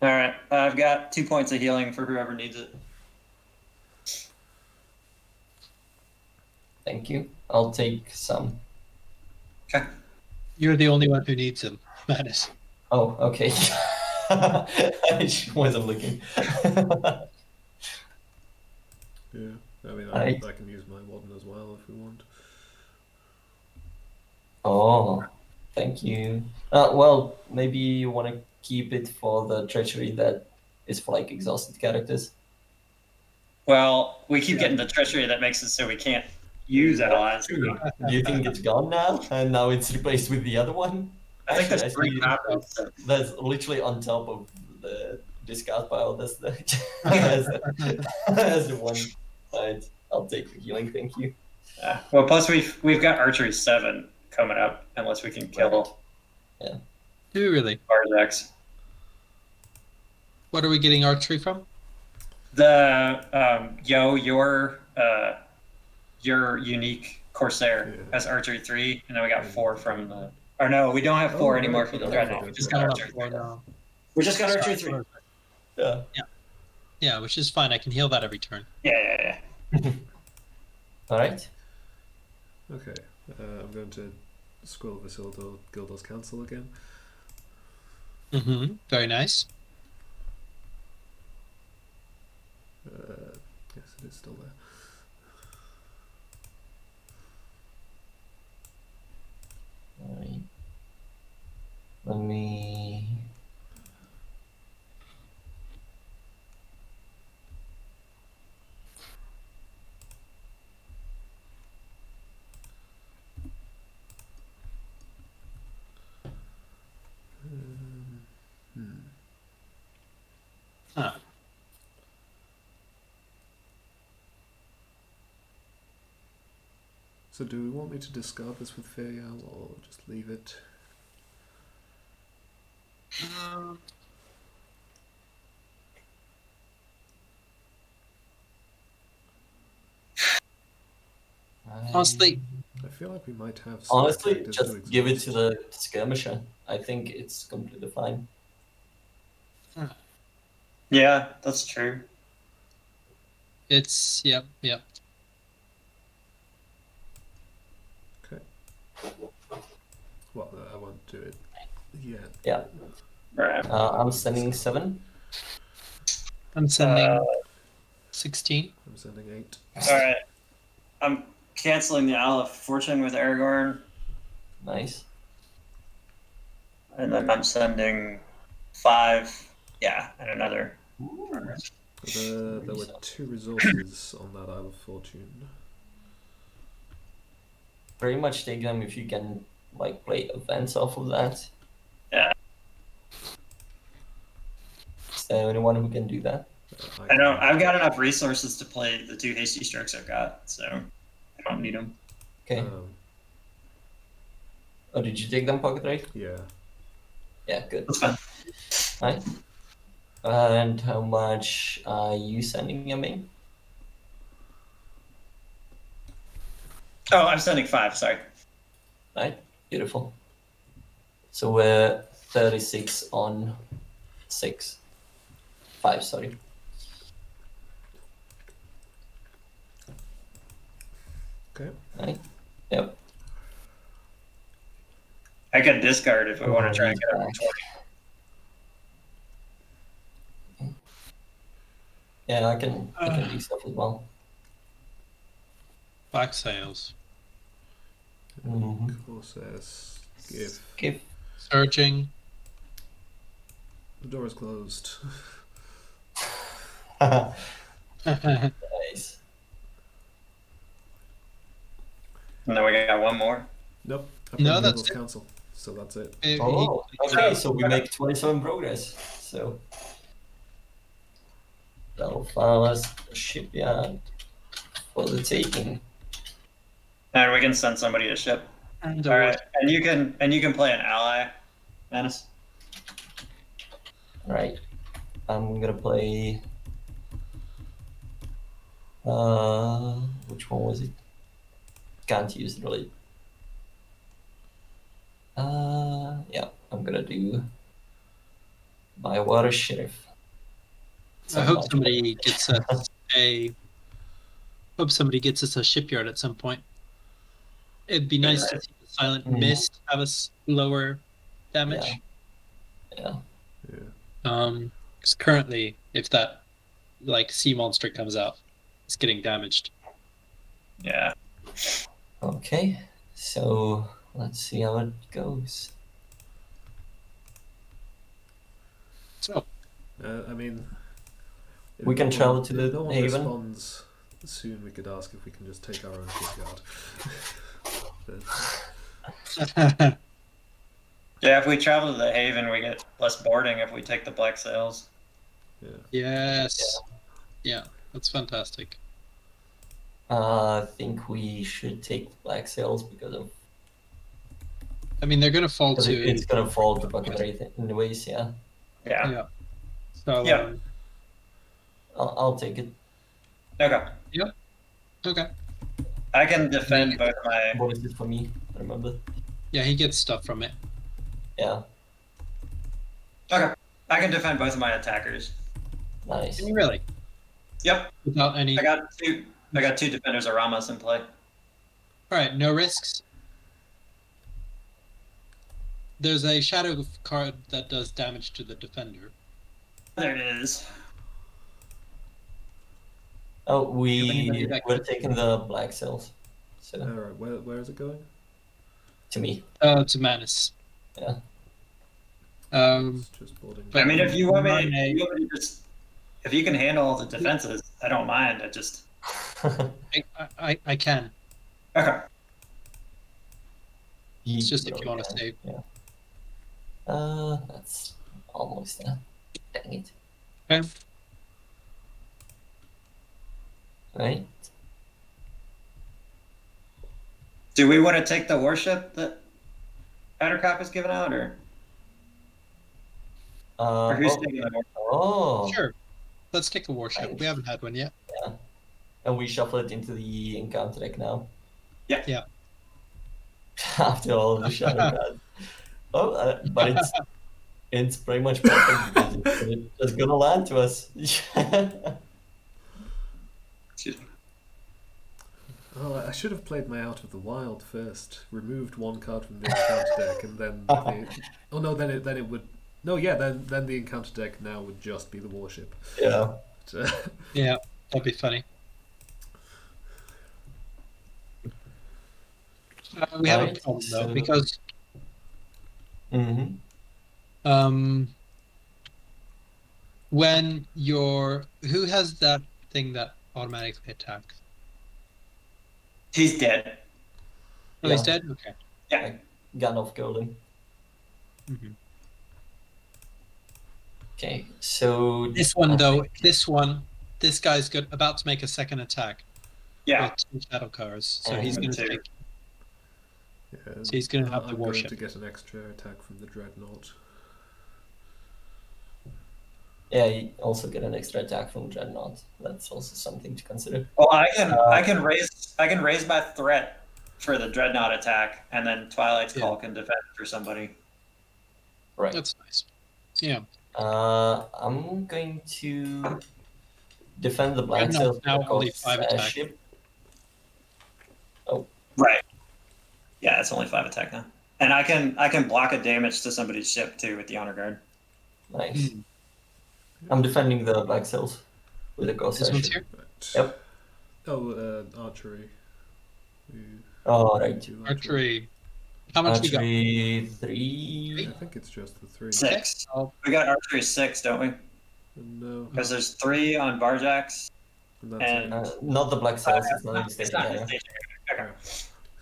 All right. I've got 2 points of healing for whoever needs it. Thank you. I'll take some. Okay. You're the only one who needs them, Manus. Oh, okay. I just wasn't looking. Yeah. I mean, I- I can use my Warden as well if we want. Oh, thank you. Well, maybe you want to keep it for the treachery that is for like exhausted characters. Well, we keep getting the treachery that makes it so we can't use allies. Do you think it's gone now, and now it's replaced with the other one? I think Actually, that's 3 copies. So. That's literally on top of the discard pile. That's the as the one. Right, I'll take the healing. Thank you. Well, plus we've got archery 7 coming up, unless we can kill Do we really? Barzak's. What are we getting archery from? Your unique Corsair Yeah. has archery 3, and then we got 4 from the. Or no, we don't have Oh, 4 anymore right, for the okay, Dreadnought. okay, We just okay. got Still archery up 4 3. now. We just got archery Sorry. 3. Yeah. Yeah, which is fine. I can heal that every turn. Yeah. All right. Okay, I'm going to scroll Vasildo Gildos Council again. Mm-hmm. Very nice. Yes, it is still there. All right. Let me. Huh. So do we want me to discard this with Ferial or just leave it? Honestly, I feel like we might have some Honestly, characters just give it to exhaust. the skirmisher. I think it's completely fine. Yeah, that's true. it's yep. Okay. Well, I won't do it yet. Yeah. Right. I'm sending 7. I'm sending 16. I'm sending 8. All right. I'm canceling the Owl of Fortune with Aragorn, Nice. and then I'm sending 5. Yeah, and another. There were 2 resources on that Isle of Fortune. Pretty much take them if you can like play events off of that. Yeah. Is there anyone who can do that? I know I've got enough resources to play the 2 hasty strokes I've got, so I don't need them. Okay. Oh, did you take them, Pocket Ray? Yeah. Yeah, good. That's fine. Right. And how much are you sending your main? Oh, I'm sending 5. Sorry. Right. Beautiful. So we're 36 on 6. 5, sorry. Okay. Right. Yep. I can discard if we want to try and get up to 20. Yeah, I can do stuff as well. Black sails. Corsairs. Skiff. Okay. Surging. The door is closed. Nice. And then we got one more. Nope. No, I've that's Gildos it. Council, so that's it. Oh, okay, so we make 27 progress. So that'll file us a shipyard for the taking. And we can send somebody to ship. And All right, and you can play an ally, Manus. Right. I'm gonna play. Which one was it? Can't use it really. Yeah, I'm gonna do my water sheriff. I hope somebody gets us a shipyard at some point. It'd be nice to see the silent mist have us lower damage. Yeah. Because currently, if that like sea monster comes out, it's getting damaged. Yeah. Okay, so let's see how it goes. So I mean, if We can no travel one- to if the no one haven. responds soon, we could ask if we can just take our own shipyard. But, Yeah, if we travel to the Haven, we get less boarding if we take the black sails. yeah. yes, yeah, that's fantastic. I think we should take the black sails because I mean, they're gonna fall to it's gonna fall to bucket rate anyways. Yeah. Yeah. yeah. So Yeah. I'll take it. Okay. Okay. I can defend both of my. What is it for me? Remember? Yeah, he gets stuff from it. Yeah, Okay. I can defend both of my attackers. nice. Can you really? Yep. Without any. I got two defenders of Ramos in play. All right, no risks. There's a shadow card that does damage to the defender. There it is. Oh, anybody that we're could- taking the black cells. So Alright, where is it going? to me, It's a madness. Yeah. It's just boarding. But- I mean, if you want me, Mine, if you can handle the defenses, I don't mind. I just I can. okay. It's just if really you want to can, save. Yeah. That's almost there. Dang it. Okay. Right. Do we want to take the warship that Attercop has given out, or who's taking the warship? oh. Sure. Let's take a warship. Nice. We haven't had one yet. And we shuffle it into the encounter deck now. Yeah. Yeah. After all of the shadow cards. Oh, but it's pretty much perfect because it's just gonna land to us. Excuse me. Oh, I should have played my Out of the Wild first. Removed one card from the encounter deck, and then oh no, then it would. No, yeah, then the encounter deck now would just be the warship. Yeah. But, Yeah, that'd be funny. We have a Right, problem though so- because Mm-hmm. when who has that thing that automatically attacks? He's dead. Oh, he's Yeah. dead. Okay. Yeah. Gun of Golden. Mhm. Okay, so This one though, this guy's about to make a second attack Yeah. with two shadow cards, so And he's going to two. take. yeah, So he's going to have the I'm going warship. to get an extra attack from the Dreadnaught. yeah, you also get an extra attack from Dreadnaught. That's also something to consider. Well, I can raise my threat for the Dreadnought attack, and then Twilight's Call can defend for somebody. Right. That's nice. Yeah. I'm going to defend the black Dreadnought's cells now only because 5 attack. ship. Right. Yeah, it's only 5 attack now, and I can block a damage to somebody's ship too with the honor guard. Nice. Hmm. I'm defending the black cells with a ghost This one's ship. here. Right. Yep. Oh, archery. We Oh, right. do Archery. How much we got? Archery 3. I think it's just the 3. 6. Oh, We got archery 6, don't we? No, Because there's 3 on Barjacks. and that's and- it. Not the black cells. It's not in the It's station. not Yeah. stationary. Okay.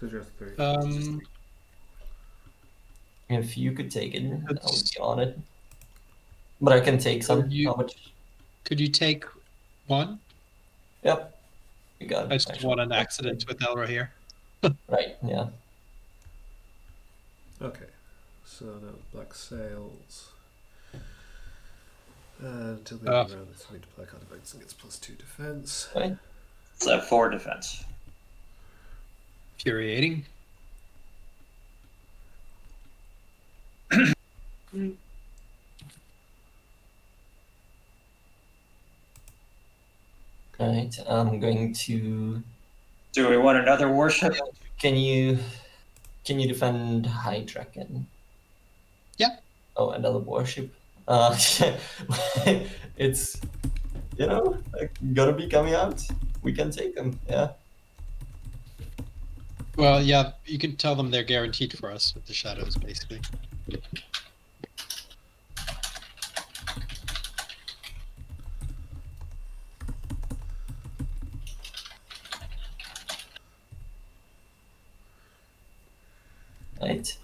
So just 3. If you could take it, I would That's- be on it. But I can take some. You- How much? could you take one? Yep. You got it. I just actually. want an accident with Elra here. Right. Yeah. Okay, so now black sails. Until the end of the round, it's going to play card effects and gets +2 defense. Right. So 4 defense. Infuriating. Right. I'm going to. Do we want another warship? Can you defend Hydraken? Yeah. Oh, another warship. It's like, gonna be coming out. We can take them. Yeah. Well, yeah, you can tell them they're guaranteed for us with the shadows, basically. Right.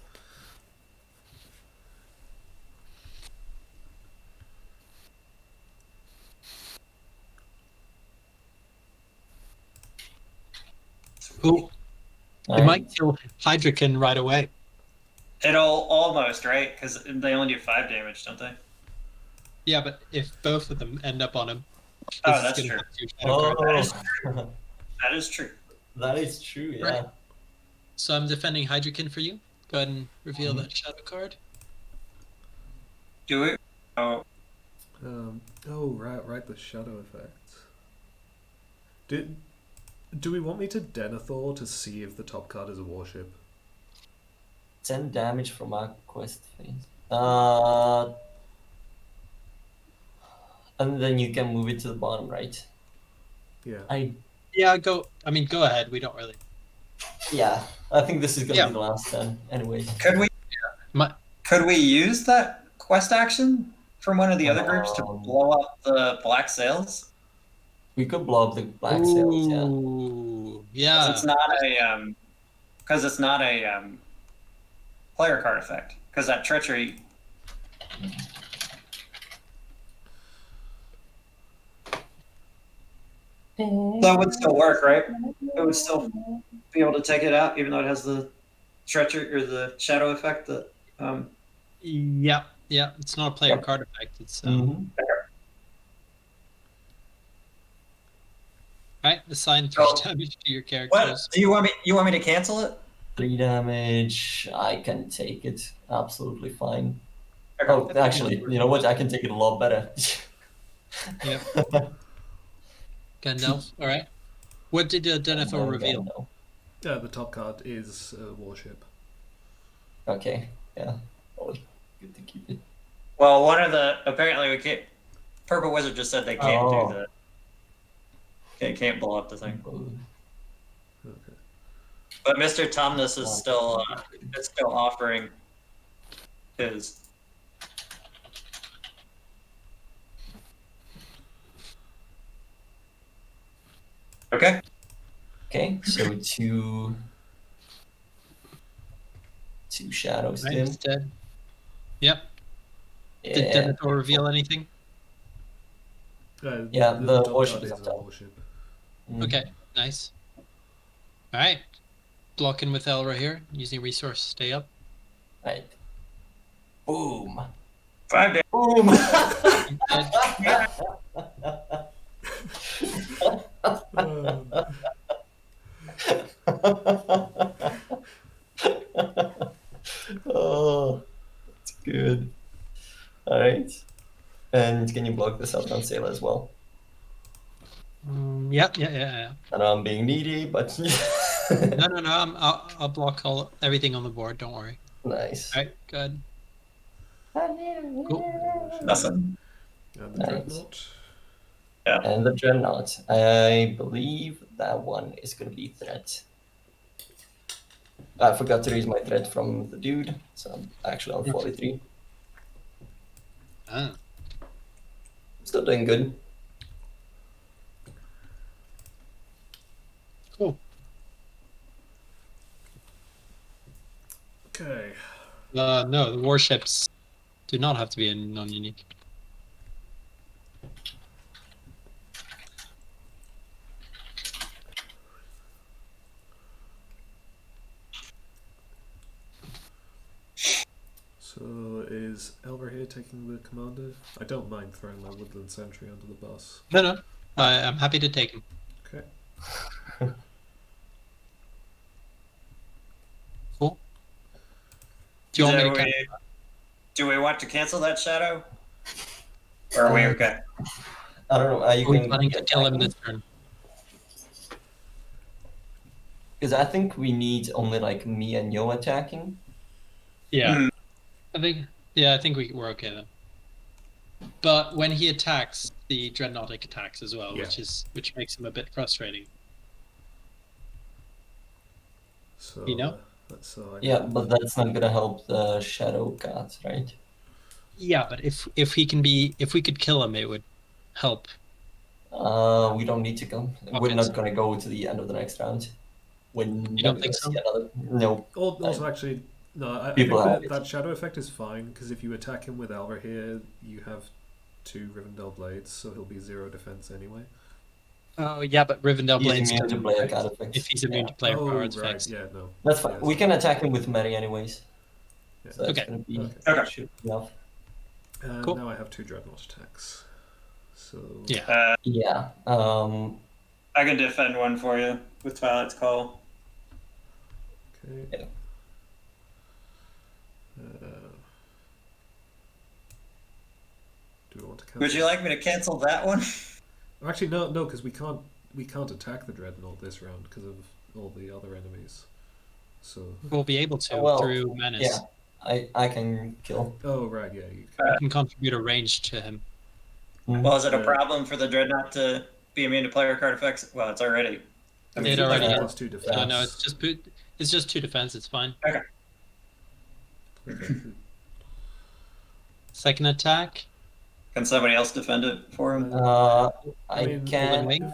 Ooh, it Right. might kill Hydraken right away. It'll almost, right? Because they only do 5 damage, don't they? Yeah, but if both of them end up on him, Oh, This is that's gonna true. have two shadow cards. Oh, That is true. that is true. Yeah. Right. So I'm defending Hydrokin for you. Go ahead and reveal that shadow card. Do it. Oh, Right, the shadow effect. Do we want me to Denethor to see if the top card is a warship? 10 damage from our quest phase. And then you can move it to the bottom right. Yeah. Yeah, go ahead. We don't really. I think this is gonna Yeah. be the last turn. Anyways. could we use that quest action from one of the other groups to Um, blow up the black sails? We could blow up the black sails. Yeah. Ooh, Because yeah. it's not a player card effect. Because that treachery. That would still work, right? It would still be able to take it out, even though it has the treachery or the shadow effect. That Yeah. It's not a player Yep. card effect. It's Mhm. Alright, assign 3 Oh. damage to your what characters. do you want me? You want me to cancel it? 3 damage. I can take it. Absolutely fine. Okay. Oh, actually, you know what? I can take it a lot better. Yep. Gandalf. Alright. What did Denethor reveal? No. Yeah, the top card is a warship. Okay. Yeah. Oh, good to keep it. Well, one of the apparently we can't. Purple Wizard just said they can't Oh. do the. They can't blow up the thing. Okay. But Mr. Tomness is still offering his. Okay. Okay, so two shadows. Right, Tim. it's dead. Yep. Yeah. Did Denethor reveal anything? Yeah, the top warship card is is up a top. warship. Mm. Okay, nice. Alright. Blocking with Elra here, using resource stay up. Right. Boom. 5 days. Boom. Oh, that's good. All right. And can you block the Southern Sail as well? Yeah. I know I'm being needy, but No. I'll block everything on the board. Don't worry. nice. All right, good. Cool. Nothing. And the Nice. Dreadnaught. And the Dreadnaught. I believe that one is going to be threat. I forgot to raise my threat from the dude, so I'm actually on 43. Ah. Still doing good. Cool. Okay. No, the warships do not have to be non-unique. So is Elver here taking the commander? I don't mind throwing my woodland sentry under the bus. No. I'm happy to take him. Okay. Cool. Do you want me to cancel? Do we want to cancel that shadow? Or are we okay? I don't know. You Are we can planning to get kill him back this turn? because I think we need only like me and Yo attacking. Yeah. Mhm. I think we're okay then. But when he attacks, the Dreadnaught attacks as well, Yeah. which makes him a bit frustrating. So You know? so I Yeah, but that's not gonna help the shadow cat, right? Yeah, but if we could kill him, it would help. We don't need to go. We're Okay, not so- gonna go to the end of the next round. We're don't never think gonna see another. No. Also, actually, no. I think People have it. that shadow effect is fine because if you attack him with Elver here, you have 2 Rivendell blades, so he'll be 0 defense anyway. Oh yeah, but Rivendell He's Blades immune to doesn't player affect card effects. if he's immune Yeah. to player Oh, cards right. effects. Yeah, no. That's fine. Yes. We can attack him with Mary anyways. Yeah. So that's Okay. gonna be Okay. Okay. should be enough. And Cool. now I have 2 Dreadnought attacks. So Yeah. Yeah. I can defend one for you with Twilight's Call. okay. Yeah. Do we want to cancel? Would you like me to cancel that one? Actually, no, because we can't attack the Dreadnought this round because of all the other enemies. So We'll be able to Well, through Menace. yeah. I can kill. oh right, yeah, you You can contribute a range to him. Well, is it a Uh, problem for the Dreadnought to be immune to player card effects? Well, it's already. I mean, It already like, is. +2 defense. No, no, it's just 2 defense. It's fine. Okay. Second attack. Can somebody else defend it for him? I mean, can. Wing?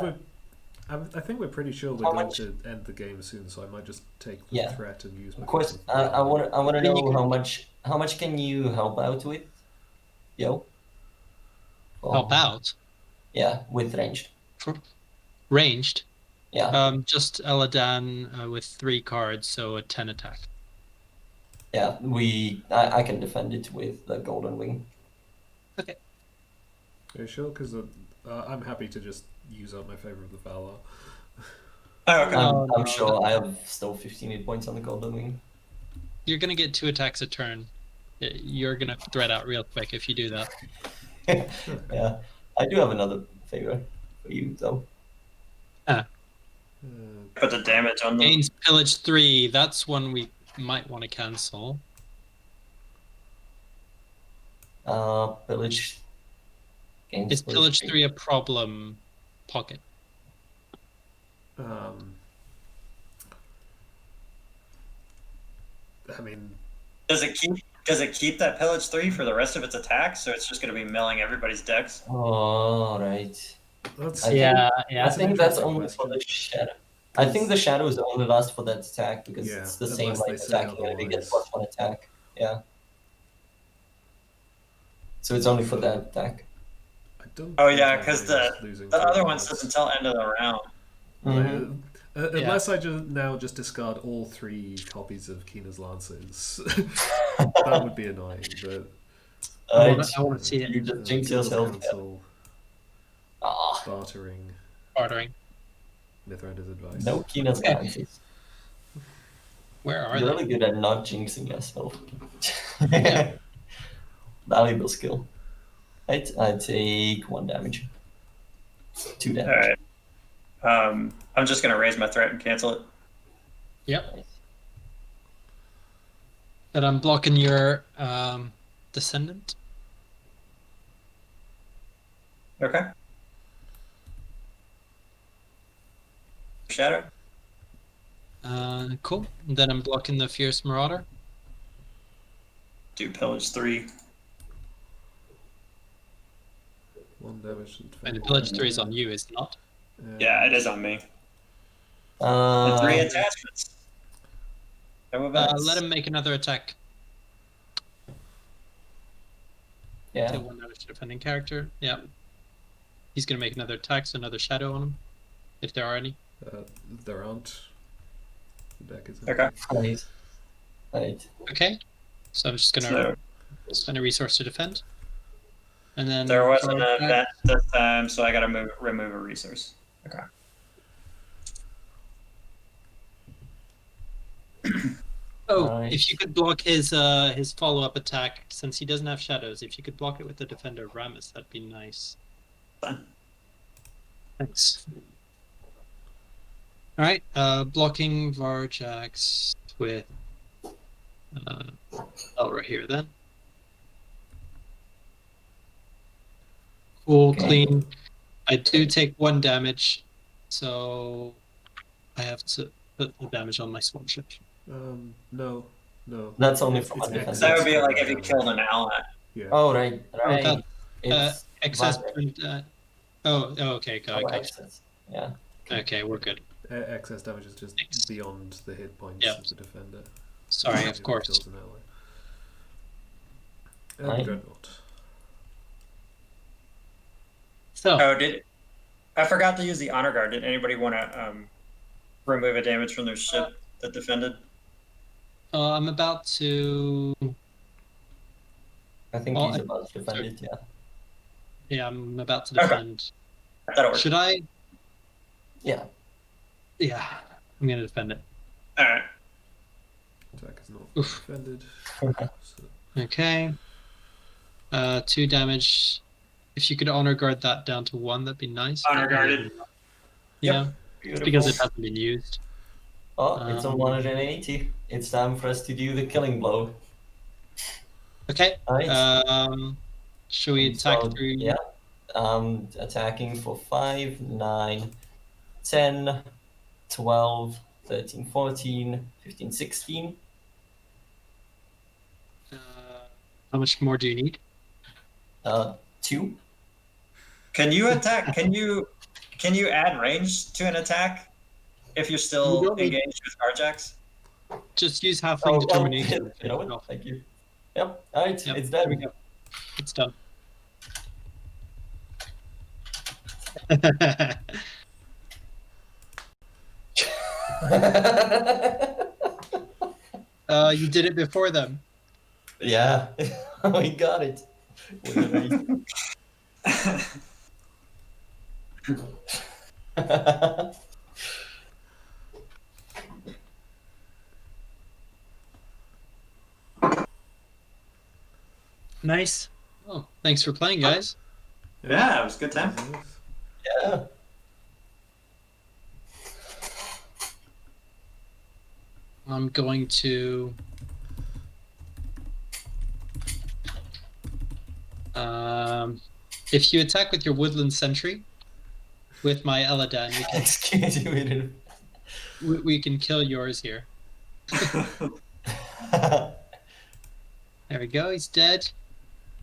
I think we're pretty sure we're How going much- to end the game soon, so I might just take the Yeah. threat and use my. Of course, couple of- I want to Then you know can- how much can you help out with, yo? Help out. Yeah, with ranged. Ranged. Yeah, Just Eladan with 3 cards, so a 10 attack. yeah. I can defend it with the golden wing. Are you sure? Because I'm happy to just use up my favor of the Valor. Oh, okay. No, I'm no, sure I have still 15 hit points on the golden wing. You're gonna get 2 attacks a turn. You're gonna thread out real quick if you do that. Yeah, I do have another favor for you though. Put the damage on them. Gains pillage 3. That's one we might want to cancel. Pillage. Gains Is pillage 3 a problem? Pocket. I mean, Does it keep that pillage 3 for the rest of its attacks, so it's just going to be milling everybody's decks? Oh right. that's I think- I That's an think that's interesting only for question. the shadow. I think the shadows only last for that attack because Yeah, it's the same unless they like say attacking enemy gets otherwise. +1 attack. Yeah. So it's only for that attack. I don't. Oh, think yeah, I'm 'cause really losing The three other one cards. says until end of the round. Mhm. Unless I just discard all 3 copies of Keena's Lances, that would be annoying. But I Right. want to see it. You just jinx Keena's yourself. Council, Ah, bartering, Bartering. Mithranda's advice. no Keena's Okay. lances. Where are You're they? really good at not jinxing yourself. Yeah. Valuable skill. Right, I take 1 damage. 2 damage. All right. I'm just going to raise my threat and cancel it. Yep. And I'm blocking your descendant. Okay. Shadow. Cool. And then I'm blocking the fierce marauder. Do pillage 3. 1 damage. And the pillage 3 is on you, is it not? Yeah, it is on me. And 3 attachments. No events. Let him make another attack. Yeah. To 1 damage to defending character. Yeah. He's gonna make another attack, so another shadow on him, if there are any. There aren't. The deck is Okay. Right. Right. Okay. So I'm just gonna So spend a resource to defend. And then there wasn't an attack. event this time, so I got to remove a resource. Okay. Oh, Right. if you could block his follow-up attack, since he doesn't have shadows, if you could block it with the defender Ramus, that'd be nice. Fine. Thanks. All right, blocking Varjax with right here then. Cool, Okay. clean. I do take 1 damage, so I have to put the damage on my sword ship. No. That's only It's- for it's one defense. That would be excess like if you damage. killed an ally. Yeah. Oh, right. Right. that- It's Excess. Varjax. Okay, got Oh, it. excess. Yeah. Okay, we're good. Excess damage is just Thanks. beyond the hit points Yeah. of the defender. Sorry, If of it course. kills an ally. And Fine. Dreadnought. So, Oh, I forgot to use the honor guard? Did anybody want to remove a damage from their ship that defended? I'm about to. I think Well, he's I- about to defend sorry. it, yeah. Yeah, I'm about to Okay. defend. That'll work. Should I? Yeah. Yeah, I'm gonna defend it. All right. Attack is not Oof. defended. So, Okay. 2 damage. If you could honor guard that down to 1, that'd be nice. Honor guarded. Yeah, Yep. because it hasn't been used. Oh, it's on Um, 180. It's time for us to do the killing blow. Okay. Right. Shall we attack So, through? Yeah. Attacking for 5, 9, 10, 12, 13, 14, 15, 16. How much more do you need? 2. Can you attack? Can you add range to an attack if you're You still don't need- engaged with Carjacks? Just use halfling determination. You know what? Thank you. Yep. Alright, Yep, it's there we done. go. It's done. You did it before them. Yeah, we got it. Nice. Oh, thanks for playing, guys. Yeah, it was a good time. Yeah. I'm going to if you attack with your woodland sentry with my Eladan, Excuse me. we can kill yours here. There we go, he's dead.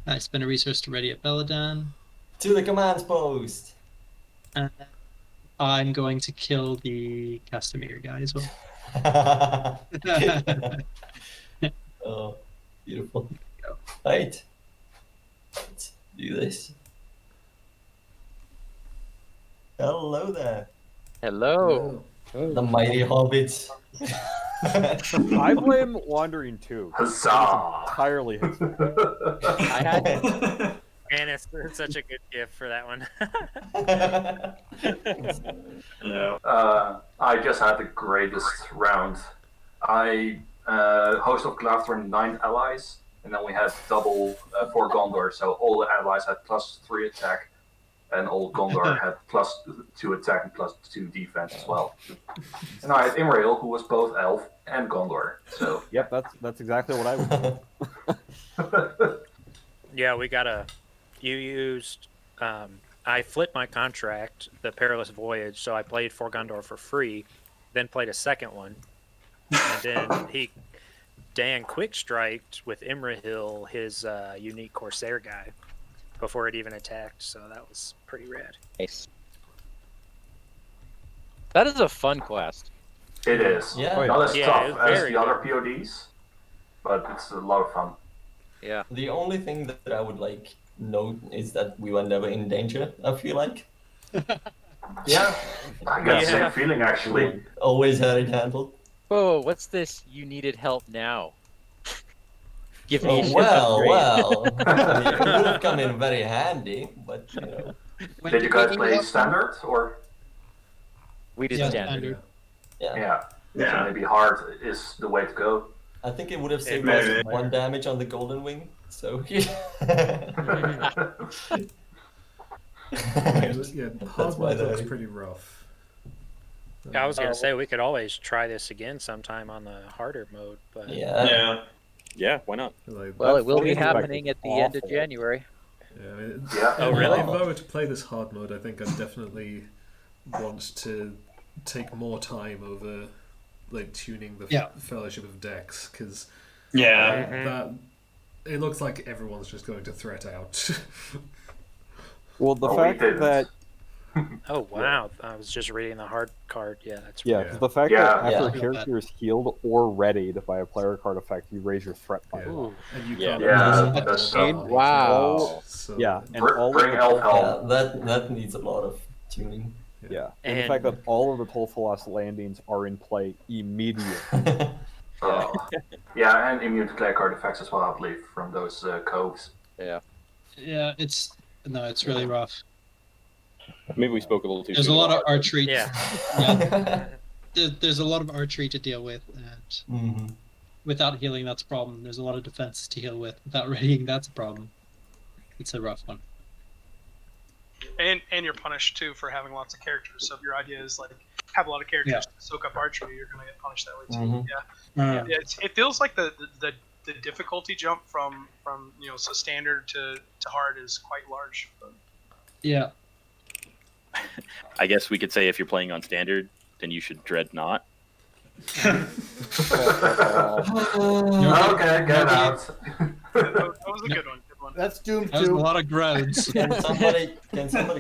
I spent a resource to ready up Eladan. To the commands post. And I'm going to kill the Castamere guy as well. Oh, beautiful. Right. Let's do this. Hello there. Hello. The mighty hobbits. I blame Wandering too. It's entirely his fault. I had man, it's such a good gift for that one. I just had the greatest round. I host of Glafthorn 9 allies, and then we had double for Gondor, so all the allies had +3 attack, and all Gondor had +2 attack and +2 defense as well. And I had Imrail, who was both elf and Gondor. So Yep, that's exactly what I would do. Yeah, we got a. You used. I flipped my contract, the Perilous Voyage, so I played for Gondor for free, then played a second one, and then Dan quick striked with Imrahil, his unique Corsair guy, before it even attacked. So that was pretty rad. Nice. That is a fun quest. it is. Yeah. Not as Yeah, tough it's as very the other PODs, but it's a lot of fun. Yeah. The only thing that I would like note is that we were never in danger, I feel like. Yeah, I got the same feeling actually. Always had it handled. Whoa, what's this? You needed help now. Give me a Oh, ship well, upgrade. well. I mean, it would have come in very handy, but you know. Did you guys play standard or? We did Yeah, standard. Yeah. Yeah. So maybe hard is the way to go. I think it would have saved Maybe. us 1 damage on the Golden Wing. So yeah, That's hard why mode looks they- pretty rough. I was gonna say we could always try this again sometime on the harder mode, but yeah. Yeah, why not? Like, Well, that it will be 40 happening at the end of awful. January. Yeah, I mean, Yeah. Oh, really? If I were to play this hard mode, I think I'd definitely want to take more time over like tuning the Yeah. Fellowship of Decks, because Yeah. that it looks like everyone's just going to threat out. Well, the Oh, we fact didn't. that oh wow, I was just reading the hard card. Yeah, that's yeah, Yeah. 'cause the fact Yeah. that after Yeah. a character is healed or readied by a player card effect, you raise your threat by Yeah. one. And you Yeah. can't Yeah, use that's it tough. Wow. So, Yeah, and Br- all bring of elf the help. Yeah, that needs a lot of tuning. yeah, and the And- fact that all of the Tolfalos landings are in play immediately. Yeah, and immune to player card effects as well, I believe, from those coves. Yeah. Yeah, it's No, it's really rough. Maybe we spoke a little too There's a soon lot about of archery. Yeah. Yeah. There's a lot of archery to deal with, and Mhm. without healing, that's a problem. There's a lot of defenses to heal with. Without readying, that's a problem. It's a rough one. And you're punished too for having lots of characters. So if your idea is like have a lot of characters to soak up archery, you're gonna get punished that way too. Mhm. Yeah. Yeah, it feels like the difficulty jump from so standard to hard is quite large. But... Yeah. I guess we could say if you're playing on standard, then you should Dreadnaught. Okay, get out. That was a good one. Good one. That's doomed That was a too. lot of groans. Can somebody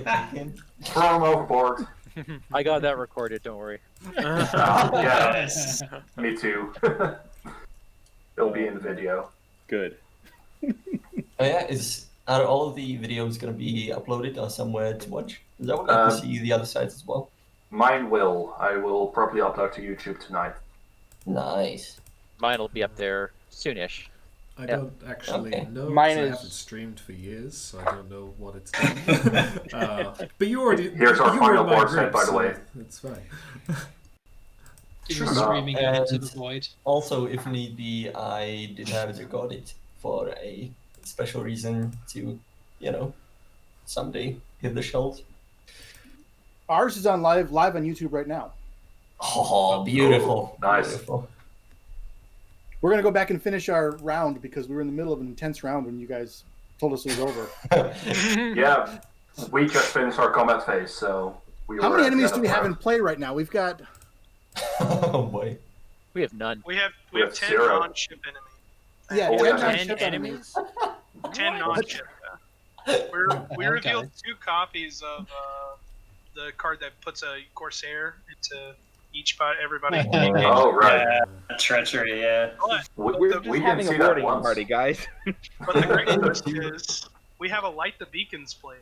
kick in? Throw him overboard. I got that recorded. Don't worry. Yeah, me too. It'll be in the video. Good. Oh yeah, are all of the videos gonna be uploaded or somewhere to watch? Because I would like to see the other sides as well. Mine will. I will probably upload to YouTube tonight. Nice. Mine will be up there soonish. I don't actually Okay. know. Mine 'cause I is- haven't streamed for years, so I don't know what it's done. But you already. Here's our you were final in my board set, group, by the so way. It's fine. You're screaming And- into the void. Also, if need be, I did have it recorded for a special reason to, someday hit the shelves. Ours is on live on YouTube right now. Oh, beautiful. Nice. Beautiful. We're gonna go back and finish our round because we were in the middle of an intense round when you guys told us it was over. Yeah, we just finished our combat phase, so we How were many at the enemies end do of we the have round. in play right now? We've got Oh boy. We have none. We have We have 10 0. non-ship enemies. yeah, Oh, 10 yeah. non-ship 10 enemies. 10 non-ship. We revealed Okay. 2 copies of the card that puts a Corsair into everybody. Oh, right. Yeah, treachery, yeah. But, We just didn't having see a that boarding once. party, guys. but the great news is we have a Light the Beacons played.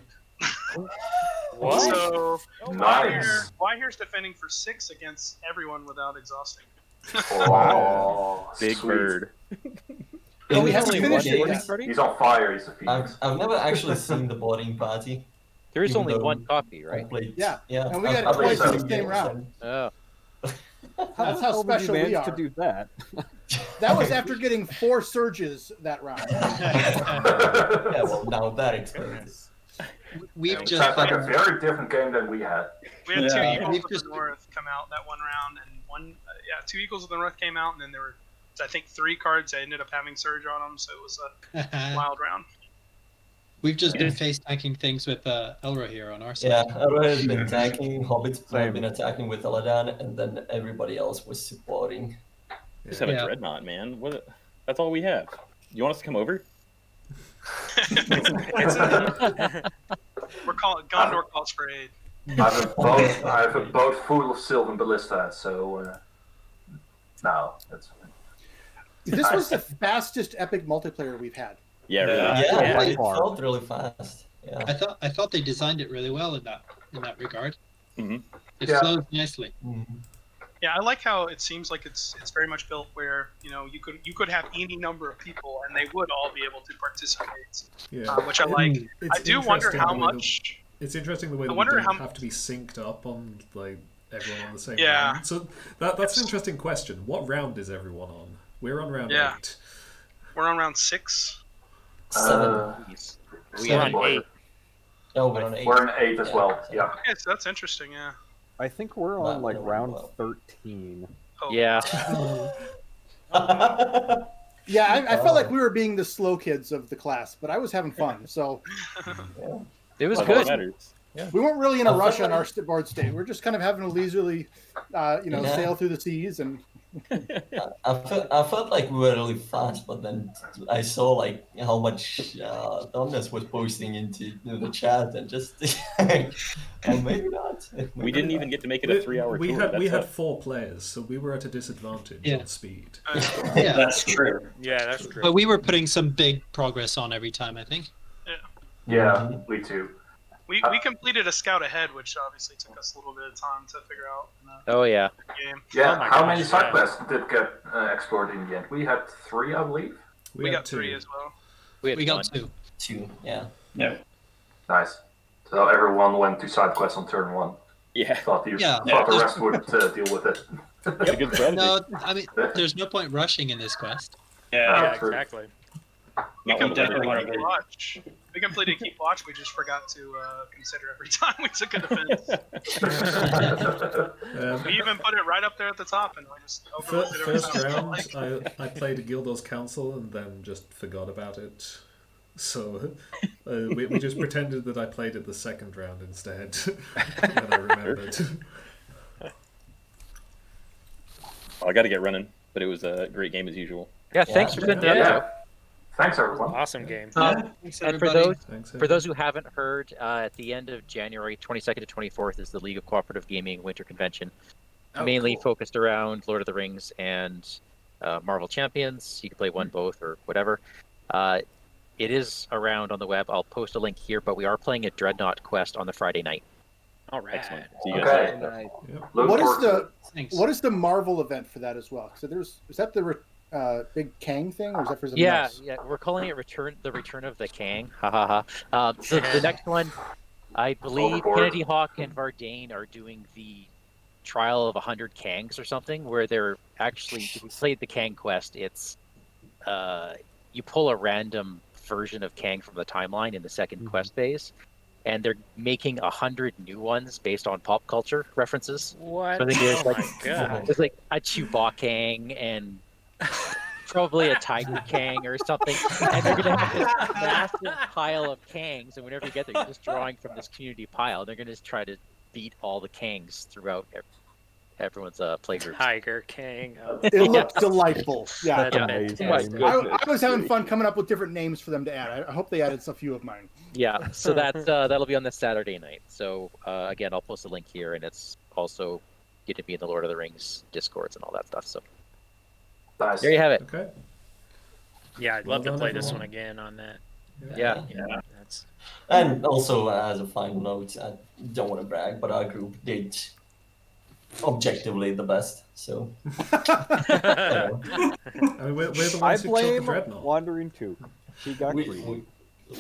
What? So Nice. Wyhere's defending for 6 against everyone without exhausting. Oh, Big sweet. bird. Oh, we In haven't this finished game, it yet. Party? He's on fire. He's a phoenix. I've never actually seen the boarding party. There is Even only though one copy, I right? played, Yeah. yeah. And we I've- got it I've played twice in the some same games round. Oh. That's How how did you special we manage are. to do that? That was after getting 4 surges that round. Yeah, well, now that explains We've just Sounds like a had, very different game than we had. We had Yeah. 2 Eagles We've of just- the North come out that one round, and 2 Eagles of the North came out, and then there were, I think, 3 cards that ended up having Surge on them, so it was a wild round. we've just been face tanking things with Elra here on our it. side. Yeah, Elra has been tanking, Hobbits have Same. been attacking with Eladan, and then everybody else was supporting. Just have Yeah. a Dreadnaught, man. That's all we have. You want us to come over? We're calling Gondor calls for aid. I have a boat full of Sylvan Ballistas, so no, that's fine. This was the fastest epic multiplayer we've had. Yeah, really. Yeah, by it far. felt really fast. Yeah. I thought they designed it really well in that regard. Mhm. It Yeah. flows nicely. Mhm. Yeah, I like how it seems like it's very much built where you could have any number of people and they would all be able to participate, Yeah. which I like. It's I do wonder interesting how the way that- much. It's interesting the way I that we wonder don't how- have to be synced up on like everyone on the same Yeah. round. So that's an interesting question. What round is everyone on? We're on round Yeah. 8. We're on round 6. 7. We are on boy. 8. No, we're on 8. We're in 8 as Yeah, well. so- Yeah. Okay, so that's interesting. Yeah. I think we're on Not like really round well. 13. Oh. Yeah. Yeah, I felt like we were being the slow kids of the class, but I was having fun. So It was That's all that good. matters. we weren't really in a I rush felt on our like- board state. We're just kind of having a leisurely, Yeah. sail through the seas. And I felt like we were really fast, but then I saw like how much Domnus was posting into the chat, and just oh, maybe not. We didn't even get to make it a 3-hour We tour. had That's had a- 4 players, so we were at a disadvantage Yeah. on speed. Yeah. That's true. Yeah, that's true. But we were putting some big progress on every time, I think. Yeah, we too. We completed a scout ahead, which obviously took us a little bit of time to figure out in the Oh yeah. game. Yeah, Oh my how gosh, many side yeah. quests did get explored in the end? We had 3, I believe. We had got 3 as well. We got one. 2. 2, yeah. Yeah. Nice. So everyone went to side quest on turn 1. Yeah. Thought the Yeah. rest would deal with it. It's a good strategy. No, I mean, there's no point rushing in this quest. Yeah. True. Exactly. We Not one of the completed better keep ones. watch. We completed keep watch. We just forgot to consider every time we took a defense. We even put it right up there at the top, and we just overlooked it every First time. round, I played a Guildhall's Council and then just forgot about it. So we just pretended that I played it the second round instead when I remembered. Well, I got to get running, but it was a great game as usual. Yeah, thanks for putting that Yeah. out. Thanks, everyone. Awesome game. Thanks, And for everybody. those Thanks, for those who haven't heard, at the end of January 22nd to 24th is the League of Cooperative Gaming Winter Convention, mainly focused around Lord of the Rings and Marvel Champions. You can play one, both, or whatever. It is around on the web. I'll post a link here, but we are playing a Dreadnaught quest on the Friday night. All right. Excellent. See you guys Okay. later. Look What is forward to the it. Thanks. what is the Marvel event for that as well? So is that the big Kang thing, or is that for something else? Yeah, we're calling it the return of the Kang. Ha ha ha. So the next one, I believe Overboard. Kennedy Hawk and Vardane are doing the trial of 100 Kangs or something, where they're actually, if you played the Kang quest, it's you pull a random version of Kang from the timeline in the 2nd quest phase, and they're making 100 new ones based on pop culture references. What? So I think there's Oh like my god. there's like a Chewbacca Kang and probably a Tiger Kang or something, and they're gonna have this massive pile of Kangs, and whenever you get there, you're just drawing from this community pile. They're gonna try to beat all the Kangs throughout everyone's playgroups. Tiger King. Oh, It looked delightful. Yeah. that's Yeah. fantastic. I was having fun coming up with different names for them to add. I hope they added a few of mine. Yeah, so that's that'll be on this Saturday night. So again, I'll post a link here, and it's also going to be in the Lord of the Rings discords and all that stuff. So Nice. there you have it. Okay. Yeah, I'd Well love to done, play this everyone. one again on that. Yeah. Yeah, that's And also, as a final note, I don't want to brag, but our group did objectively the best. So, I mean, we're the I ones who killed the blame Dreadnought. Wandering 2. He got greedy.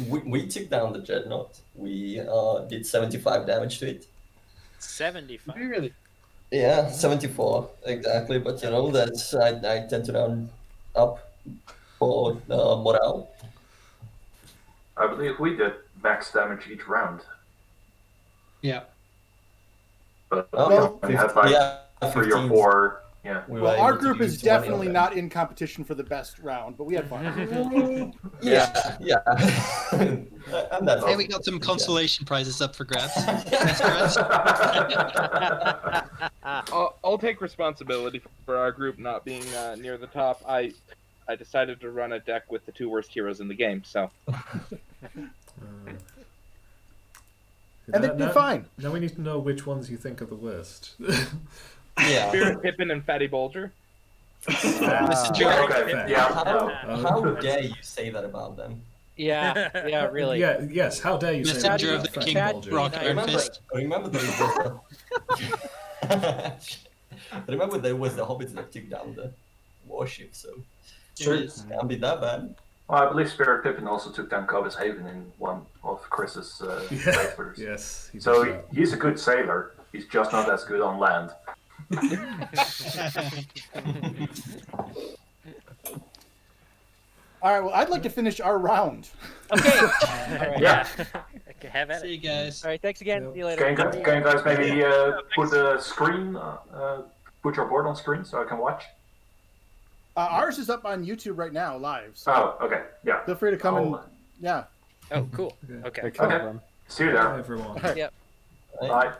we took down the Dreadnought. We did 75 damage to it. 75. Really? Yeah, 74 exactly. But you know, that's I tend to round up for morale. I believe we did max damage each round. Yeah. But Oh, we had like yeah, 3 or 15. 4. Yeah. We were Well, our able to group is use 20 of definitely them. not in competition for the best round, but we had fun. Yeah, yeah. And that's Hey, we got some consolation prizes up for grabs. I'll take responsibility for our group not being near the top. I decided to run a deck with the 2 worst heroes in the game, so And they did fine. Now we need to know which ones you think are the worst. Yeah. Spirit Pippin and Fatty Bulger. Messenger. Okay, yeah. How dare you say that about them? Yeah, really. Yeah, yes. How dare you say that Messenger of about the Fat King Bulger? Rock Iron Fist. Remember there was the hobbits that took down the warship, so sure, It is. can't be that bad. Well, I believe Spirit Pippin also took down Cobus Haven in one of Chris's playthroughs. Yes. He So does that. he's a good sailor. He's just not as good on land. All right, well, I'd like to finish our round. Okay. All right. Yeah. Okay, have at See you it. guys. All right. Thanks again. Yeah. See you later. Can you guys maybe put a screen, put your board on screen so I can watch? Ours is up on YouTube right now, live. So Oh, okay. Yeah. feel free to come and yeah. Oh, cool. Okay. Okay. Excellent, Okay. then. See you Bye, there. everyone. Yep. Bye.